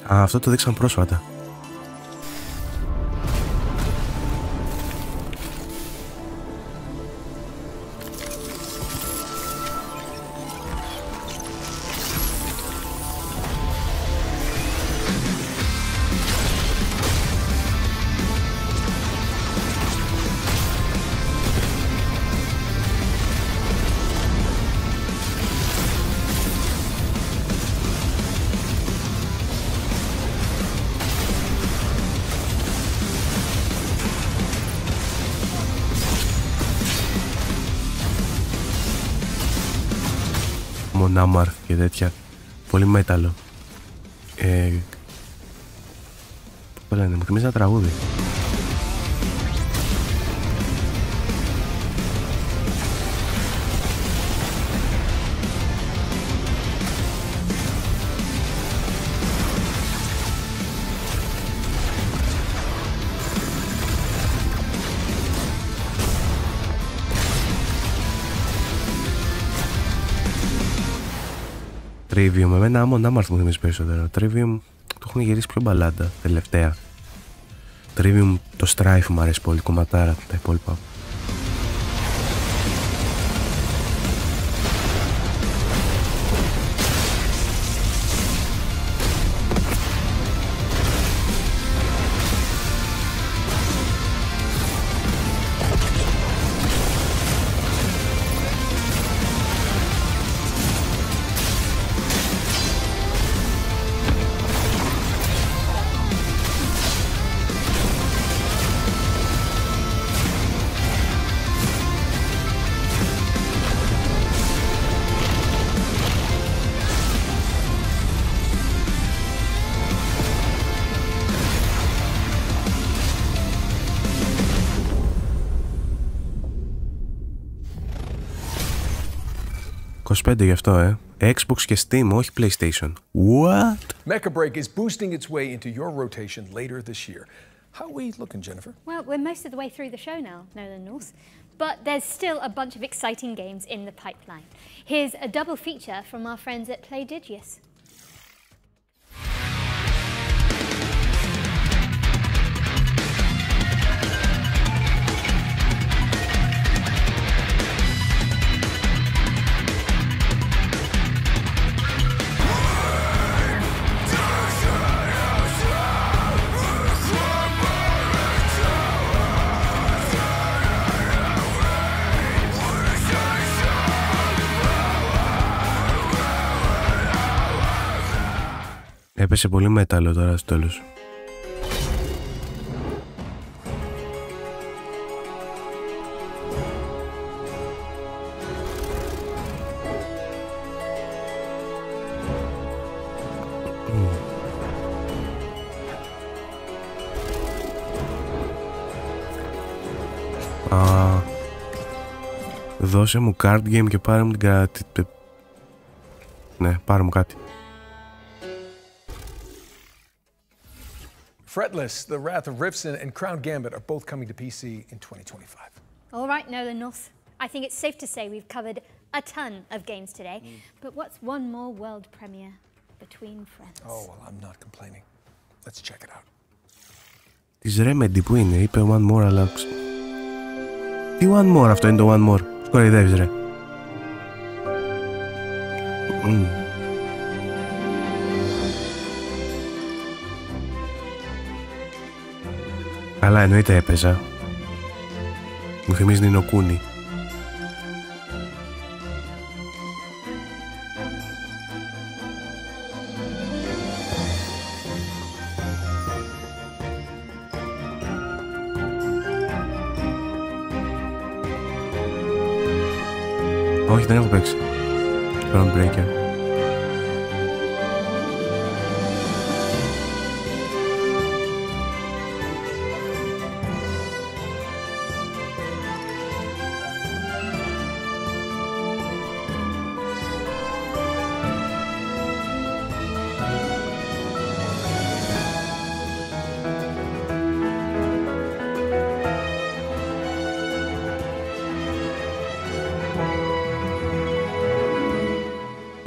Αυτό το δείξαν πρόσφατα. Μονάμαρθ και τέτοια. Πολύ μέταλλο. Πώς λένε, μου θυμίζει ένα τραγούδι. Trivium, εμένα άμον άμαρθ μου θυμίζει περισσότερο. Trivium το έχουν γυρίσει πιο μπαλάντα τελευταία. Trivium το Strife μου αρέσει πολύ, κομματάρα, τα υπόλοιπα. Γι' αυτό, Xbox και Steam, όχι PlayStation. What? Mecha Break is boosting its way into your rotation later this year. How are we looking, Jennifer? Well, we're most of the way through the show now, Nolan North. But there's still a bunch of exciting games in the pipeline. Here's a double feature from our friends at Playdigious. Έπεσε πολύ μέταλλο τώρα στο τέλος. Δώσε μου card game και πάρε μου την κάτι. Ναι, πάρε μου κάτι. Fretless, The Wrath of Rifson, and Crown Gambit are both coming to PC in 2025. All right, Nolan North. I think it's safe to say we've covered a ton of games today. But what's one more world premiere between friends? Oh, well, I'm not complaining. Let's check it out. Της Remedy που είναι, είπε one more, αλλά... Τι one more, αυτό είναι το one more. Κοροϊδεύεις ρε. Αλλά εννοείται έπαιζα. Μου θυμίζει Νινοκούνι. Όχι, δεν έχω παίξει Groundbreaker.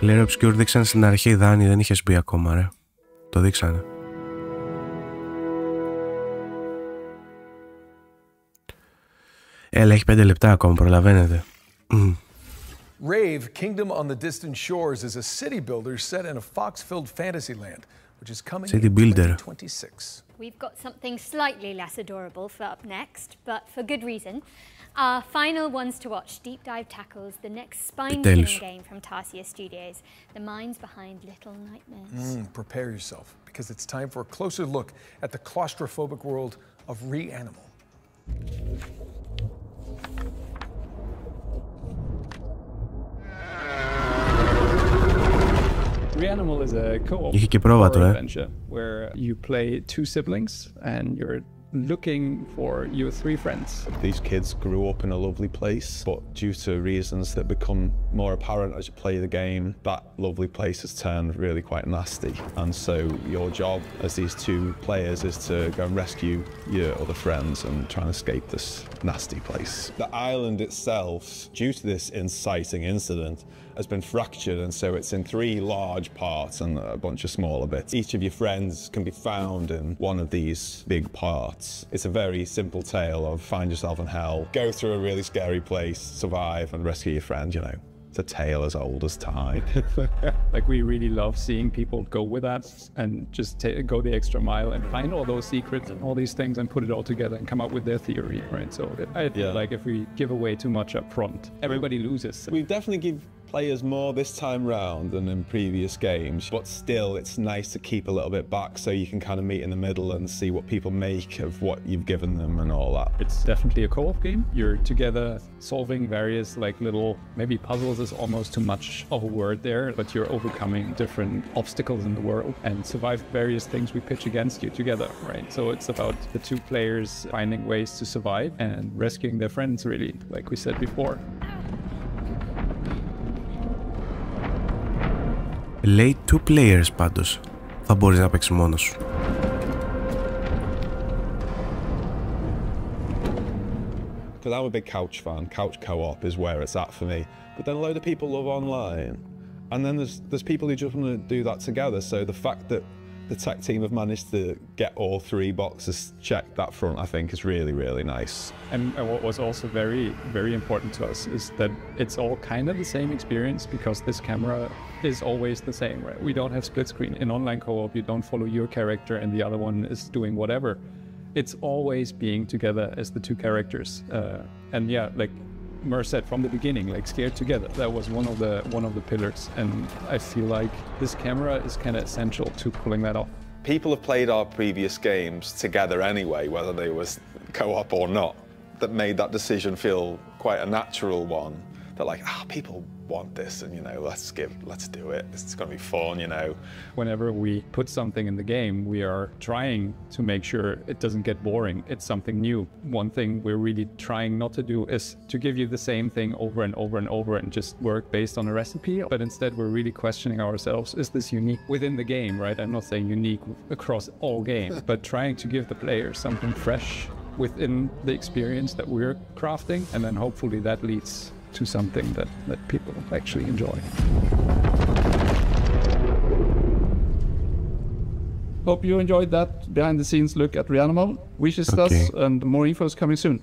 Λερό Obscure δείξαν στην αρχή, Δάνη, δεν είχες πει ακόμα ρε. Το δείξανε. Έλα, έχει 5 λεπτά ακόμα, προλαβαίνετε. Rave, Kingdom on the Distant Shores is a city builder set in a fox-filled fantasy land, which is coming in 2026. We've got something slightly less adorable for up next, but for good reason. Our final ones to watch deep dive tackles the next spine-chilling game from Tarsier Studios, the minds behind Little Nightmares. Prepare yourself, because it's time for a closer look at the claustrophobic world of Reanimal. Reanimal is a co-op horror adventure where you play two siblings and you're looking for your three friends. These kids grew up in a lovely place, but due to reasons that become more apparent as you play the game, that lovely place has turned really quite nasty. And so your job as these two players is to go and rescue your other friends and try and escape this nasty place. The island itself, due to this inciting incident, has been fractured, and so it's in 3 large parts and a bunch of smaller bits. Each of your friends can be found in one of these big parts. It's a very simple tale of find yourself in hell, go through a really scary place, survive and rescue your friend, you know. It's a tale as old as time. Like, we really love seeing people go with that and just go the extra mile and find all those secrets and all these things and put it all together and come up with their theory, right? So I feel like if we give away too much up front, everybody loses. We definitely give players more this time round than in previous games, but still it's nice to keep a little bit back so you can kind of meet in the middle and see what people make of what you've given them and all that. It's definitely a co-op game. You're together solving various like little, maybe puzzles is almost too much of a word there, but you're overcoming different obstacles in the world and survive various things we pitch against you together, right? So it's about the two players finding ways to survive and rescuing their friends, really, like we said before. Λέει two players πάντως. Θα μπορείς να παίξεις μόνος σου. Because I'm a big couch fan. Couch co-op is where it's at for me. But then a load of people love online. And then there's people who just want to do that together. So the fact that the tech team have managed to get all 3 boxes checked that front, I think, is really, really nice. And what was also very, very important to us is that it's all kind of the same experience, because this camera is always the same, right? We don't have split screen. In online co-op, you don't follow your character and the other one is doing whatever. It's always being together as the 2 characters. And yeah, like Mer said from the beginning, like scared together. That was one of the pillars, and I feel like this camera is kind of essential to pulling that off. People have played our previous games together anyway, whether they was co-op or not. That made that decision feel quite a natural one. That like, people want this, and you know, let's do it. It's gonna be fun, you know. Whenever we put something in the game, we are trying to make sure it doesn't get boring. It's something new. One thing we're really trying not to do is to give you the same thing over and over and over and just work based on a recipe. But instead, we're really questioning ourselves, is this unique within the game, right? I'm not saying unique across all games, but trying to give the player something fresh within the experience that we're crafting, and then hopefully that leads to something that people actually enjoy. Hope you enjoyed that behind the scenes look at Reanimal. Wishes us, and more info is coming soon.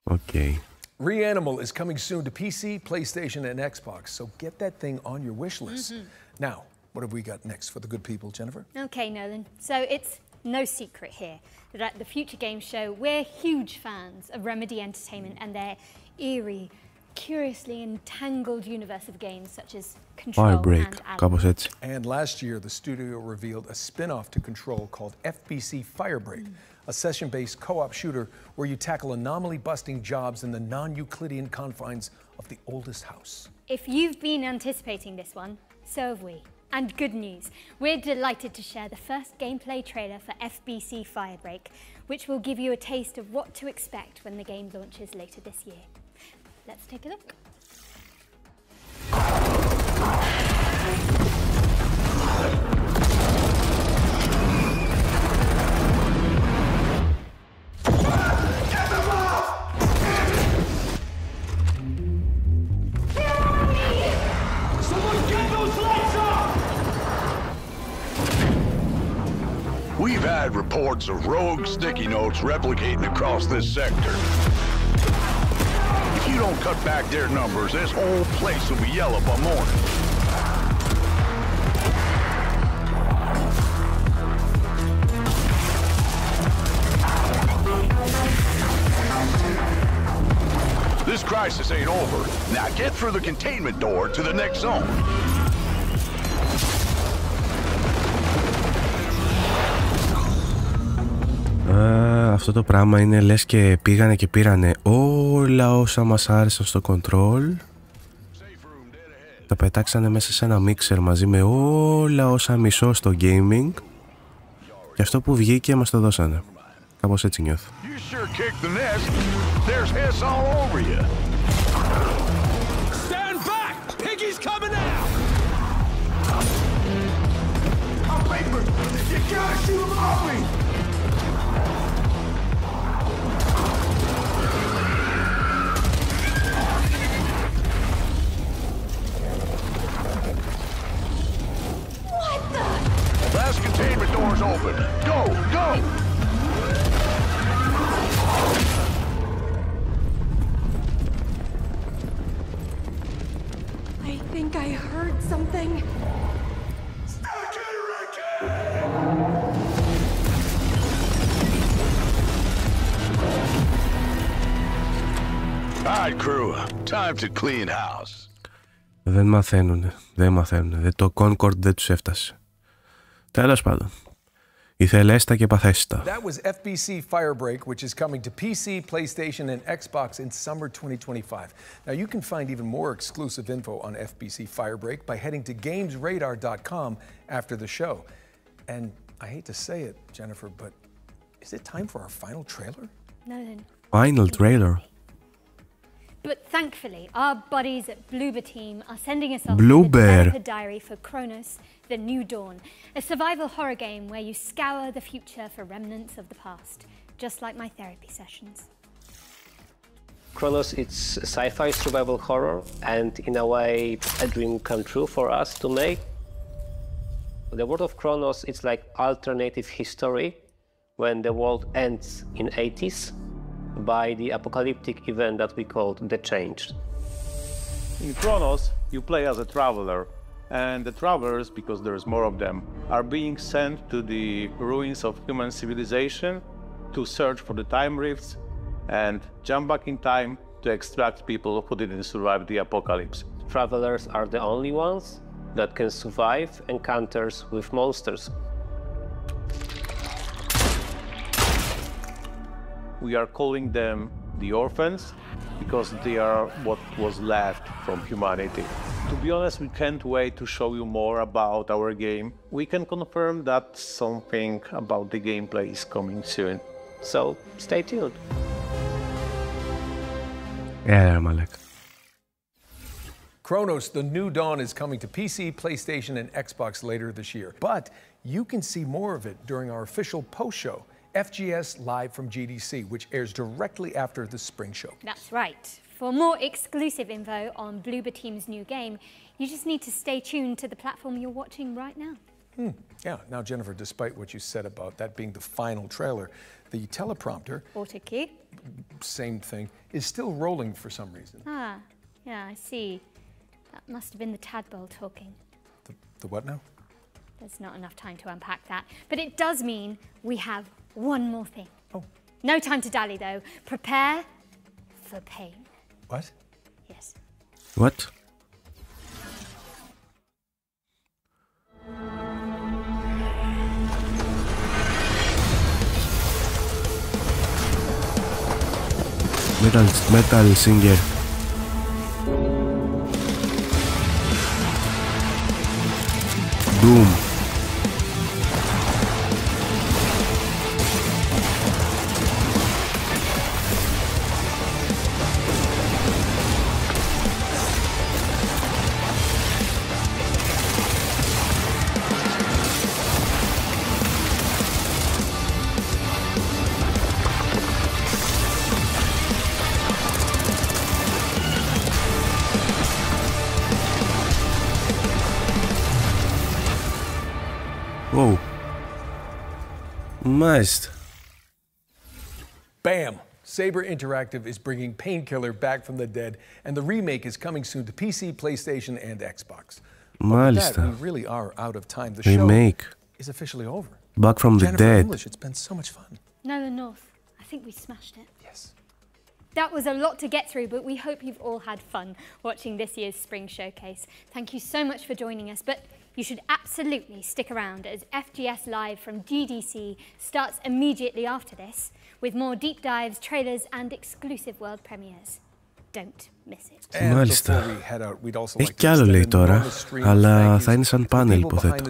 Okay. Reanimal is coming soon to PC, PlayStation, and Xbox, so get that thing on your wish list. Now, what have we got next for the good people, Jennifer? Okay, Nolan. So it's no secret here that at the Future Games Show, we're huge fans of Remedy Entertainment and their eerie, curiously entangled universe of games such as Control and Alice. And last year, the studio revealed a spin-off to Control called FBC Firebreak, a session-based co-op shooter where you tackle anomaly-busting jobs in the non-Euclidean confines of the oldest house. If you've been anticipating this one, so have we. And good news, we're delighted to share the first gameplay trailer for FBC Firebreak, which will give you a taste of what to expect when the game launches later this year. Let's take a look. We've had reports of rogue sticky notes replicating across this sector. If you don't cut back their numbers, this whole place will be yellow by morning. This crisis ain't over. Now get through the containment door to the next zone. Αυτό το πράγμα είναι λες και πήγανε και πήρανε όλα όσα μας άρεσαν στο Control, τα πετάξανε μέσα σε ένα mixer μαζί με όλα όσα μισώ στο gaming, και αυτό που βγήκε μας το δώσανε. Κάπως έτσι νιώθω. Last containment door's open. Go, go! I think I heard something. All right, crew. Time to clean house. Δεν μαθαίνουνε. Το Concord δεν τους έφτασε. Τέλος πάντων. Ηθελέστα και παθέστα. That was FBC Firebreak, which is coming to PC, PlayStation, and Xbox in summer 2025. Now, you can find even more exclusive info on FBC Firebreak by heading to gamesradar.com after the show. And I hate to say it, Jennifer, but is it time for our final trailer? No, then. Final trailer. But thankfully, our buddies at Bloober team are sending us off Bloober. the developer diary for Kronos, The New Dawn, a survival horror game where you scour the future for remnants of the past, just like my therapy sessions. Chronos, it's sci-fi survival horror, and in a way, a dream come true for us to make. The world of Chronos, it's like alternative history when the world ends in 80s by the apocalyptic event that we called The Change. In Chronos, you play as a traveler, and the travelers, because there's more of them, are being sent to the ruins of human civilization to search for the time rifts and jump back in time to extract people who didn't survive the apocalypse. Travelers are the only ones that can survive encounters with monsters. We are calling them the orphans because they are what was left from humanity. To be honest, we can't wait to show you more about our game. We can confirm that something about the gameplay is coming soon. So, stay tuned. Yeah, Malek. Chronos, The New Dawn is coming to PC, PlayStation, and Xbox later this year. But you can see more of it during our official post-show, FGS Live from GDC, which airs directly after the spring show. That's right. For more exclusive info on Bloober Team's new game, you just need to stay tuned to the platform you're watching right now. Yeah, now Jennifer, despite what you said about that being the final trailer, the teleprompter, Autokey. Same thing, is still rolling for some reason. Ah, yeah, I see. That must have been the tadpole talking. The what now? There's not enough time to unpack that. But it does mean we have one more thing. Oh. No time to dally, though. Prepare for pain. What? Yes. What? Metal singer. Doom. Whoa. Must. Bam! Saber Interactive is bringing Painkiller back from the dead, and the remake is coming soon to PC, PlayStation, and Xbox. But with that, we really are out of time. The remake show is officially over. Back from the dead. English, it's been so much fun. Nolan North, I think we smashed it. Yes. That was a lot to get through, but we hope you've all had fun watching this year's Spring Showcase. Thank you so much for joining us, but you should absolutely stick around as FGS Live from GDC starts immediately after this, with more deep dives, trailers, and exclusive world premieres. Don't miss it. Μάλιστα. Έχει κι άλλο λέει τώρα, αλλά θα είναι σαν πάνελ υποθέτω.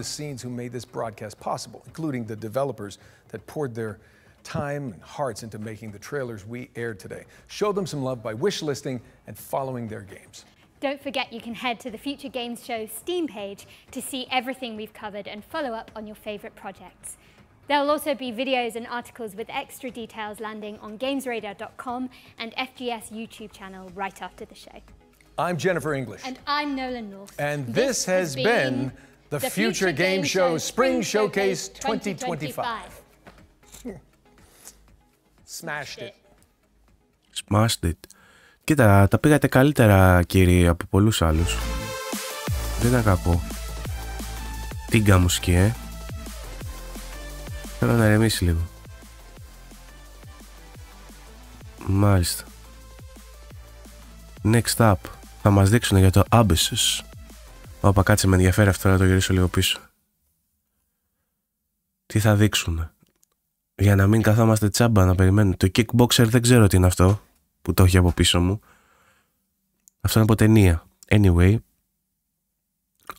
Time and hearts into making the trailers we aired today. Show them some love by wish listing and following their games. Don't forget you can head to the Future Games Show Steam page to see everything we've covered and follow up on your favourite projects. There'll also be videos and articles with extra details landing on gamesradar.com and FGS YouTube channel right after the show. I'm Jennifer English. And I'm Nolan North. And this has been the Future Game Show Spring Showcase 2025. Smashed it. Smashed it. Κοίτα, τα πήγατε καλύτερα κύριοι από πολλούς άλλους. Δεν ήταν κακό. Τίγκα μουσική, Θέλω να ηρεμήσει λίγο. Μάλιστα. Next up. Θα μας δείξουν για το Abysses. Όπα, κάτσε, με ενδιαφέρει αυτό, να το γυρίσω λίγο πίσω. Τι θα δείξουν? Για να μην καθόμαστε τσάμπα να περιμένουμε. Το Kickboxer δεν ξέρω τι είναι αυτό που το έχει από πίσω μου. Αυτό είναι από ταινία. Anyway.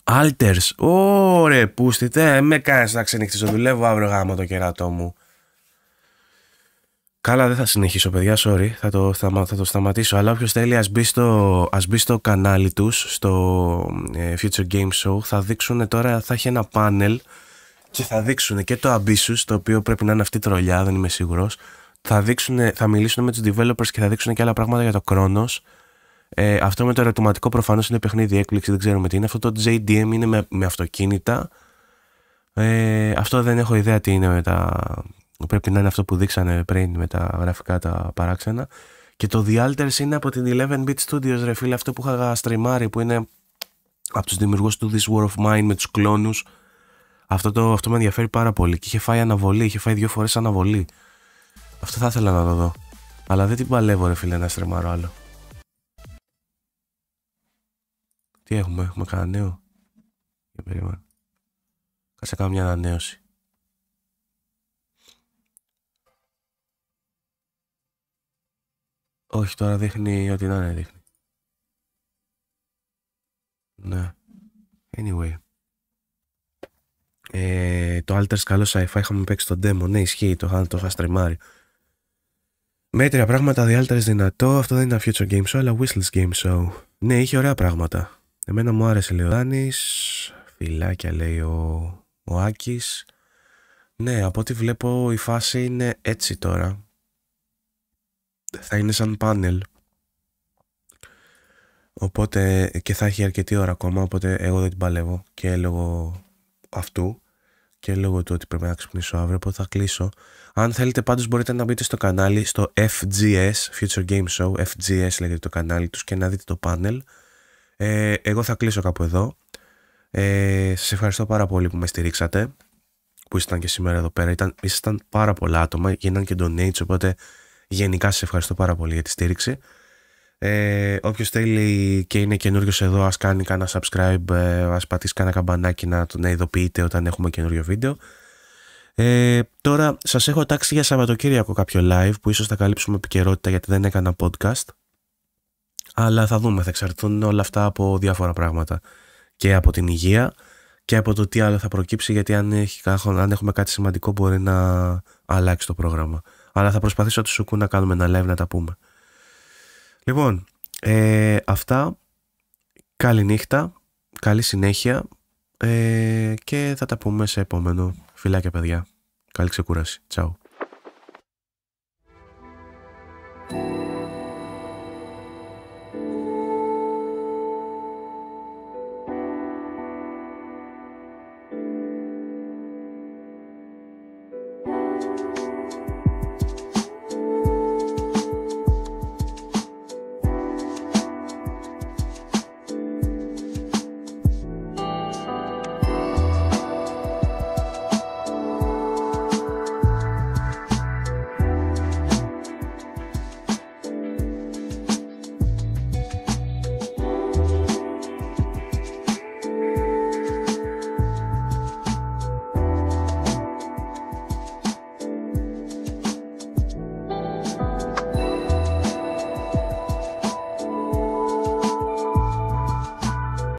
Alters. Ωραία, πούστητε. Με κάνεις να ξενυχτήσω. Δουλεύω αύριο γάμο το κεράτό μου. Καλά, δεν θα συνεχίσω, παιδιά. Sorry. Θα το σταματήσω. Αλλά όποιος θέλει, ας μπει στο κανάλι τους, στο Future Game Show. Θα δείξουν τώρα, θα έχει ένα πάνελ και θα δείξουν και το Abysses, το οποίο πρέπει να είναι αυτή η τρολιά, δεν είμαι σίγουρος. θα μιλήσουν με τους developers και θα δείξουν και άλλα πράγματα για το Chronos. Αυτό με το ερωτηματικό προφανώς είναι παιχνίδι έκπληξη, δεν ξέρουμε τι είναι. Αυτό το JDM είναι με αυτοκίνητα. Αυτό δεν έχω ιδέα τι είναι πρέπει να είναι αυτό που δείξανε πριν με τα γραφικά τα παράξενα. Και το The Alters είναι από την 11-bit Studios, ρε φίλε, αυτό που είχα στριμάρει, που είναι από τους δημιουργούς του This War of Mine με τους κλόνους. Αυτό με ενδιαφέρει πάρα πολύ και είχε φάει αναβολή, είχε φάει 2 φορές αναβολή. Αυτό θα ήθελα να το δω. Αλλά δεν την παλεύω, ρε φίλε, να στριμάρω άλλο. Τι έχουμε κανένα νέο? Για περίμενα. Κάτσε κάνω μια ανανέωση. Όχι, τώρα δείχνει ό,τι να είναι, δείχνει. Ναι. Anyway. Το Alters καλό sci-fi είχαμε παίξει στο demo. Ναι, ισχύει, το είχα στριμάρει. Μέτρια πράγματα, The Alters δυνατό. Αυτό δεν είναι ένα future game show, αλλά wishlist game show. Ναι, είχε ωραία πράγματα. Εμένα μου άρεσε, λέει ο Δάνης. Φιλάκια, λέει ο Άκης. Ναι, από ό,τι βλέπω η φάση είναι έτσι τώρα. Θα είναι σαν πάνελ. Οπότε και θα έχει αρκετή ώρα ακόμα. Οπότε εγώ δεν την παλεύω. Και λόγω αυτού και λόγω του ότι πρέπει να ξυπνήσω αύριο. Οπότε θα κλείσω. Αν θέλετε πάντως μπορείτε να μπείτε στο κανάλι, στο FGS, Future Game Show, FGS λέγεται το κανάλι τους, και να δείτε το πάνελ. Εγώ θα κλείσω κάπου εδώ. Σας ευχαριστώ πάρα πολύ που με στηρίξατε, που ήσασταν και σήμερα εδώ πέρα. Ήσασταν πάρα πολλά άτομα, γίναν και donates, οπότε γενικά σας ευχαριστώ πάρα πολύ για τη στήριξη. Όποιος θέλει και είναι καινούριος εδώ, ας κάνει κάνα subscribe, ας πατήσει κάνα καμπανάκι να ειδοποιείτε όταν έχουμε καινούριο βίντεο. Τώρα σας έχω τάξει για Σαββατοκύριακο κάποιο live που ίσως θα καλύψουμε επικαιρότητα, γιατί δεν έκανα podcast. Αλλά θα δούμε, θα εξαρτηθούν όλα αυτά από διάφορα πράγματα. Και από την υγεία και από το τι άλλο θα προκύψει, γιατί αν έχουμε κάτι σημαντικό μπορεί να αλλάξει το πρόγραμμα. Αλλά θα προσπαθήσω του Σουκού να κάνουμε ένα live να τα πούμε. Λοιπόν, αυτά. Καλή νύχτα, καλή συνέχεια και θα τα πούμε σε επόμενο. Φιλάκια παιδιά, καλή ξεκούραση. Τσάου.